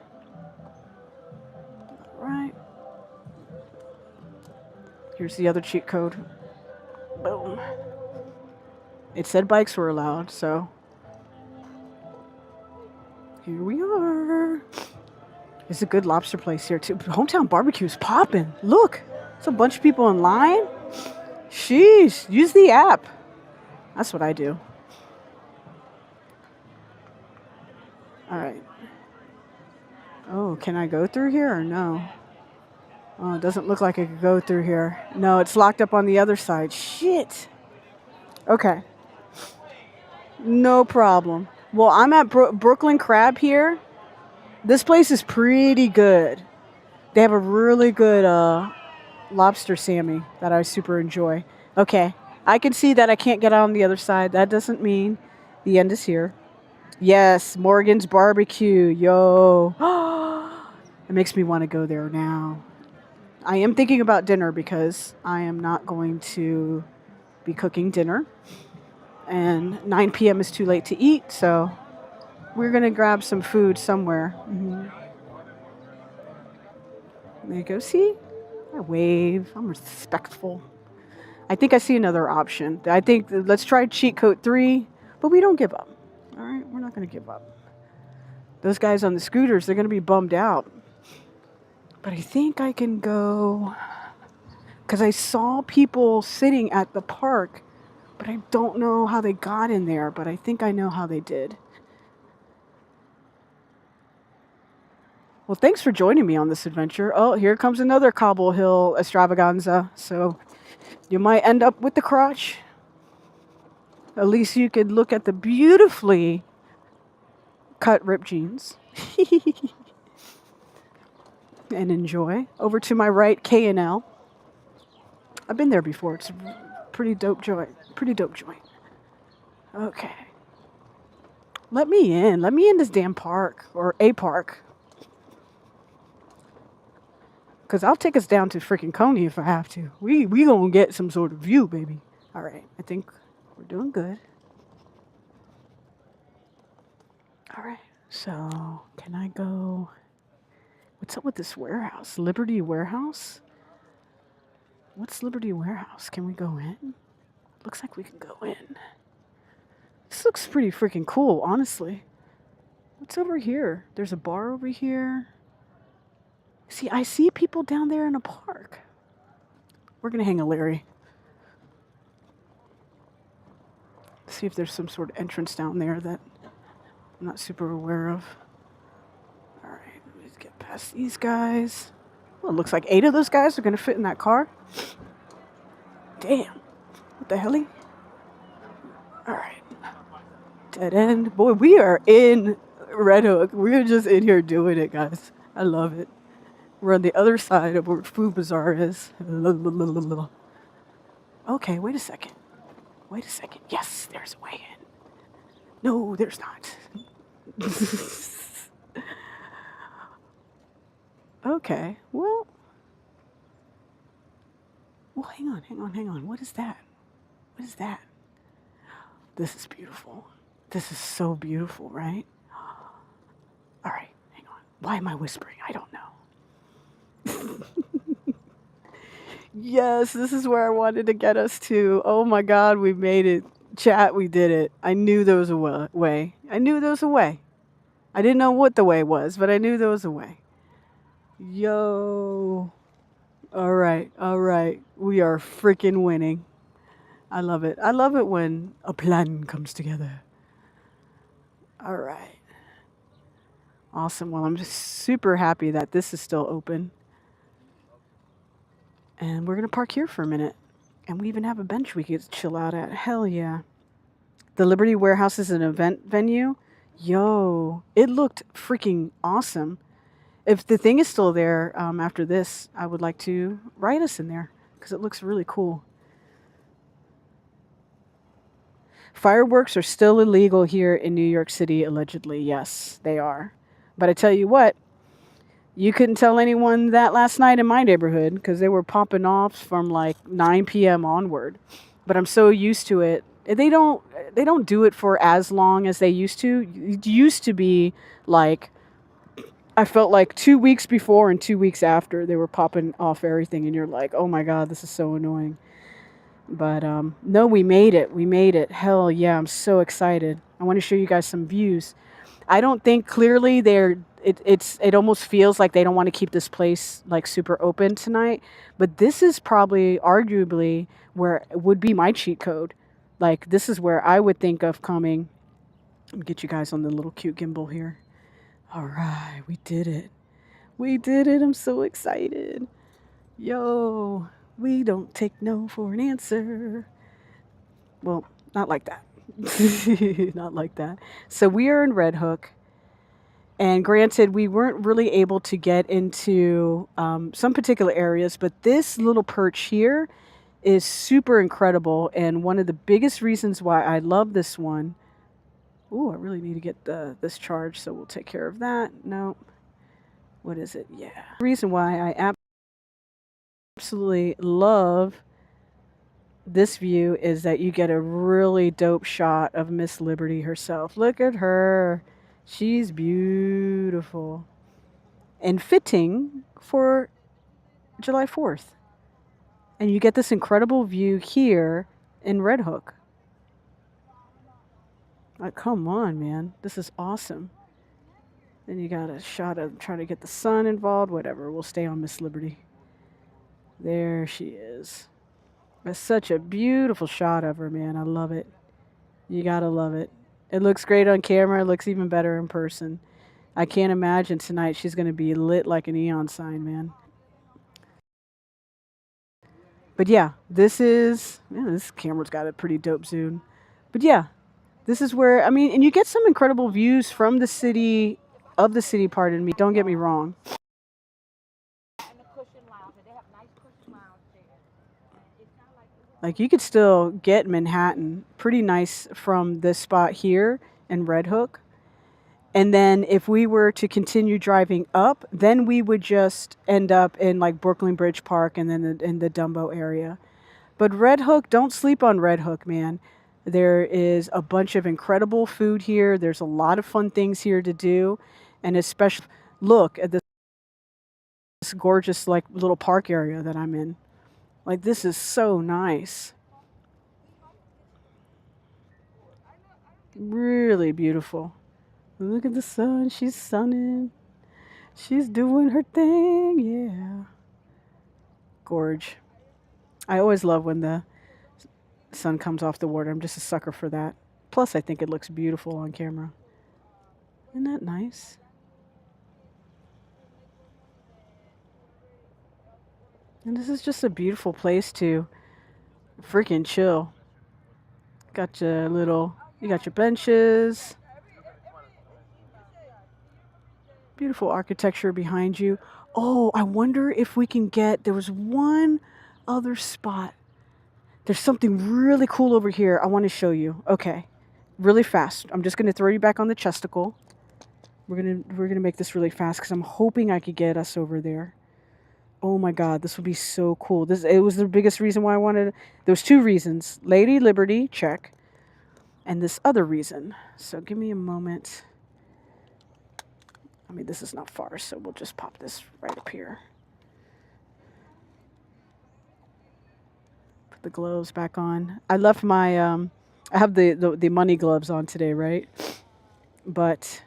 All right. Here's the other cheat code. Boom. It said bikes were allowed, so here we are. It's a good lobster place here too. Hometown barbecue's popping. Look, it's a bunch of people in line. Sheesh, use the app. That's what I do. All right. Oh, can I go through here or no? Oh, it doesn't look like I could go through here. No, it's locked up on the other side. Shit. Okay. No problem. Well, I'm at Brooklyn Crab here. This place is pretty good. They have a really good lobster Sammy that I super enjoy. Okay. I can see that I can't get out on the other side. That doesn't mean the end is here. Yes, Morgan's Barbecue. Yo. It makes me want to go there now. I am thinking about dinner because I am not going to be cooking dinner. And 9 p.m. is too late to eat, so we're going to grab some food somewhere. Mm-hmm. There you go. See? I wave. I'm respectful. I think I see another option. I think let's try cheat code 3, but we don't give up. All right? We're not going to give up. Those guys on the scooters, they're going to be bummed out. But I think I can go, because I saw people sitting at the park, but I don't know how they got in there, but I think I know how they did. Well, thanks for joining me on this adventure. Oh, here comes another Cobble Hill extravaganza. So you might end up with the crotch. At least you could look at the beautifully cut ripped jeans. And enjoy. Over to my right, K&L. I've been there before. It's a pretty dope joint. Okay. Let me in. Let me in this damn park. Or a park. Because I'll take us down to freaking Coney if I have to. We gonna get some sort of view, baby. All right. I think we're doing good. All right. So, can I go... What's up with this warehouse? Liberty Warehouse? What's Liberty Warehouse? Can we go in? Looks like we can go in. This looks pretty freaking cool, honestly. What's over here? There's a bar over here. See, I see people down there in a park. We're going to hang a Larry. See if there's some sort of entrance down there that I'm not super aware of. All right. Let's get past these guys. Well, it looks like 8 of those guys are going to fit in that car. Damn. What the hell? All right. Dead end. Boy, we are in Red Hook. We're just in here doing it, guys. I love it. We're on the other side of where Food Bazaar is. Okay, wait a second. Yes, there's a way in. No, there's not. Okay. Well, hang on, hang on, hang on. What is that? What is that? This is beautiful. This is so beautiful, right? All right, hang on. Why am I whispering? I don't know. Yes, this is where I wanted to get us to. Oh my God, we made it. Chat, we did it. I knew there was a way. I knew there was a way. I didn't know what the way was, but I knew there was a way. Yo. All right, all right. We are freaking winning. I love it. I love it when a plan comes together. All right. Awesome. Well, I'm just super happy that this is still open. And we're going to park here for a minute. And we even have a bench we could chill out at. Hell yeah. The Liberty Warehouse is an event venue. Yo, it looked freaking awesome. If the thing is still there after this, I would like to write us in there because it looks really cool. Fireworks are still illegal here in New York City, allegedly. Yes, they are. But I tell you what, you couldn't tell anyone that last night in my neighborhood because they were popping off from like 9 p.m. onward. But I'm so used to it. They don't do it for as long as they used to. It used to be like, I felt like 2 weeks before and 2 weeks after they were popping off everything, and you're like, oh my God, this is so annoying. But no, we made it. We made it. Hell yeah, I'm so excited. I want to show you guys some views. I don't think clearly it almost feels like they don't want to keep this place like super open tonight. But this is probably arguably where it would be my cheat code. Like this is where I would think of coming. Let me get you guys on the little cute gimbal here. All right, we did it. We did it. I'm so excited. Yo, we don't take no for an answer. Well, not like that. Not like that. So we are in Red Hook. And granted, we weren't really able to get into some particular areas, but this little perch here is super incredible. And one of the biggest reasons why I love this one. Ooh, I really need to get this charged, so we'll take care of that. No. What is it? Yeah. The reason why I absolutely love this view is that you get a really dope shot of Miss Liberty herself. Look at her. She's beautiful and fitting for July 4th. And you get this incredible view here in Red Hook. Like, come on, man. This is awesome. Then you got a shot of trying to get the sun involved. Whatever. We'll stay on Miss Liberty. There she is. That's such a beautiful shot of her, man. I love it. You gotta love it. It looks great on camera. It looks even better in person. I can't imagine tonight she's going to be lit like a neon sign, man. But yeah, this camera's got a pretty dope zoom. But yeah, this is where, I mean, and you get some incredible views from the city, pardon me. Don't get me wrong. Like you could still get Manhattan pretty nice from this spot here in Red Hook. And then if we were to continue driving up, then we would just end up in like Brooklyn Bridge Park and then in the Dumbo area. But Red Hook, don't sleep on Red Hook, man. There is a bunch of incredible food here. There's a lot of fun things here to do. And especially look at this gorgeous like little park area that I'm in. Like this is so nice. Really beautiful. Look at the sun. She's sunning. She's doing her thing. Yeah. Gorge. I always love when the sun comes off the water. I'm just a sucker for that. Plus, I think it looks beautiful on camera. Isn't that nice? And this is just a beautiful place to freaking chill. You got your benches. Beautiful architecture behind you. Oh, I wonder if we can there was one other spot. There's something really cool over here I want to show you. Okay, really fast. I'm just going to throw you back on the chesticle. We're gonna make this really fast because I'm hoping I could get us over there. Oh my God, this would be so cool. It was the biggest reason why I wanted. There was two reasons: Lady Liberty, check, and this other reason. So give me a moment. I mean, this is not far, so we'll just pop this right up here. Put the gloves back on. I left my I have the money gloves on today, right? But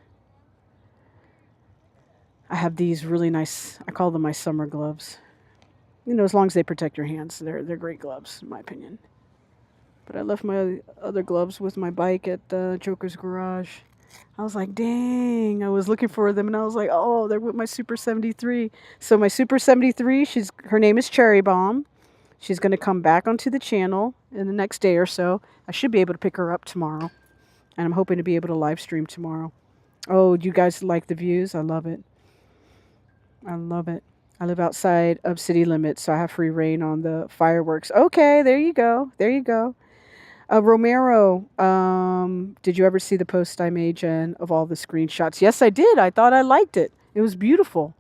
I have these really nice, I call them my summer gloves. You know, as long as they protect your hands, they're great gloves, in my opinion. But I left my other gloves with my bike at Joker's Garage. I was like, dang, I was looking for them, and I was like, oh, they're with my Super 73. So my Super 73, her name is Cherry Bomb. She's going to come back onto the channel in the next day or so. I should be able to pick her up tomorrow, and I'm hoping to be able to live stream tomorrow. Oh, do you guys like the views? I love it. I love it. I live outside of city limits, so I have free reign on the fireworks. Okay, there you go. There you go. Romero, did you ever see the post I made, Jen, of all the screenshots? Yes, I did. I thought I liked it. It was beautiful.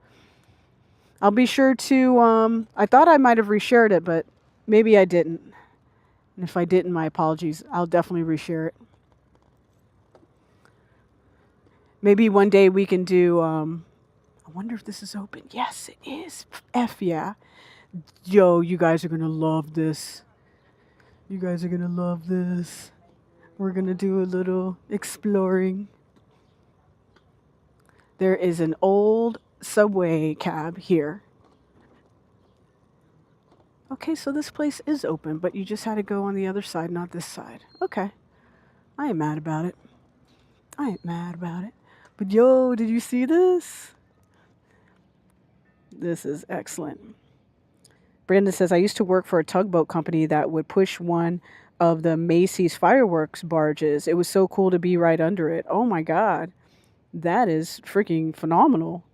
I'll be sure to, I thought I might have reshared it, but maybe I didn't. And if I didn't, my apologies. I'll definitely reshare it. Maybe one day we can do, I wonder if this is open. Yes, it is. F yeah. Yo, you guys are going to love this. You guys are going to love this. We're going to do a little exploring. There is an old subway cab here. Okay, so this place is open, but you just had to go on the other side, not this side. Okay. I ain't mad about it. I ain't mad about it. But yo, did you see this? This is excellent. Brandon says, I used to work for a tugboat company that would push one of the Macy's fireworks barges. It was so cool to be right under it. Oh my God. That is freaking phenomenal.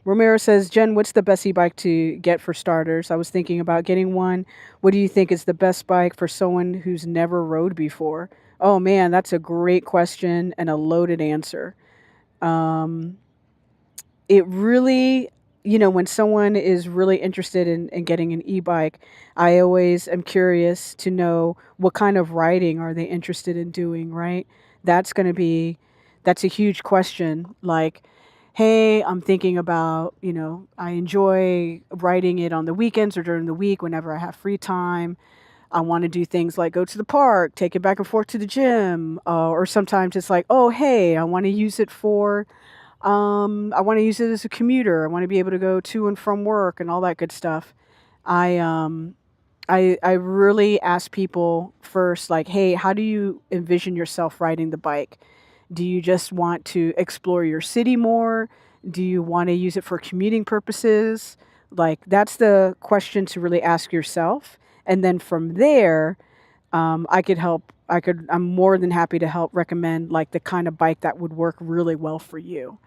Romero says, Jen, what's the best e-bike to get for starters? I was thinking about getting one. What do you think is the best bike for someone who's never rode before? Oh man, that's a great question and a loaded answer. It really, when someone is really interested in getting an e-bike, I always am curious to know what kind of riding are they interested in doing, right? That's a huge question. Like, hey, I'm thinking about, I enjoy riding it on the weekends or during the week whenever I have free time. I want to do things like go to the park, take it back and forth to the gym, or sometimes it's like, oh, hey, I want to use it for I want to use it as a commuter. I want to be able to go to and from work and all that good stuff. I really ask people first, like, hey, how do you envision yourself riding the bike? Do you just want to explore your city more? Do you want to use it for commuting purposes? Like, that's the question to really ask yourself. And then from there, I'm more than happy to help recommend like the kind of bike that would work really well for you.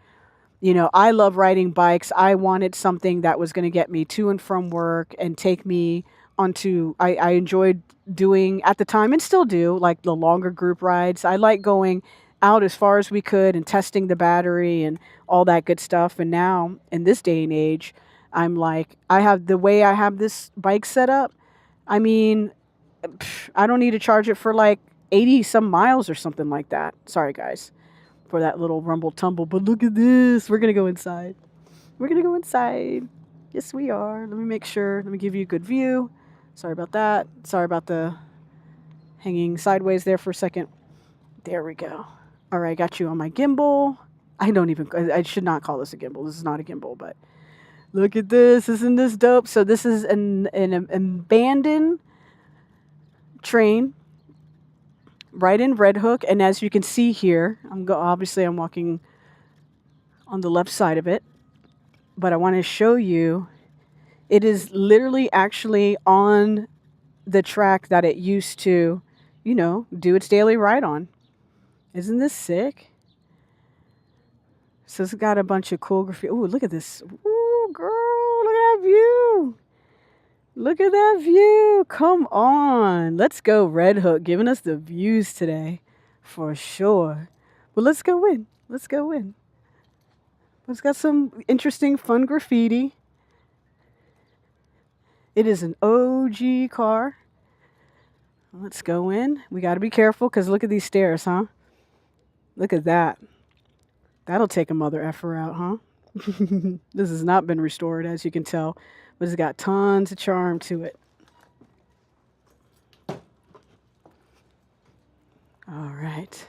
I love riding bikes. I wanted something that was going to get me to and from work and take me I enjoyed doing at the time and still do like the longer group rides. I like going out as far as we could and testing the battery and all that good stuff. And now in this day and age, I'm like, I have this bike set up. I mean, I don't need to charge it for like 80 some miles or something like that. Sorry, guys, for that little rumble tumble. But look at this. We're going to go inside. We're going to go inside. Yes, we are. Let me make sure. Let me give you a good view. Sorry about that. Sorry about the hanging sideways there for a second. There we go. All right, got you on my gimbal. I should not call this a gimbal. This is not a gimbal, but look at this. Isn't this dope? So this is an abandoned train right in Red Hook. And as you can see here, obviously I'm walking on the left side of it, but I want to show you, it is literally actually on the track that it used to, do its daily ride on. Isn't this sick? So it's got a bunch of cool graffiti. Ooh, look at this. Ooh, girl, look at that view. Look at that view. Come on. Let's go, Red Hook, giving us the views today for sure. Well, let's go in. Let's go in. It's got some interesting, fun graffiti. It is an OG car. Let's go in. We got to be careful because look at these stairs, huh? Look at that. That'll take a mother effer out, huh? This has not been restored, as you can tell, but it's got tons of charm to it. All right.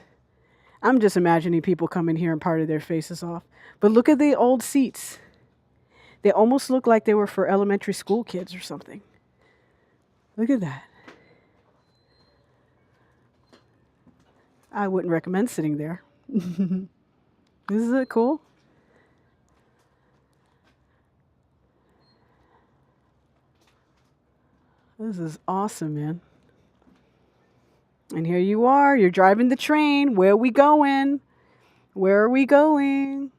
I'm just imagining people coming here and parting their faces off. But look at the old seats. They almost look like they were for elementary school kids or something. Look at that. I wouldn't recommend sitting there. Isn't it cool? This is awesome, man. And here you are. You're driving the train. Where are we going? Where are we going?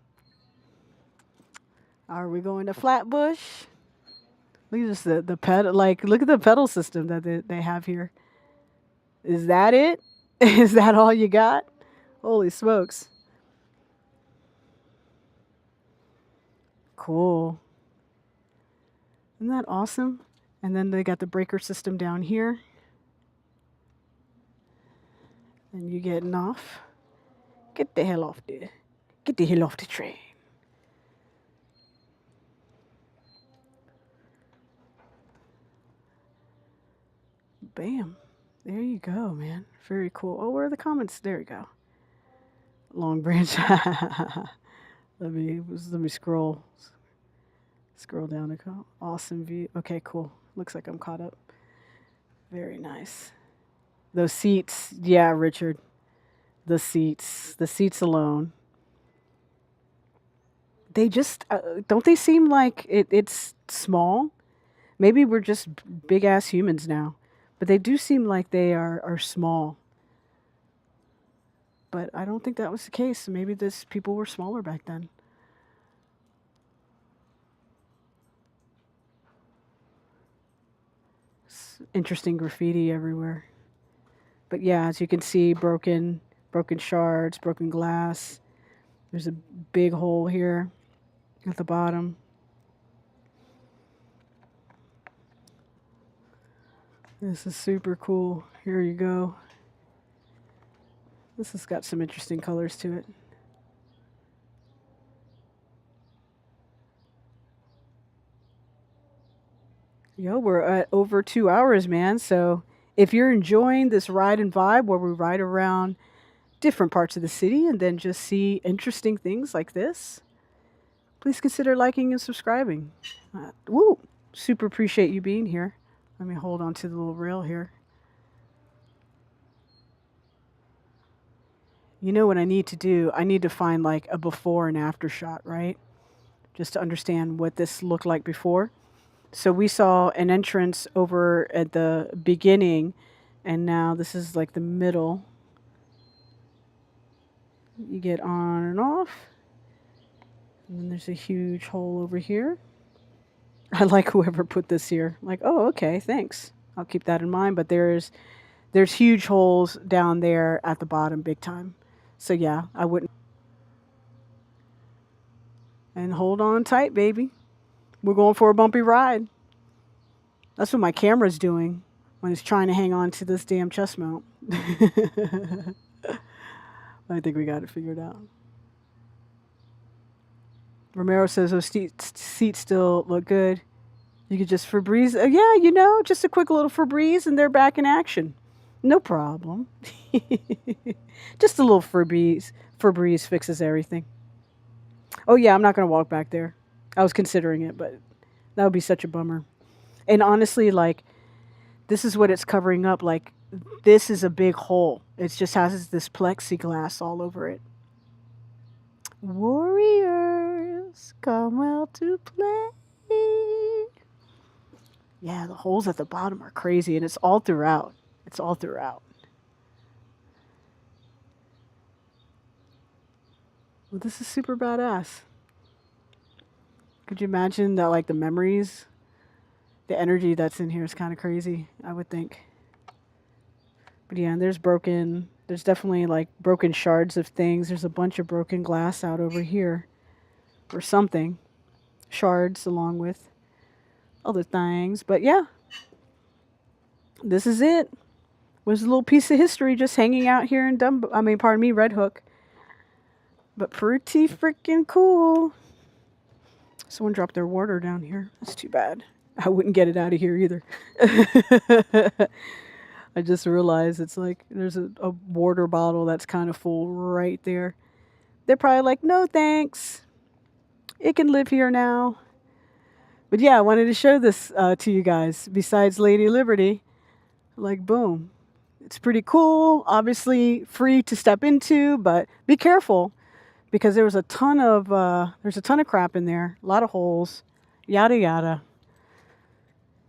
Are we going to Flatbush? Look at this, the pedal. Like, look at the pedal system that they have here. Is that it? Is that all you got? Holy smokes. Cool. Isn't that awesome? And then they got the breaker system down here. And you getting off. Get the hell off there. Get the hell off the train. Bam. There you go, man. Very cool. Oh, where are the comments? There you go. Long Branch. let me scroll down to go. Awesome view. Okay, cool. Looks like I'm caught up. Very nice. Those seats. Yeah, Richard. The seats alone. They just don't they seem like it's small? Maybe we're just big ass humans now. But they do seem like they are small. But I don't think that was the case. Maybe people were smaller back then. It's interesting graffiti everywhere. But yeah, as you can see, broken shards, broken glass. There's a big hole here at the bottom. This is super cool. Here you go. This has got some interesting colors to it. Yo, we're at over 2 hours, man. So if you're enjoying this ride and vibe where we ride around different parts of the city and then just see interesting things like this, please consider liking and subscribing. Woo! Super appreciate you being here. Let me hold on to the little rail here. You know what I need to do? I need to find like a before and after shot, right? Just to understand what this looked like before. So we saw an entrance over at the beginning, and now this is like the middle. You get on and off. And then there's a huge hole over here. I like whoever put this here. Like, oh, okay, thanks. I'll keep that in mind. But there's huge holes down there at the bottom, big time. So yeah, I wouldn't. And hold on tight, baby. We're going for a bumpy ride. That's what my camera's doing when it's trying to hang on to this damn chest mount. I think we got it figured out. Romero says those seats still look good. You could just Febreze. Yeah, you know, just a quick little Febreze and they're back in action. No problem. Just a little Febreze fixes everything. Oh yeah, I'm not going to walk back there. I was considering it, but that would be such a bummer. And honestly, like, this is what it's covering up. Like, this is a big hole. It just has this plexiglass all over it. Warriors, come out to play. Yeah, the holes at the bottom are crazy, and it's all throughout. It's all throughout. Well, this is super badass. Could you imagine that, like, the memories, the energy that's in here is kind of crazy, I would think. But yeah, there's definitely like broken shards of things. There's a bunch of broken glass out over here. or something. Shards along with other things. But yeah, this is it. Was a little piece of history just hanging out here in pardon me, Red Hook. But pretty freaking cool. Someone dropped their water down here. That's too bad. I wouldn't get it out of here either. I just realized it's like there's a water bottle that's kind of full right there. They're probably like, no thanks. It can live here now. But yeah, I wanted to show this to you guys. Besides Lady Liberty, like boom. It's pretty cool. Obviously free to step into, but be careful because there's a ton of crap in there. A lot of holes. Yada yada.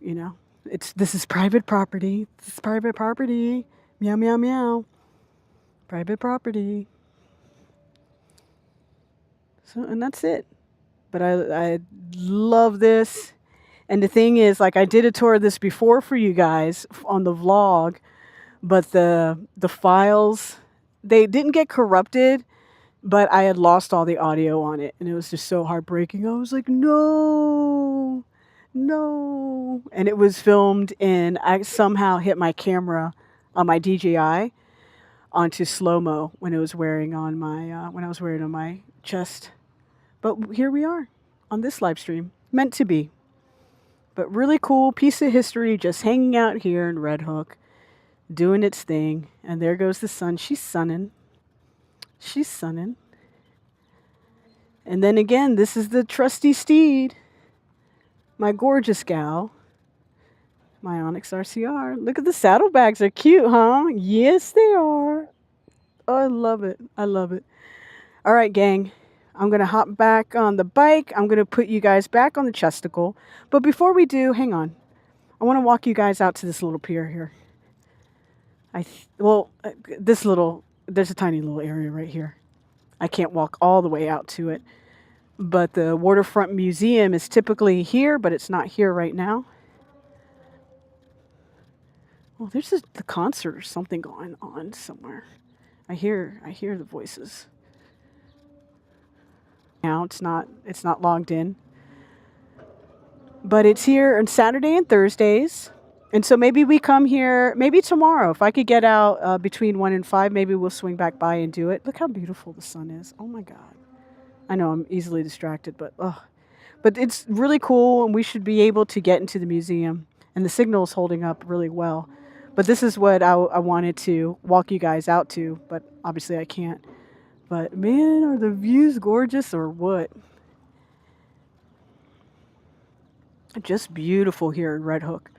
You know, this is private property. This is private property. Meow meow meow. Private property. So and that's it. But I love this. And the thing is, like I did a tour of this before for you guys on the vlog, but the files, they didn't get corrupted, but I had lost all the audio on it and it was just so heartbreaking. I was like, no. And it was filmed and I somehow hit my camera on my DJI onto slow-mo when it was wearing on my when I was wearing it on my chest. But here we are on this live stream, meant to be. But really cool piece of history just hanging out here in Red Hook, doing its thing. And there goes the sun. She's sunning. She's sunning. And then again, this is the trusty steed. My gorgeous gal. My Onyx RCR. Look at the saddlebags. They're cute, huh? Yes, they are. Oh, I love it. I love it. All right, gang. I'm going to hop back on the bike. I'm going to put you guys back on the chesticle. But before we do, hang on. I want to walk you guys out to this little pier here. There's a tiny little area right here. I can't walk all the way out to it. But the Waterfront Museum is typically here, but it's not here right now. Well, there's the concert or something going on somewhere. I hear the voices. Now it's not logged in. But it's here on Saturday and Thursdays. And so maybe we come here, maybe tomorrow. If I could get out between 1 and 5, maybe we'll swing back by and do it. Look how beautiful the sun is. Oh my God. I know I'm easily distracted, but it's really cool and we should be able to get into the museum. And the signal's holding up really well. But this is what I wanted to walk you guys out to, but obviously I can't. But man, are the views gorgeous or what? Just beautiful here in Red Hook.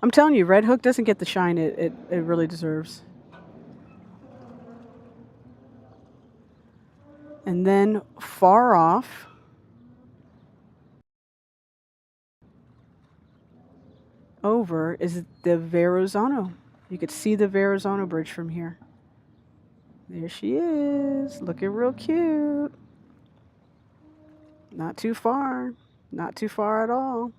I'm telling you, Red Hook doesn't get the shine it really deserves. And then far off, over is the Verrazano. You could see the Verrazano Bridge from here. There she is, looking real cute. Not too far at all.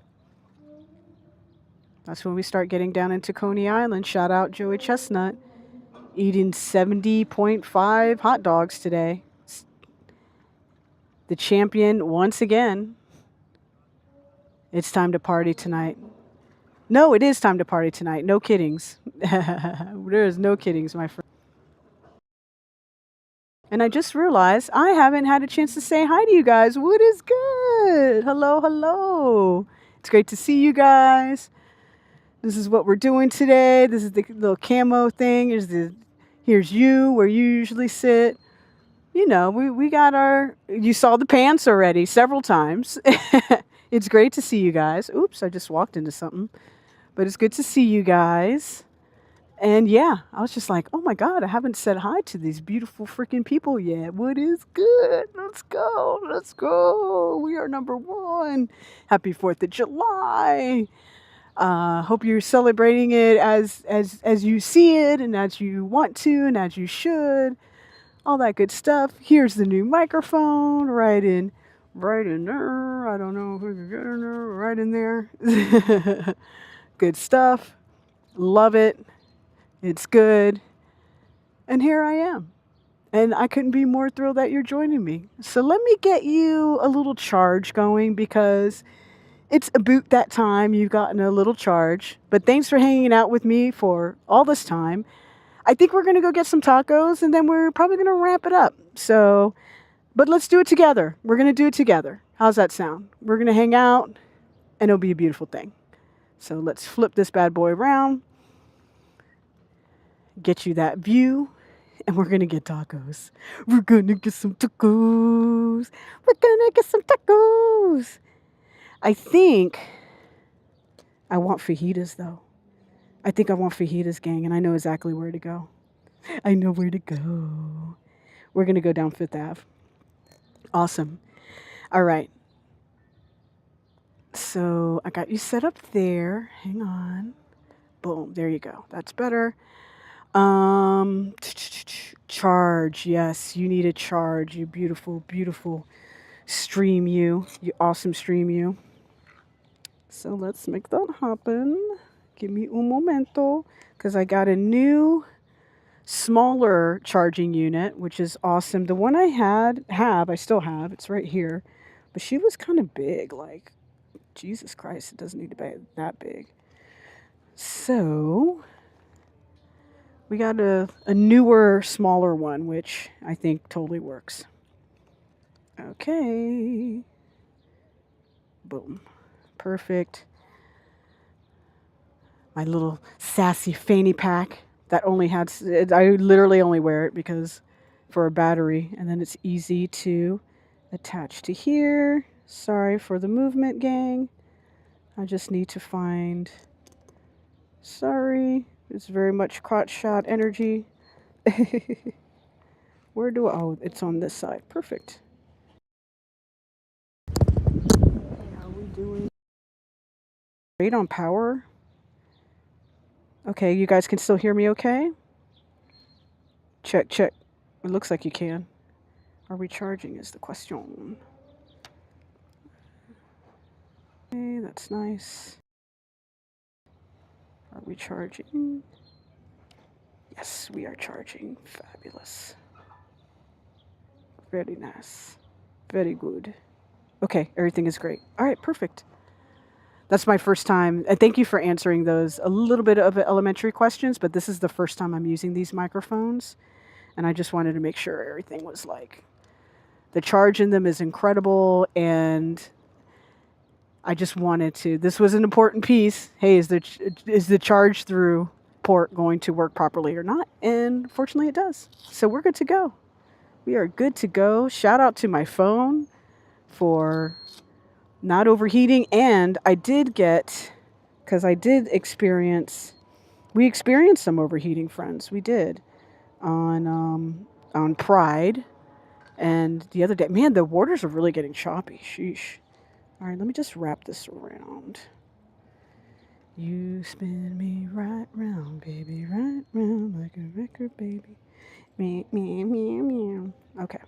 That's when we start getting down into Coney Island. Shout out Joey Chestnut, eating 70.5 hot dogs today. The champion once again. It's time to party tonight. No, it is time to party tonight. No kiddings. There is no kiddings, my friend. And I just realized I haven't had a chance to say hi to you guys. What is good? Hello, hello. It's great to see you guys. This is what we're doing today. This is the little camo thing. Here's you, where you usually sit. You know, we got you saw the pants already several times. It's great to see you guys. Oops, I just walked into something. But it's good to see you guys. And yeah, I was just like, oh my God, I haven't said hi to these beautiful freaking people yet. What is good? Let's go. Let's go. We are number one. Happy 4th of July. Hope you're celebrating it as you see it and as you want to and as you should. All that good stuff. Here's the new microphone right in there. I don't know if we can get in there. Right in there. Good stuff. Love it. It's good. And here I am. And I couldn't be more thrilled that you're joining me. So let me get you a little charge going because it's about that time you've gotten a little charge. But thanks for hanging out with me for all this time. I think we're going to go get some tacos and then we're probably going to wrap it up. So, but let's do it together. We're going to do it together. How's that sound? We're going to hang out and it'll be a beautiful thing. So let's flip this bad boy around, get you that view, and we're going to get tacos. We're going to get some tacos. We're going to get some tacos. I think I want fajitas, though. I think I want fajitas, gang, and I know exactly where to go. I know where to go. We're going to go down Fifth Ave. Awesome. All right. So I got you set up there. Hang on. Boom. There you go. That's better. Charge. Yes, you need a charge. You beautiful, beautiful stream you. You awesome stream you. So let's make that happen. Give me un momento. Because I got a new, smaller charging unit, which is awesome. The one I I still have. It's right here. But she was kind of big. Like, Jesus Christ, it doesn't need to be that big. So we got a newer, smaller one, which I think totally works. Okay. Boom. Perfect. My little sassy fanny pack that only had, I literally only wear it because for a battery, and then it's easy to attach to here. Sorry for the movement, gang. I just need to find, sorry, it's very much crotch shot energy. Where do I, oh, it's on this side. Perfect. How are we doing? Great on power. Okay, you guys can still hear me okay? Check, check. It looks like you can. Are we charging is the question. Okay, that's nice. Are we charging? Yes, we are charging. Fabulous. Very nice. Very good. Okay, everything is great. All right, perfect. That's my first time. And thank you for answering those a little bit of elementary questions, but this is the first time I'm using these microphones. And I just wanted to make sure everything was like, the charge in them is incredible. And I just wanted to, this was an important piece. Hey, is the charge through port going to work properly or not? And fortunately it does. So we're good to go. We are good to go. Shout out to my phone for not overheating. And I did get, because I did we experienced some overheating, friends. We did on Pride. And the other day, man, the waters are really getting choppy. Sheesh. All right, let me just wrap this around. You spin me right round, baby, right round like a record, baby. Meow, meow, meow, meow. Okay.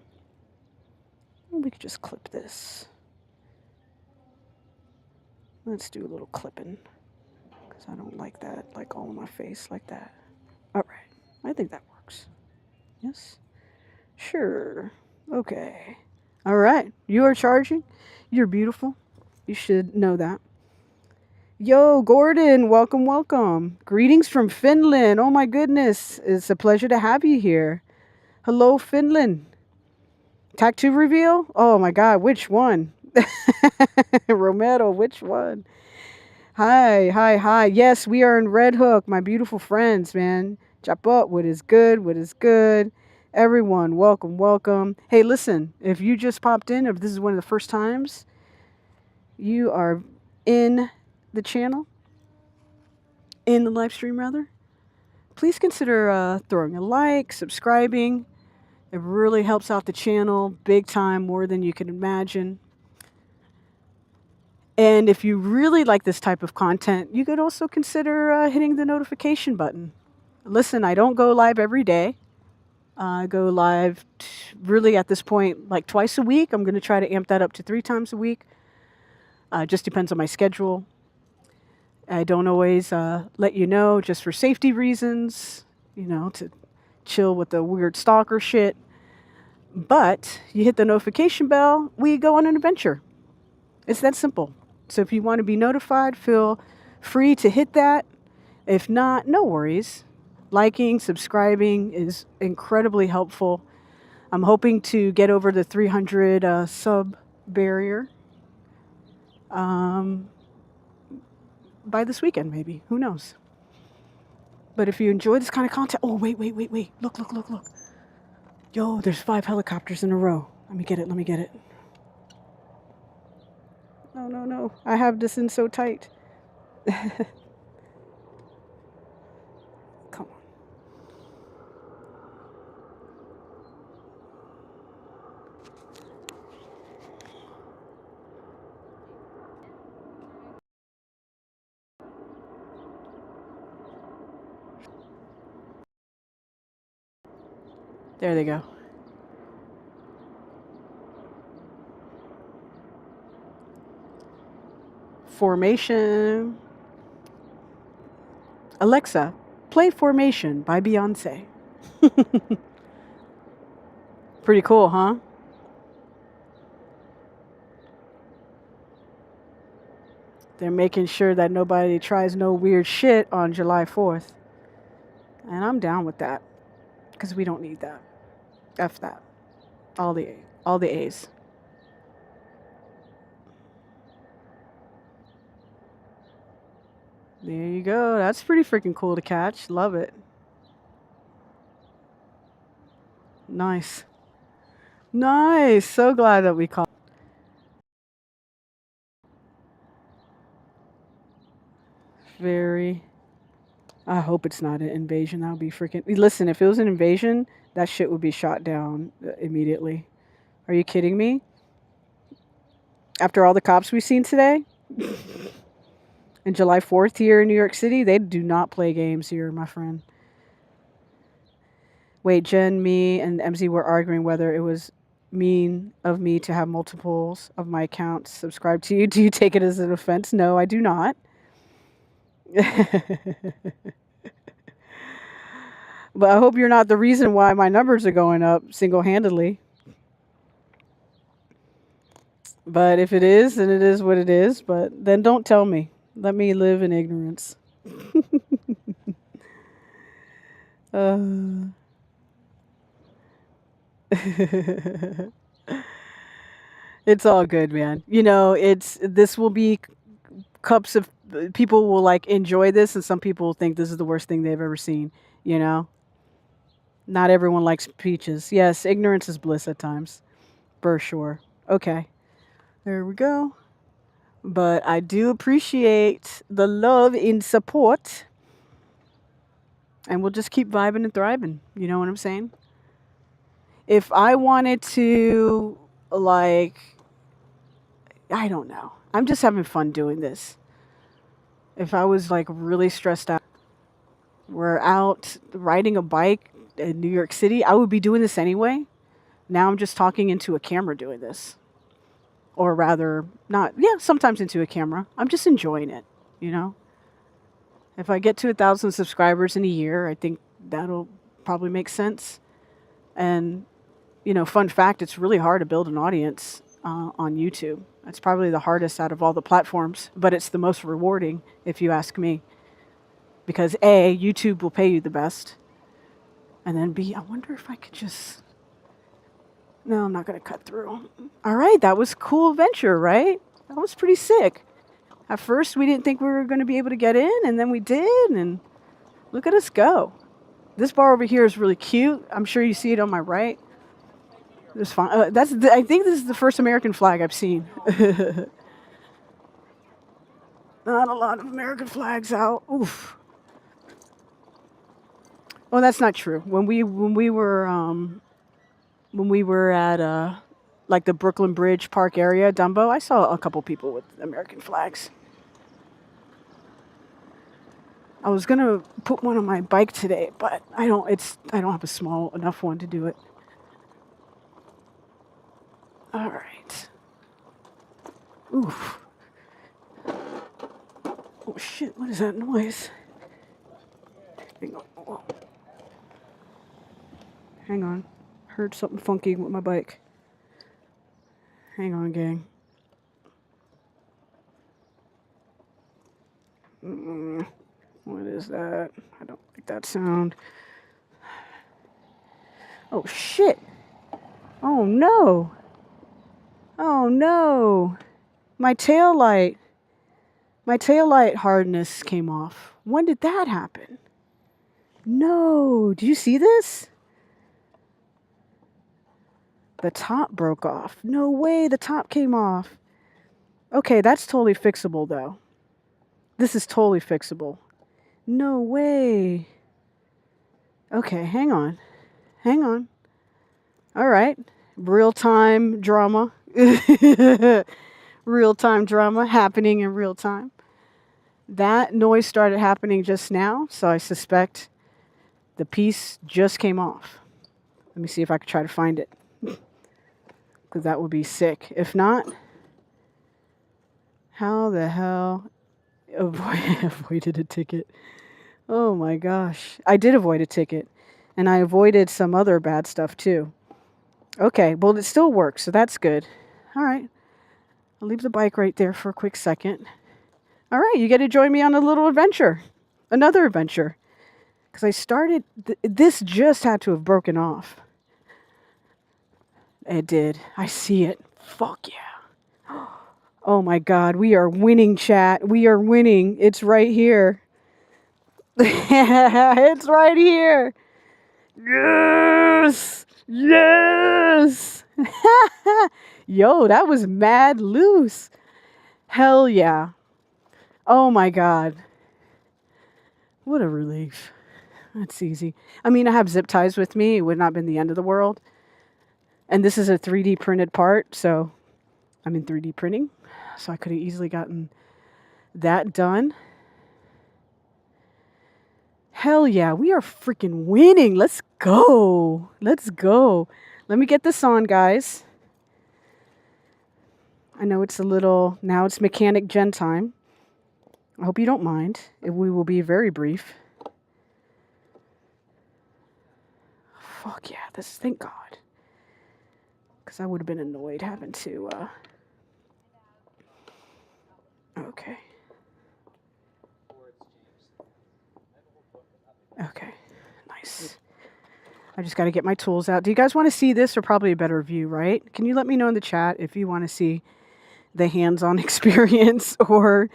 We could just clip this. Let's do a little clipping. Because I don't like that, like all in my face like that. All right. I think that works. Yes? Sure. Okay. All right. You are charging. You're beautiful. You should know that. Yo, Gordon, welcome, welcome. Greetings from Finland. Oh my goodness. It's a pleasure to have you here. Hello, Finland. Tattoo reveal? Oh my God, which one? Romero, which one? Hi, hi, hi. Yes, we are in Red Hook, my beautiful friends, man. Chop up. What is good? What is good? Everyone, welcome, welcome. Hey, listen, if you just popped in, if this is one of the first times you are in the channel, in the live stream rather, please consider throwing a like, subscribing. It really helps out the channel big time, more than you can imagine. And if you really like this type of content, you could also consider hitting the notification button. Listen, I don't go live every day. I go live really at this point like twice a week. I'm going to try to amp that up to 3 times a week. Just depends on my schedule. I don't always let you know just for safety reasons, you know, to chill with the weird stalker shit. But you hit the notification bell, we go on an adventure. It's that simple. So if you want to be notified, feel free to hit that. If not, no worries. Liking, subscribing is incredibly helpful. I'm hoping to get over the 300 sub barrier by this weekend, maybe. Who knows? But if you enjoy this kind of content, oh, wait. Look. Yo, there's 5 helicopters in a row. Let me get it. No. I have this in so tight. Come on. There they go. Formation. Alexa, play Formation by Beyonce. Pretty cool, huh? They're making sure that nobody tries no weird shit on July 4th. And I'm down with that. Because we don't need that. F that. All the A's. There you go. That's pretty freaking cool to catch. Love it. Nice. So glad that we caught. Very. I hope it's not an invasion. That would be freaking. Listen, if it was an invasion, that shit would be shot down immediately. Are you kidding me? After all the cops we've seen today? And July 4th here in New York City, they do not play games here, my friend. Wait, Jen, me, and MZ were arguing whether it was mean of me to have multiples of my accounts subscribed to you. Do you take it as an offense? No, I do not. But I hope you're not the reason why my numbers are going up single-handedly. But if it is, then it is what it is. But then don't tell me. Let me live in ignorance. It's all good, man. You know, this will be cups of people will like enjoy this, and some people will think this is the worst thing they've ever seen. You know, not everyone likes peaches. Yes, ignorance is bliss at times, for sure. Okay, there we go. But I do appreciate the love and support. And we'll just keep vibing and thriving. You know what I'm saying? If I wanted to, like, I don't know. I'm just having fun doing this. If I was, like, really stressed out, we're out riding a bike in New York City, I would be doing this anyway. Now I'm just talking into a camera doing this. Or rather, not, yeah, sometimes into a camera. I'm just enjoying it, you know? If I get to 1,000 subscribers in a year, I think that'll probably make sense. And, you know, fun fact, it's really hard to build an audience on YouTube. It's probably the hardest out of all the platforms, but it's the most rewarding, if you ask me. Because A, YouTube will pay you the best. And then B, I wonder if I could just... No, I'm not going to cut through. All right, that was a cool adventure, right? That was pretty sick. At first, we didn't think we were going to be able to get in, and then we did, and look at us go. This bar over here is really cute. I'm sure you see it on my right. It's fun. I think this is the first American flag I've seen. Not a lot of American flags out. Oof. Oh, that's not true. When we were at like the Brooklyn Bridge Park area, Dumbo, I saw a couple people with American flags. I was gonna put one on my bike today, but I don't have a small enough one to do it. All right. Oof. Oh shit! What is that noise? Hang on. Heard something funky with my bike. Hang on, gang. What is that? I don't like that sound. Oh, shit. Oh, no. Oh, no. My taillight hardness came off. When did that happen? No. Do you see this? The top broke off. No way, the top came off. Okay, that's totally fixable, though. This is totally fixable. No way. Okay, hang on. Hang on. All right. Real-time drama. Real-time drama happening in real time. That noise started happening just now, so I suspect the piece just came off. Let me see if I can try to find it. Because that would be sick. If not, how the hell avoided a ticket? Oh my gosh. I did avoid a ticket. And I avoided some other bad stuff too. Okay, well, it still works, so that's good. All right. I'll leave the bike right there for a quick second. All right, you get to join me on a little adventure. Another adventure. Because I started... this just had to have broken off. It did. I see it. Fuck yeah. Oh my God, we are winning, chat. We are winning. It's right here. It's right here. Yes! Yes! Yo, that was mad loose. Hell yeah. Oh my God. What a relief. That's easy. I mean, I have zip ties with me. It would not have been the end of the world. And this is a 3D printed part, so I'm in 3D printing. So I could have easily gotten that done. Hell yeah, we are freaking winning. Let's go. Let's go. Let me get this on, guys. I know it's a little, now it's mechanic gen time. I hope you don't mind. We will be very brief. Fuck yeah, thank God. Because I would have been annoyed having to, okay. Okay, nice. I just got to get my tools out. Do you guys want to see this, or probably a better view, right? Can you let me know in the chat if you want to see the hands-on experience, or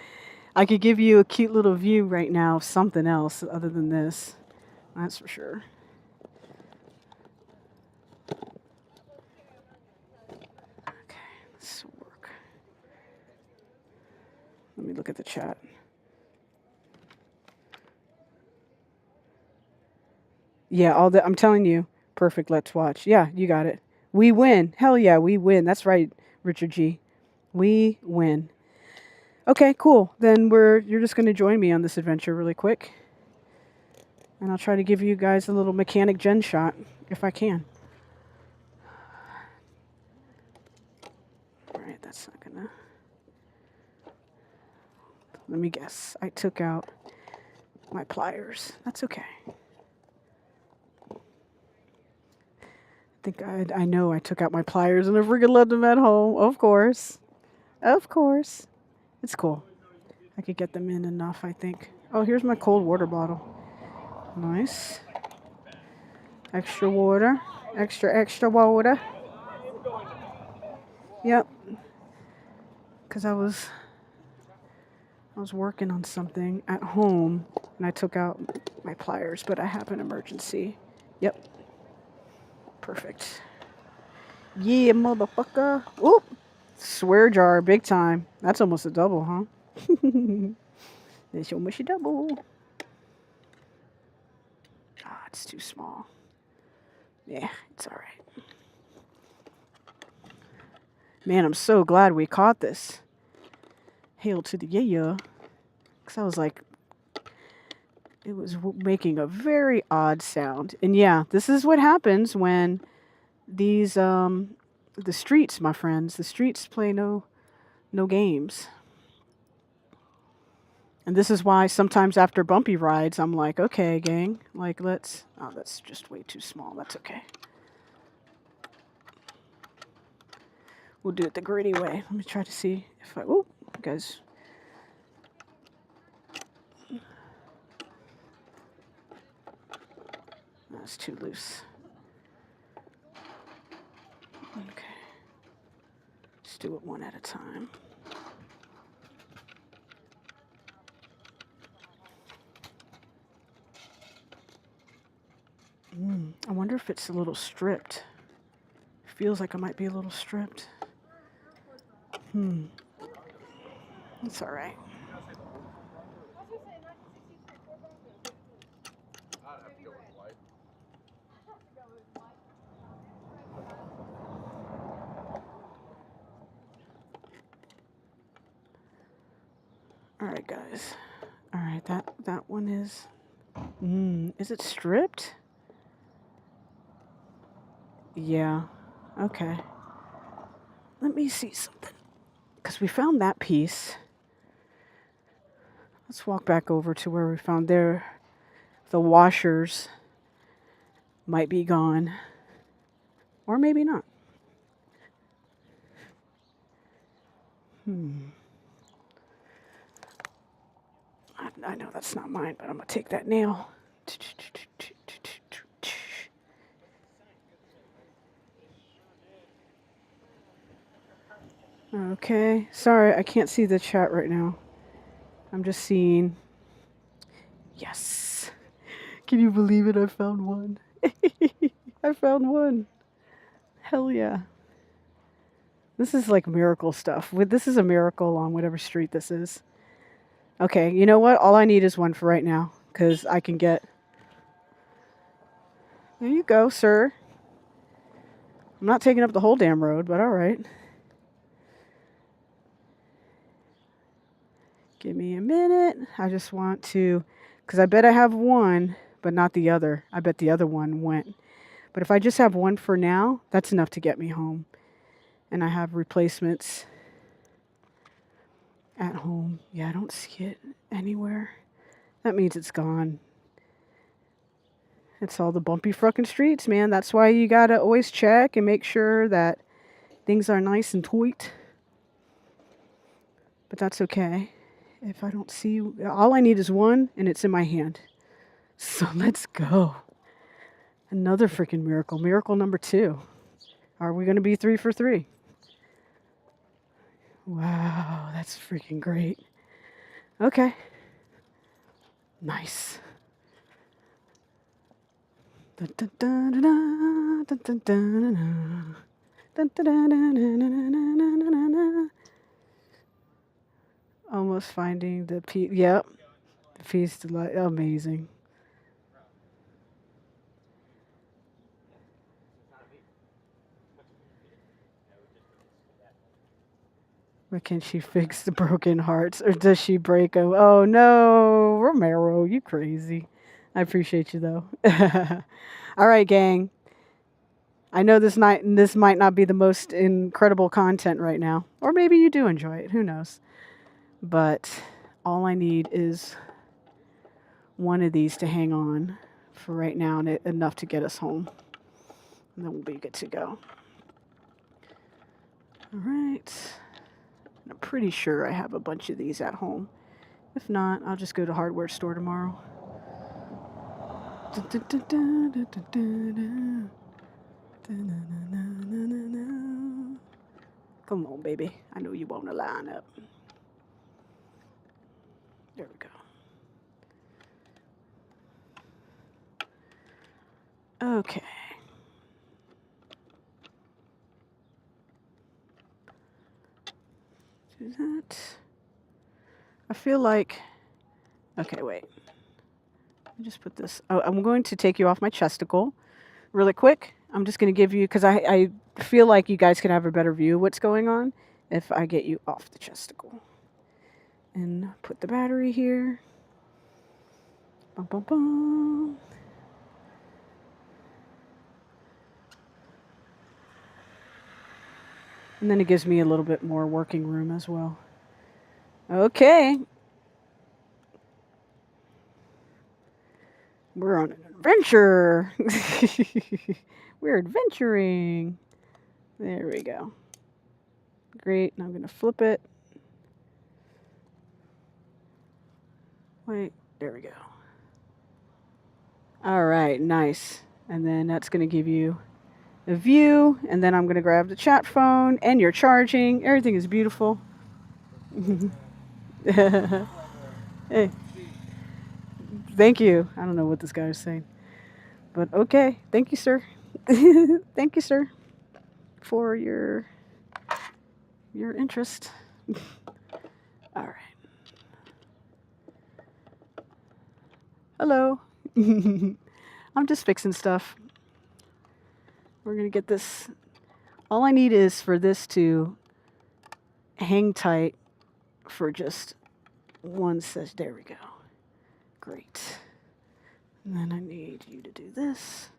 I could give you a cute little view right now of something else other than this. That's for sure. Okay, this will work. Let me look at the chat. Yeah, I'm telling you, perfect. Let's watch. Yeah, you got it. We win. Hell yeah, we win. That's right, Richard G. We win. Okay, cool. Then you're just going to join me on this adventure really quick. And I'll try to give you guys a little mechanic gen shot, if I can. All right, that's not going to... Let me guess. I took out my pliers. That's okay. I know I took out my pliers and I freaking left them at home. Of course. Of course. It's cool. I could get them in enough, I think. Oh, here's my cold water bottle. Nice. Extra water. Extra water. Yep. Because I was working on something at home and I took out my pliers, but I have an emergency. Yep. Perfect. Yeah, motherfucker. Oop. Swear jar, big time. That's almost a double, huh? It's almost a double. Ah, it's too small. Yeah, it's all right. Man, I'm so glad we caught this. Hail to the yeah. Because I was like, it was making a very odd sound. And yeah, this is what happens when these, the streets, my friends, the streets play no games. And this is why sometimes after bumpy rides, I'm like, okay, gang, like that's just way too small. That's okay. We'll do it the gritty way. Let me try to see if I... Oh, guys. That's too loose. Okay. Let's do it one at a time. I wonder if it's a little stripped. Feels like it might be a little stripped. That's all right. All right, guys. All right, that one is... is it stripped? Yeah. Okay. Let me see something. Because we found that piece. Let's walk back over to where we found there. The washers might be gone. Or maybe not. I know that's not mine, but I'm going to take that nail. Okay. Sorry, I can't see the chat right now. I'm just seeing. Yes. Can you believe it? I found one. I found one. Hell yeah. This is like miracle stuff. This is a miracle on whatever street this is. Okay, you know what? All I need is one for right now, because I can get... There you go, sir. I'm not taking up the whole damn road, but all right. Give me a minute. I just want to... Because I bet I have one, but not the other. I bet the other one went. But if I just have one for now, that's enough to get me home. And I have replacements at home. Yeah, I don't see it anywhere. That means it's gone. It's all the bumpy fucking streets, man. That's why you gotta always check and make sure that things are nice and tight. But that's okay. If I don't see... All I need is one, and it's in my hand. So let's go. Another freaking miracle. Miracle number 2. Are we going to be 3 for 3? Wow, that's freaking great. Okay. Nice. Almost finding the piece. Yep. The piece to light. Amazing. But can she fix the broken hearts, or does she break them? Oh no, Romero, you crazy. I appreciate you though. All right, gang. I know this might not be the most incredible content right now, or maybe you do enjoy it. Who knows? But all I need is one of these to hang on for right now, and enough to get us home, and then we'll be good to go. All right. I'm pretty sure I have a bunch of these at home. If not, I'll just go to hardware store tomorrow. Come on, baby. I know you want to line up. There we go. Okay. Do that. I feel like... Okay, wait. Let me just put this... Oh, I'm going to take you off my chesticle really quick. I'm just going to give you... Because I feel like you guys can have a better view of what's going on if I get you off the chesticle. And put the battery here. Bum, bum, bum. And then it gives me a little bit more working room as well. Okay. We're on an adventure. We're adventuring. There we go. Great. Now I'm going to flip it. Wait, there we go. All right, nice. And then that's going to give you a view. And then I'm going to grab the chat phone and you're charging. Everything is beautiful. Hey, thank you. I don't know what this guy is saying, but okay. Thank you, sir. Thank you, sir, for your interest. All right. Hello. I'm just fixing stuff. We're going to get this. All I need is for this to hang tight for just one session. There we go. Great. And then I need you to do this.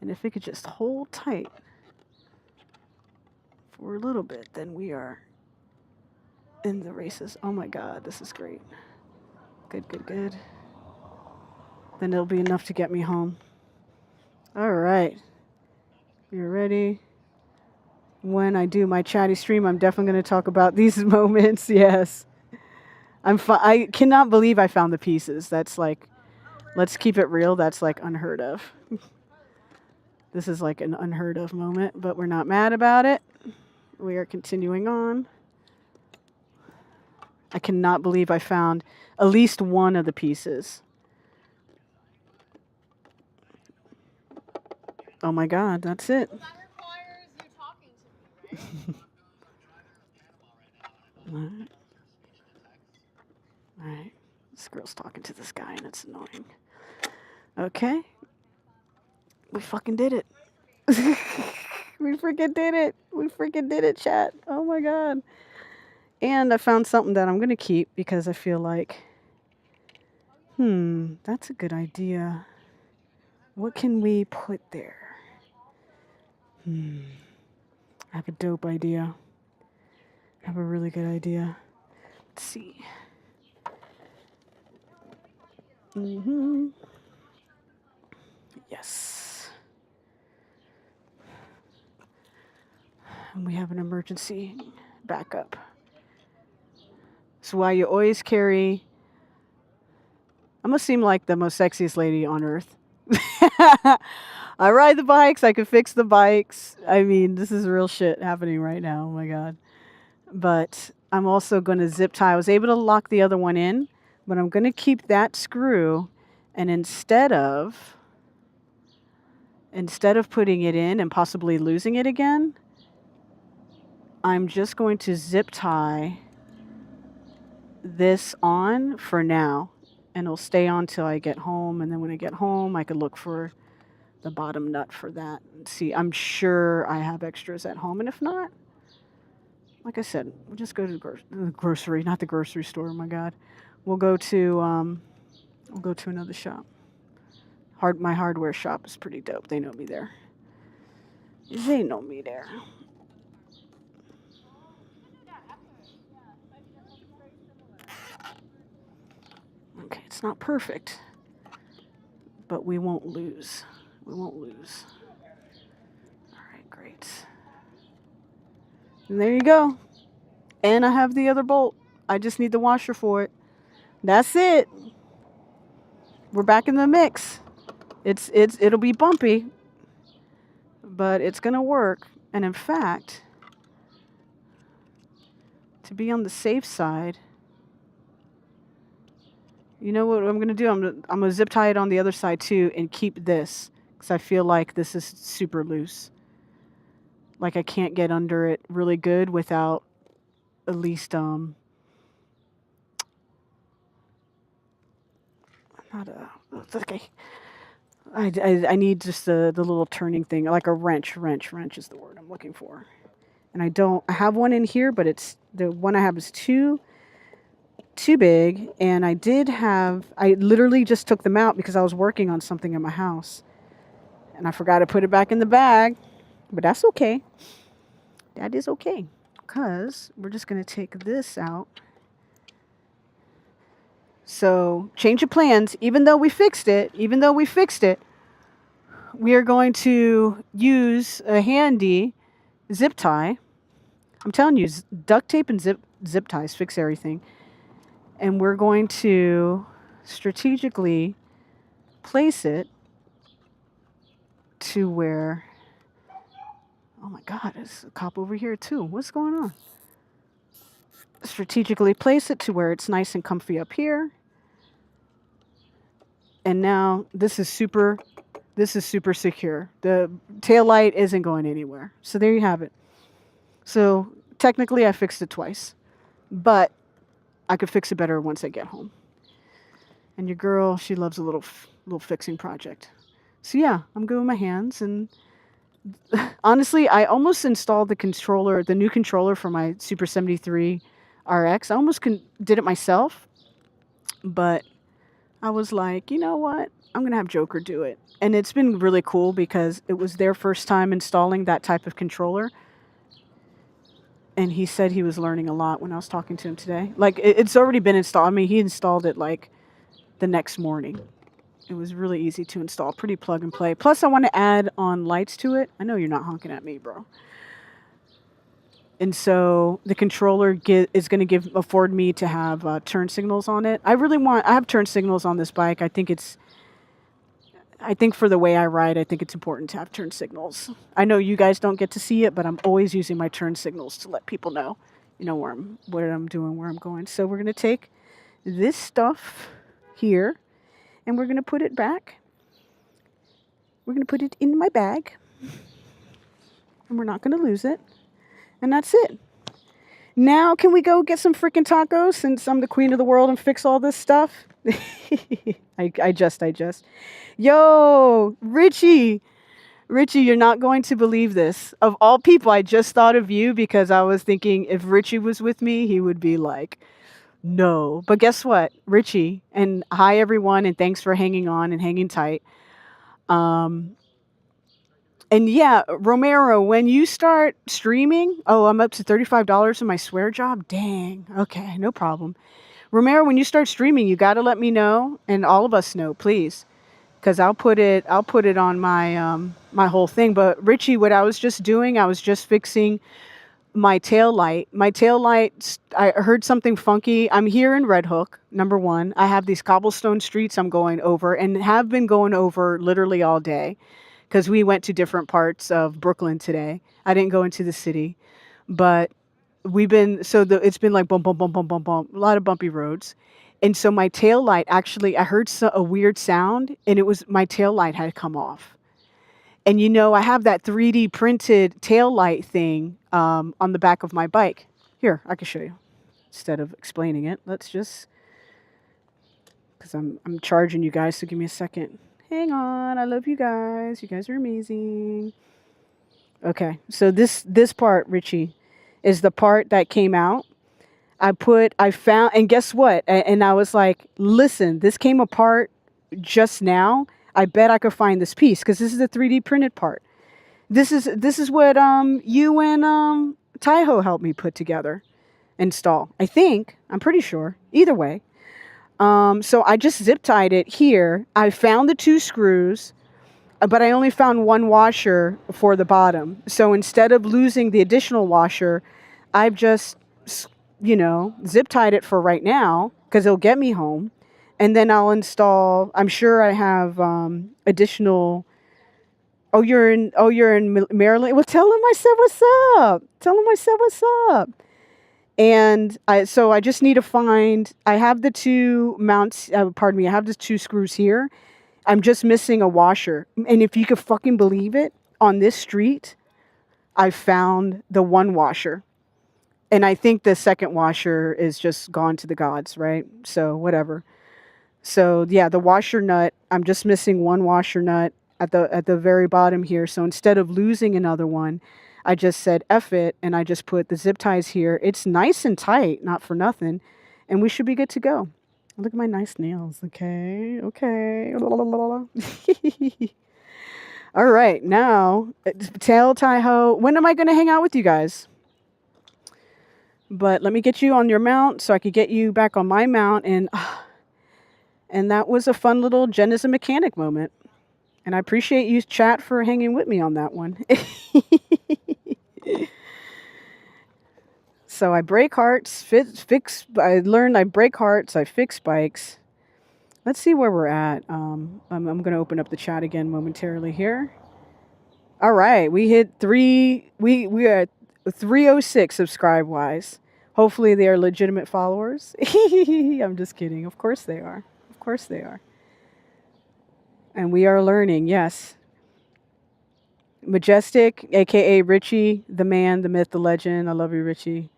And if it could just hold tight for a little bit, then we are in the races. Oh my God, this is great. Good, good, good. Then it'll be enough to get me home. All right. You're ready. When I do my chatty stream, I'm definitely going to talk about these moments. Yes. I cannot believe I found the pieces. That's like, let's keep it real. That's like unheard of. This is like an unheard of moment, but we're not mad about it. We are continuing on. I cannot believe I found at least one of the pieces. Oh my God, that's it. Well, that requires you talking to me, right? All right. All right. This girl's talking to this guy and it's annoying. Okay. We fucking did it. We freaking did it. We freaking did it, chat. Oh my God. And I found something that I'm going to keep because I feel like, that's a good idea. What can we put there? I have a dope idea. I have a really good idea. Let's see. Yes. And we have an emergency backup. So why you always carry... I'm going to seem like the most sexiest lady on earth. I ride the bikes. I can fix the bikes. I mean, this is real shit happening right now. Oh my God. But I'm also going to zip tie. I was able to lock the other one in, but I'm going to keep that screw. And instead of putting it in and possibly losing it again, I'm just going to zip tie this on for now. And it'll stay on till I get home. And then when I get home, I could look for the bottom nut for that. And see, I'm sure I have extras at home. And if not, like I said, we'll just go to the grocery, not the grocery store. Oh my God. We'll go to another shop. My hardware shop is pretty dope. They know me there. They know me there. Okay, it's not perfect, but we won't lose. We won't lose. All right, great. And there you go. And I have the other bolt. I just need the washer for it. That's it. We're back in the mix. It'll be bumpy, but it's gonna work. And in fact, to be on the safe side, you know what I'm gonna do? I'm gonna zip tie it on the other side too and keep this because I feel like this is super loose. Like I can't get under it really good without at least okay. I need just the little turning thing, like a wrench. Wrench is the word I'm looking for. And I have one in here, but it's the one I have is too big. And I literally just took them out because I was working on something in my house. And I forgot to put it back in the bag, but that's okay. That is okay. Because we're just going to take this out. So change of plans, even though we fixed it, we are going to use a handy zip tie I'm telling you, duct tape and zip ties fix everything. And we're going to strategically place it to where, oh my God, there's a cop over here too. What's going on? Strategically place it to where it's nice and comfy up here. And now this is super secure. The tail light isn't going anywhere. So there you have it. So technically I fixed it twice, but I could fix it better once I get home. And your girl, she loves a little fixing project. So yeah, I'm good with my hands. And honestly, I almost installed the new controller for my Super 73 RX. I almost did it myself, but I was like, you know what? I'm going to have Joker do it. And it's been really cool because it was their first time installing that type of controller. And he said he was learning a lot when I was talking to him today. Like, it's already been installed. I mean, he installed it like the next morning. It was really easy to install, pretty plug and play. Plus, I want to add on lights to it. I know you're not honking at me, bro. And so the controller is going to afford me to have turn signals on it. I have turn signals on this bike. I think for the way I ride, I think it's important to have turn signals. I know you guys don't get to see it, but I'm always using my turn signals to let people know, what I'm doing, where I'm going. So we're going to take this stuff here and we're going to put it back. We're going to put it in my bag and we're not going to lose it. And that's it. Now, can we go get some freaking tacos since I'm the queen of the world and fix all this stuff? I just. Yo, Richie, you're not going to believe this. Of all people, I just thought of you because I was thinking if Richie was with me, he would be like, no. But guess what? Richie, and hi everyone, and thanks for hanging on and hanging tight. And yeah, Romero, when you start streaming, I'm up to $35 in my swear job. Dang. Okay, no problem. Romero, when you start streaming, you got to let me know and all of us know, please. Cuz I'll put it on my my whole thing. But Richie, what I was just doing, I was just fixing my tail light. My tail light, I heard something funky. I'm here in Red Hook, number 1. I have these cobblestone streets I'm going over and have been going over literally all day. Because we went to different parts of Brooklyn today. I didn't go into the city, but it's been like bump, bump, bump, bump, bump, bump, a lot of bumpy roads. And so my tail light, actually, I heard a weird sound and it was my tail light had come off. And I have that 3D printed tail light thing on the back of my bike. Here, I can show you. Instead of explaining it, let's just, because I'm charging you guys, so give me a second. Hang on, I love you guys. You guys are amazing. Okay, so this part, Richie, is the part that came out. I found, and guess what? And I was like, listen, this came apart just now. I bet I could find this piece because this is a 3D printed part. This is what you and Taiho helped me put together, install. I'm pretty sure. Either way. So I just zip tied it here. I found the 2 screws, but I only found 1 washer for the bottom. So instead of losing the additional washer, I've just, zip tied it for right now because it'll get me home. And then I'll install, I'm sure I have additional. Oh, you're in Maryland. Well, tell them I said what's up. And so I just need to find, I have the 2 mounts, I have the 2 screws here. I'm just missing a washer. And if you could fucking believe it, on this street, I found the 1 washer. And I think the second washer is just gone to the gods, right? So whatever. So yeah, the washer nut, I'm just missing 1 washer nut at the very bottom here. So instead of losing another one, I just said F it, and I just put the zip ties here. It's nice and tight, not for nothing, and we should be good to go. Look at my nice nails, okay? All right, now, tell Taiho, when am I going to hang out with you guys? But let me get you on your mount so I could get you back on my mount, and that was a fun little Jen is a mechanic moment. And I appreciate you, chat, for hanging with me on that one. So I break hearts, I learned I break hearts, I fix bikes. Let's see where we're at. I'm going to open up the chat again momentarily here. All right, we hit we are at 306 subscribe wise. Hopefully they are legitimate followers. I'm just kidding. Of course they are. Of course they are. And we are learning, yes. Majestic, aka Richie, the man, the myth, the legend. I love you, Richie.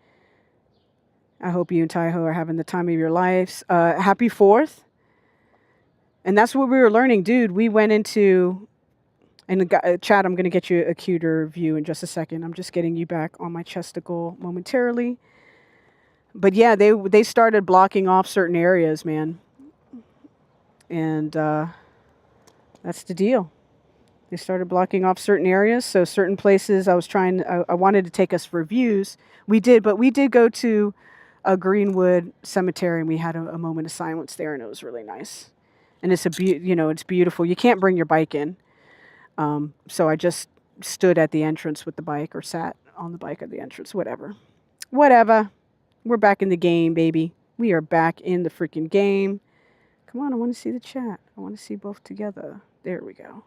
I hope you and Taiho are having the time of your lives. Happy 4th. And that's what we were learning, dude. We went into, and the chat, I'm going to get you a cuter view in just a second. I'm just getting you back on my chesticle momentarily. But yeah, they started blocking off certain areas, man. And that's the deal. They started blocking off certain areas. So certain places I wanted to take us for views. We did, but we did go to a Greenwood cemetery and we had a moment of silence there and it was really nice. And it's it's beautiful. You can't bring your bike in. So I just stood at the entrance with the bike or sat on the bike at the entrance, whatever. We're back in the game, baby. We are back in the freaking game. Come on, I want to see the chat. I want to see both together. There we go.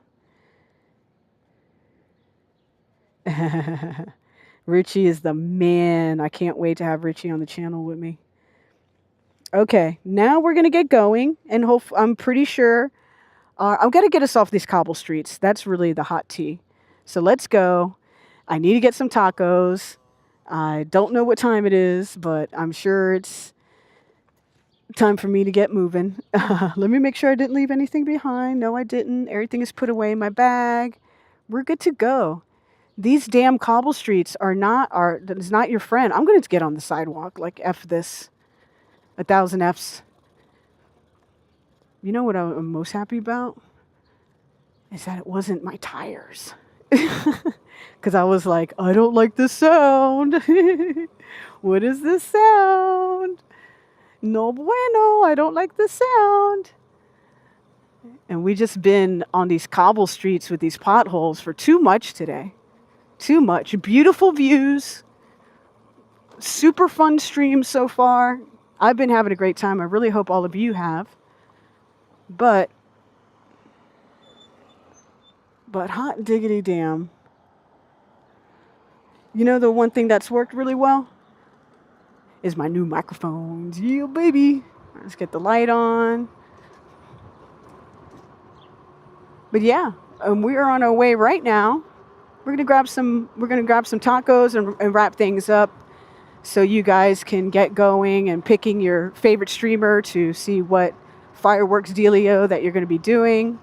Richie is the man. I can't wait to have Richie on the channel with me. Okay, now we're going to get going. And I'm pretty sure I'm going to get us off these cobble streets. That's really the hot tea. So let's go. I need to get some tacos. I don't know what time it is, but I'm sure it's time for me to get moving. Let me make sure I didn't leave anything behind. No, I didn't. Everything is put away in my bag. We're good to go. These damn cobble streets is not your friend. I'm going to get on the sidewalk. Like, F this. 1,000 Fs. You know what I'm most happy about? Is that it wasn't my tires. Because I was like, I don't like the sound. What is this sound? No bueno, I don't like the sound. And we just been on these cobble streets with these potholes for too much today. Too much. Beautiful views. Super fun stream so far. I've been having a great time. I really hope all of you have. But hot diggity damn. You know the one thing that's worked really well? Is my new microphones. Yeah, baby. Let's get the light on. But yeah, we are on our way right now. We're gonna grab some tacos and wrap things up so you guys can get going and picking your favorite streamer to see what fireworks dealio that you're gonna be doing.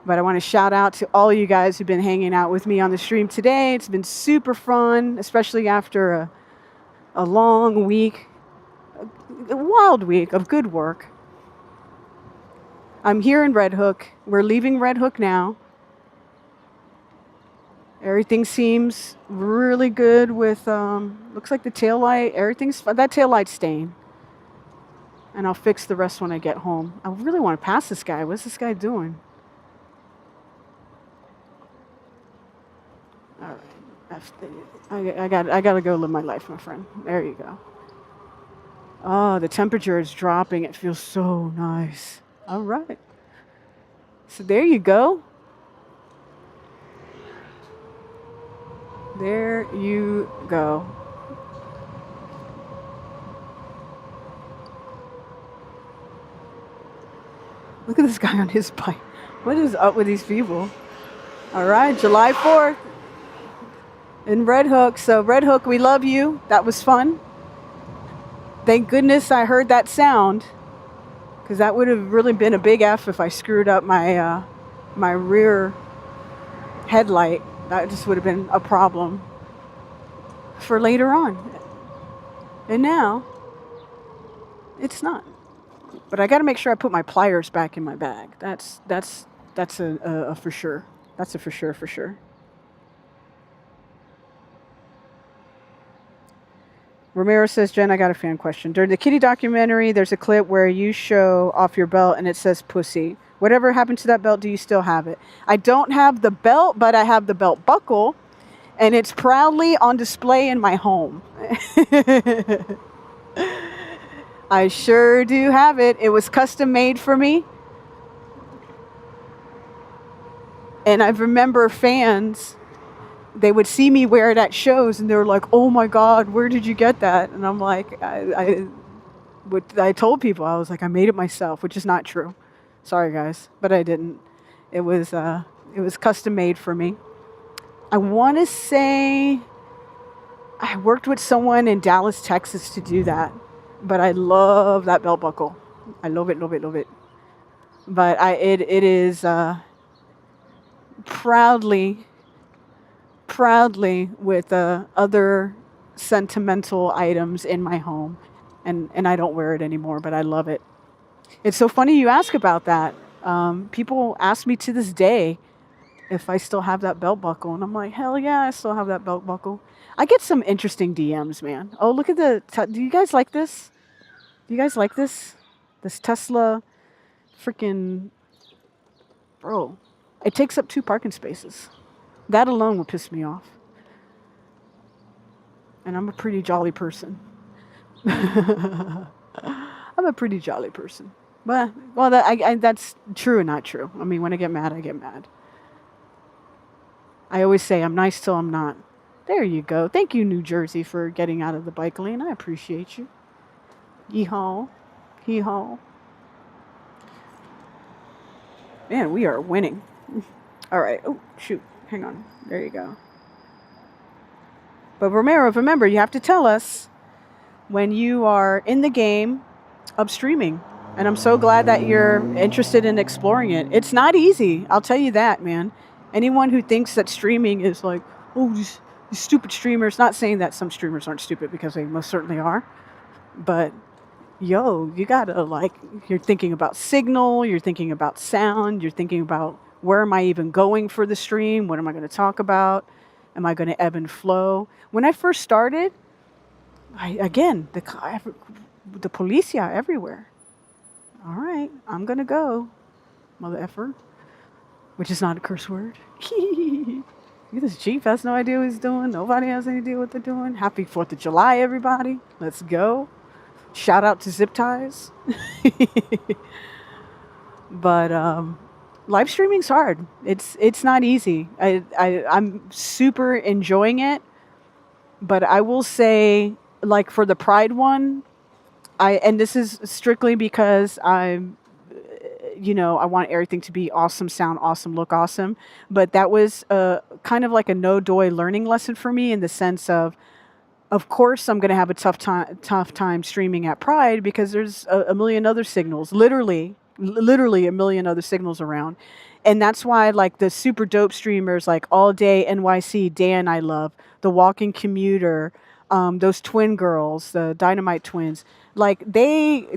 But I want to shout out to all you guys who've been hanging out with me on the stream today. It's been super fun, especially after a long week, a wild week of good work. I'm here in Red Hook. We're leaving Red Hook now. Everything seems really good with, looks like the taillight, that taillight's staying. And I'll fix the rest when I get home. I really want to pass this guy. What's this guy doing? All right. I got to go live my life, my friend. There you go. Oh, the temperature is dropping. It feels so nice. All right. So there you go. There you go. Look at this guy on his bike. What is up with these people? All right, July 4th in Red Hook. So Red Hook, we love you. That was fun. Thank goodness I heard that sound, because that would have really been a big F if I screwed up my my rear headlight. That just would have been a problem for later on. And now, it's not. But I got to make sure I put my pliers back in my bag. That's a for sure. That's a for sure. Romero says, Jen, I got a fan question. During the Kitty documentary, there's a clip where you show off your belt and it says pussy. Whatever happened to that belt? Do you still have it? I don't have the belt, but I have the belt buckle. And it's proudly on display in my home. I sure do have it. It was custom made for me. And I remember fans, they would see me wear it at shows and they were like, oh my God, where did you get that? And I'm like, I told people, I was like, I made it myself, which is not true. Sorry guys, but I didn't. It was custom made for me. I want to say I worked with someone in Dallas, Texas to do that. But I love that belt buckle. I love it, love it, love it. But it is proudly with other sentimental items in my home. And I don't wear it anymore, but I love it. It's so funny you ask about that. People ask me to this day if I still have that belt buckle. And I'm like, hell yeah, I still have that belt buckle. I get some interesting DMs, man. Oh, look at do you guys like this? Do you guys like this? This Tesla freaking... Bro, it takes up 2 parking spaces. That alone will piss me off. And I'm a pretty jolly person. I'm a pretty jolly person. Well, that's true and not true. I mean, when I get mad, I get mad. I always say I'm nice till I'm not. There you go. Thank you, New Jersey, for getting out of the bike lane. I appreciate you. Yeehaw. Hee-haw. Man, we are winning. All right. Oh, shoot. Hang on. There you go. But Romero, remember, you have to tell us when you are in the game of streaming. And I'm so glad that you're interested in exploring it. It's not easy. I'll tell you that, man. Anyone who thinks that streaming is like, oh, these stupid streamers. Not saying that some streamers aren't stupid, because they most certainly are. But, yo, you gotta, like, you're thinking about signal. You're thinking about sound. You're thinking about where am I even going for the stream? What am I going to talk about? Am I going to ebb and flow? When I first started, the policia everywhere. All right, I'm going to go, mother effer, which is not a curse word. Look at this Chief has no idea what he's doing. Nobody has any idea what they're doing. Happy 4th of July, everybody. Let's go. Shout out to Zip Ties. But live streaming's hard. It's not easy. I'm super enjoying it. But I will say, like for the Pride one, and this is strictly because I'm, I want everything to be awesome, sound awesome, look awesome. But that was kind of like a no-doy learning lesson for me, in the sense of course, I'm going to have a tough time streaming at Pride, because there's a million other signals, literally a million other signals around. And that's why, like, the super dope streamers like All Day NYC, Dan I love, The Walking Commuter, those twin girls, the Dynamite twins, like they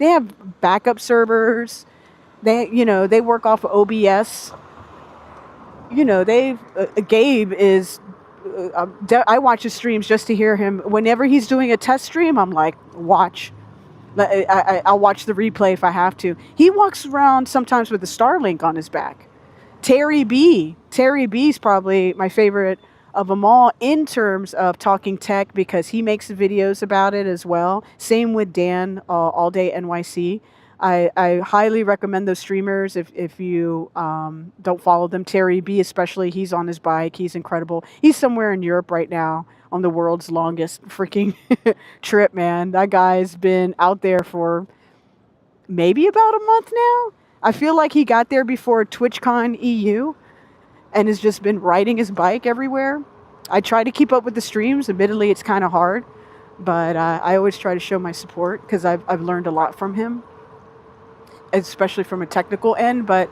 have backup servers. They work off of OBS. Gabe is, I watch his streams just to hear him. Whenever he's doing a test stream, I'm like, watch. I'll watch the replay if I have to. He walks around sometimes with a Starlink on his back. Terry B's probably my favorite of them all in terms of talking tech, because he makes videos about it as well. Same with Dan, All Day NYC. I highly recommend those streamers if you don't follow them. Terry B especially, he's on his bike. He's incredible. He's somewhere in Europe right now on the world's longest freaking trip, man. That guy's been out there for maybe about a month now. I feel like he got there before TwitchCon EU and has just been riding his bike everywhere. I try to keep up with the streams. Admittedly, it's kind of hard, but I always try to show my support, because I've learned a lot from him, especially from a technical end. But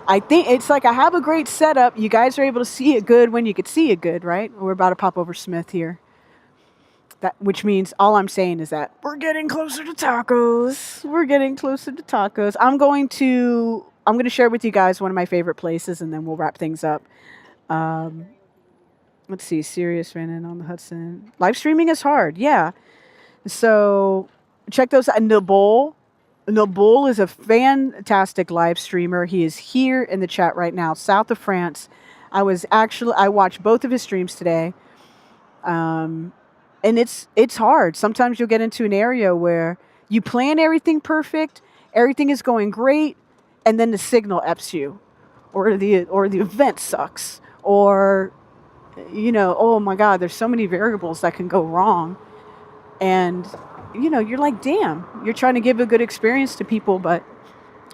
I think it's like I have a great setup. You guys are able to see it good when you could see it good, right? We're about to pop over Smith here. Which means all I'm saying is that we're getting closer to tacos. We're getting closer to tacos. I'm going to share with you guys one of my favorite places, and then we'll wrap things up. Let's see. Sirius ran in on the Hudson. Live streaming is hard. Yeah. So check those out. Nabil is a fantastic live streamer. He is here in the chat right now, south of France. I watched both of his streams today. Um, and it's hard. Sometimes you'll get into an area where you plan everything perfect, everything is going great, and then the signal F's you, or the event sucks, or oh my God, there's so many variables that can go wrong, and you're like, damn, you're trying to give a good experience to people, but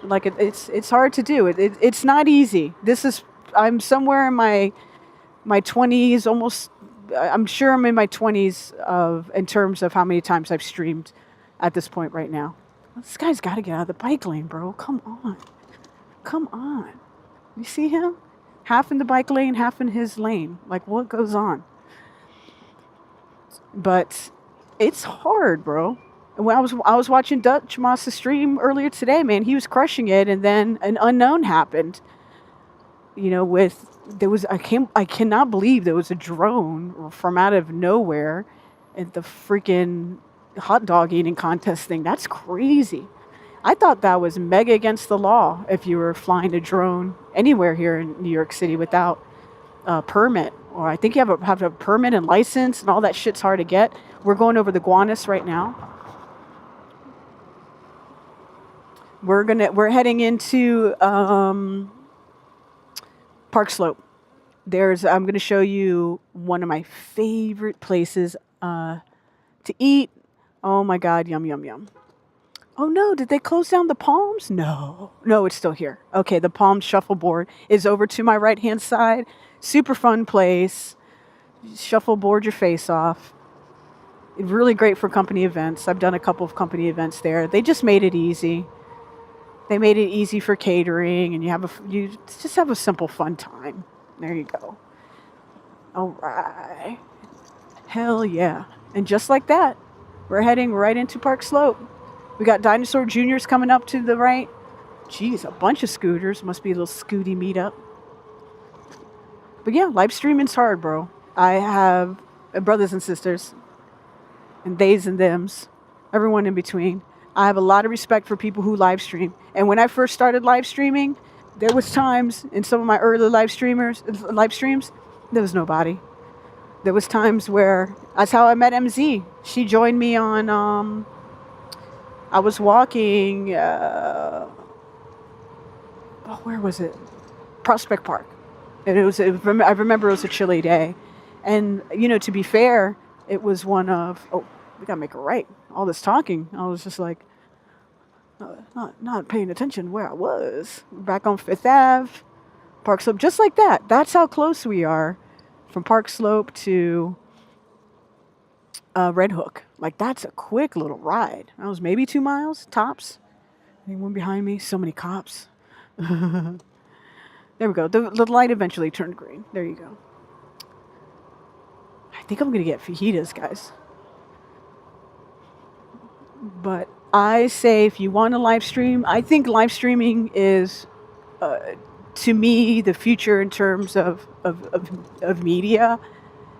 like it's hard to do. It's not easy. I'm somewhere in my 20s, almost. I'm sure I'm in my 20s in terms of how many times I've streamed at this point right now. This guy's got to get out of the bike lane, bro. Come on. You see him? Half in the bike lane, half in his lane. Like, what goes on? But it's hard, bro. And when I was watching Dutch Moss's stream earlier today, man, he was crushing it, and then an unknown happened. I cannot believe there was a drone from out of nowhere at the freaking hot dog eating contest thing. That's crazy. I thought that was mega against the law if you were flying a drone anywhere here in New York City without a permit. Or I think you have a permit and license, and all that shit's hard to get. We're going over the Gowanus right now. We're heading into Park Slope. I'm going to show you one of my favorite places to eat. Oh my God, yum, yum, yum. Oh no, did they close down the Palms? No, it's still here. Okay, the Palms shuffleboard is over to my right-hand side. Super fun place. Shuffleboard your face off. Really great for company events. I've done a couple of company events there. They just made it easy. They made it easy for catering, and you just have a simple, fun time. There you go. All right. Hell yeah. And just like that, we're heading right into Park Slope. We got Dinosaur Juniors coming up to the right. Jeez, a bunch of scooters. Must be a little scooty meetup. But yeah, live streaming's hard, bro. I have brothers and sisters, and theys and thems, everyone in between. I have a lot of respect for people who live stream. And when I first started live streaming, there was times in some of my early live streams, there was nobody. There was times where that's how I met MZ. She joined me on I was walking where was it? Prospect Park. And I remember it was a chilly day. And to be fair, it was one of we gotta make it right. All this talking, I was just like, not paying attention where I was. Back on Fifth Ave, Park Slope, just like that. That's how close we are from Park Slope to Red Hook. Like, that's a quick little ride. That was maybe 2 miles, tops. Anyone behind me? So many cops. There we go. The light eventually turned green. There you go. I think I'm going to get fajitas, guys. But I say if you want to live stream, I think live streaming is, to me, the future in terms of media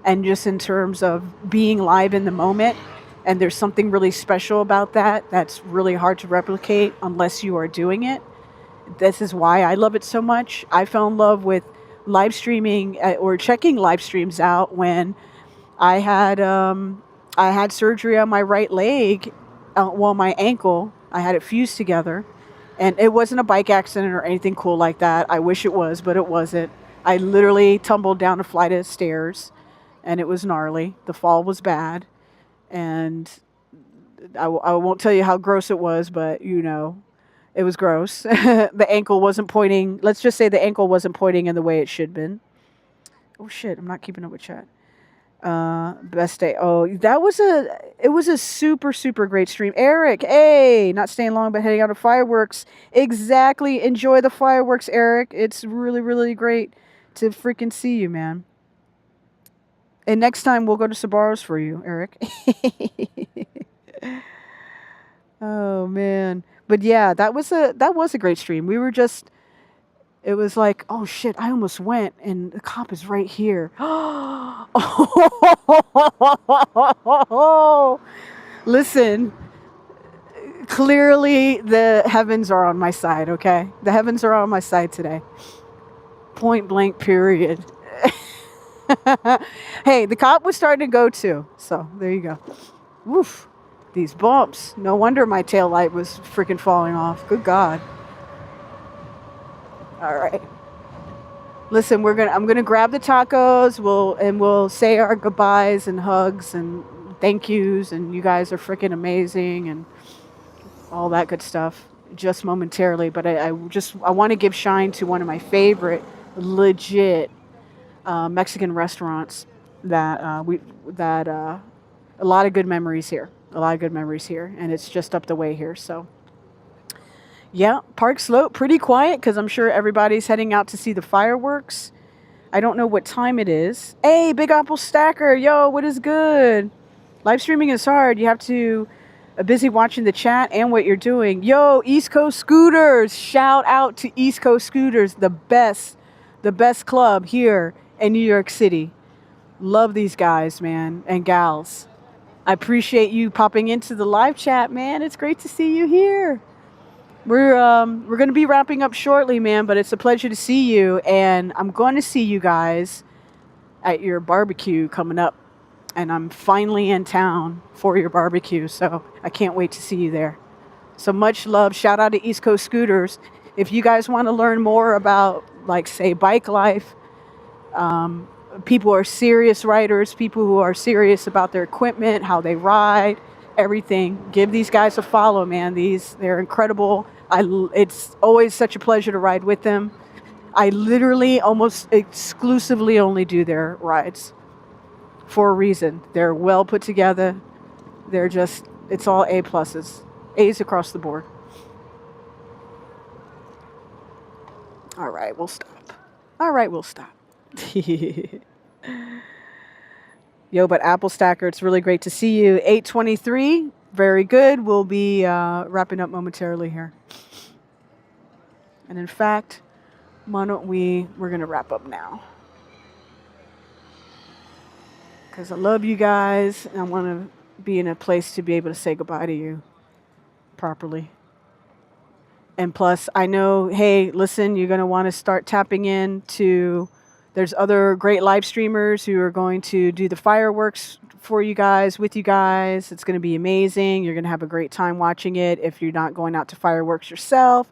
and just in terms of being live in the moment. And there's something really special about that that's really hard to replicate unless you are doing it. This is why I love it so much. I fell in love with live streaming or checking live streams out when I had surgery on my right leg. My ankle, I had it fused together, and it wasn't a bike accident or anything cool like that. I wish it was, but it wasn't. I literally tumbled down a flight of stairs, and it was gnarly. The fall was bad, and I won't tell you how gross it was, but it was gross. The ankle wasn't pointing. Let's just say the ankle wasn't pointing in the way it should have been. Oh shit, I'm not keeping up with chat. Best day. Oh, it was a super, super great stream. Eric, hey, not staying long, but heading out to fireworks. Exactly. Enjoy the fireworks, Eric. It's really, really great to freaking see you, man. And next time we'll go to Sabaros for you, Eric. Oh man. But yeah, that was a great stream. It was like, oh shit, I almost went and the cop is right here. Listen, clearly the heavens are on my side, okay? The heavens are on my side today. Point blank, period. Hey, the cop was starting to go too. So there you go. Woof. These bumps. No wonder my tail light was freaking falling off. Good God. All right. Listen, I'm gonna grab the tacos. We'll say our goodbyes and hugs and thank yous, and you guys are freaking amazing and all that good stuff. Just momentarily, but I want to give shine to one of my favorite legit Mexican restaurants that a lot of good memories here. A lot of good memories here, and it's just up the way here. So, yeah, Park Slope, pretty quiet because I'm sure everybody's heading out to see the fireworks. I don't know what time it is. Hey, Big Apple Stacker, yo, what is good? Live streaming is hard. You have to busy watching the chat and what you're doing. Yo, East Coast Scooters, shout out to East Coast Scooters, the best club here in New York City. Love these guys, man, and gals. I appreciate you popping into the live chat, man. It's great to see you here. We're going to be wrapping up shortly, man, but it's a pleasure to see you, and I'm going to see you guys at your barbecue coming up, and I'm finally in town for your barbecue, so I can't wait to see you there. So much love. Shout out to East Coast Scooters. If you guys want to learn more about, like, say, bike life, people who are serious riders, people who are serious about their equipment, how they ride, everything. Give these guys a follow, man. They're incredible. It's always such a pleasure to ride with them. I literally almost exclusively only do their rides for a reason. They're well put together. It's all A pluses. A's across the board. All right, we'll stop. Yo, but Apple Stacker, it's really great to see you. 8:23, very good. We'll be wrapping up momentarily here. And in fact, we're going to wrap up now. Because I love you guys, and I want to be in a place to be able to say goodbye to you properly. And plus, I know, hey, listen, you're going to want to start tapping into... There's other great live streamers who are going to do the fireworks for you guys, with you guys. It's going to be amazing. You're going to have a great time watching it if you're not going out to fireworks yourself.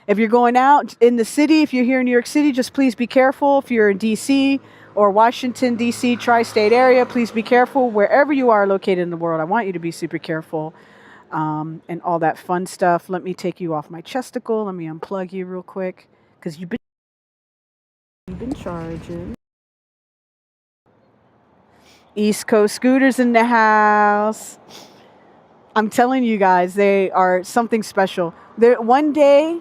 If you're going out in the city, if you're here in New York City, just please be careful. If you're in D.C. or Washington, D.C., tri-state area, please be careful. Wherever you are located in the world, I want you to be super careful and all that fun stuff. Let me take you off my chesticle. Let me unplug you real quick because you've been charging. East Coast Scooters in the house. I'm telling you guys, they are something special. One day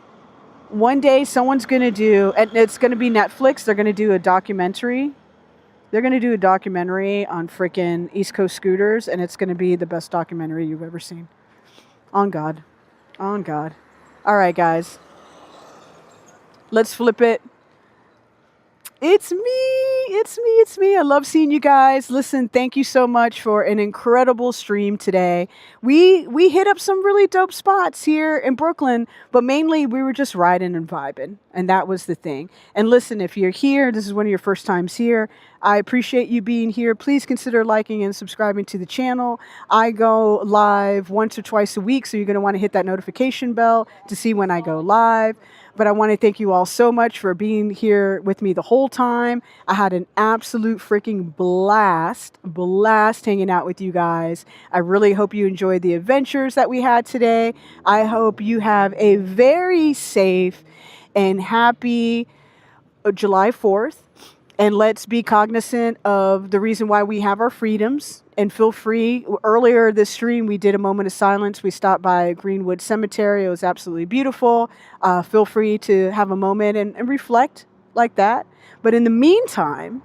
someone's going to do, and it's going to be Netflix, they're going to do a documentary. They're going to do a documentary on freaking East Coast Scooters, and it's going to be the best documentary you've ever seen. On God. On God. All right, guys. Let's flip it. It's me. I love seeing you guys. Listen, thank you so much for an incredible stream today. We hit up some really dope spots here in Brooklyn, but mainly we were just riding and vibing, and that was the thing. And listen, if you're here, this is one of your first times here, I appreciate you being here. Please consider liking and subscribing to the channel. I go live once or twice a week, so you're going to want to hit that notification bell to see when I go live. But I want to thank you all so much for being here with me the whole time. I had an absolute freaking blast hanging out with you guys. I really hope you enjoyed the adventures that we had today. I hope you have a very safe and happy July 4th. And let's be cognizant of the reason why we have our freedoms. And feel free. Earlier this stream, we did a moment of silence. We stopped by Greenwood Cemetery. It was absolutely beautiful. Feel free to have a moment and reflect like that. But in the meantime,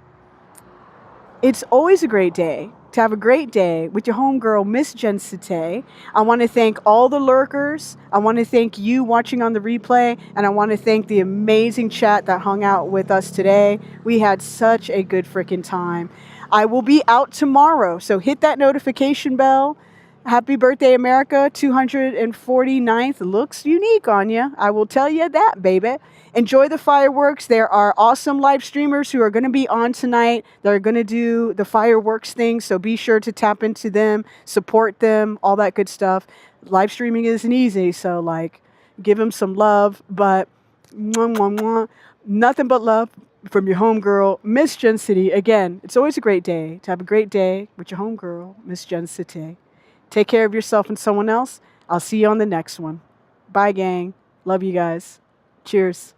it's always a great day to have a great day with your homegirl, Miss Jen Sate. I want to thank all the lurkers. I want to thank you watching on the replay. And I want to thank the amazing chat that hung out with us today. We had such a good freaking time. I will be out tomorrow, so hit that notification bell. Happy birthday, America. 249th looks unique on you. I will tell you that, baby. Enjoy the fireworks. There are awesome live streamers who are going to be on tonight. They're going to do the fireworks thing, so be sure to tap into them, support them, all that good stuff. Live streaming isn't easy, so like give them some love, but mwah, mwah, mwah. Nothing but love from your homegirl, Miss Gen City. Again, it's always a great day to have a great day with your homegirl, Miss Gen City. Take care of yourself and someone else. I'll see you on the next one. Bye, gang. Love you guys. Cheers.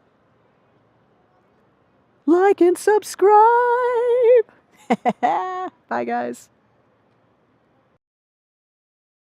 Like and subscribe. Bye, guys.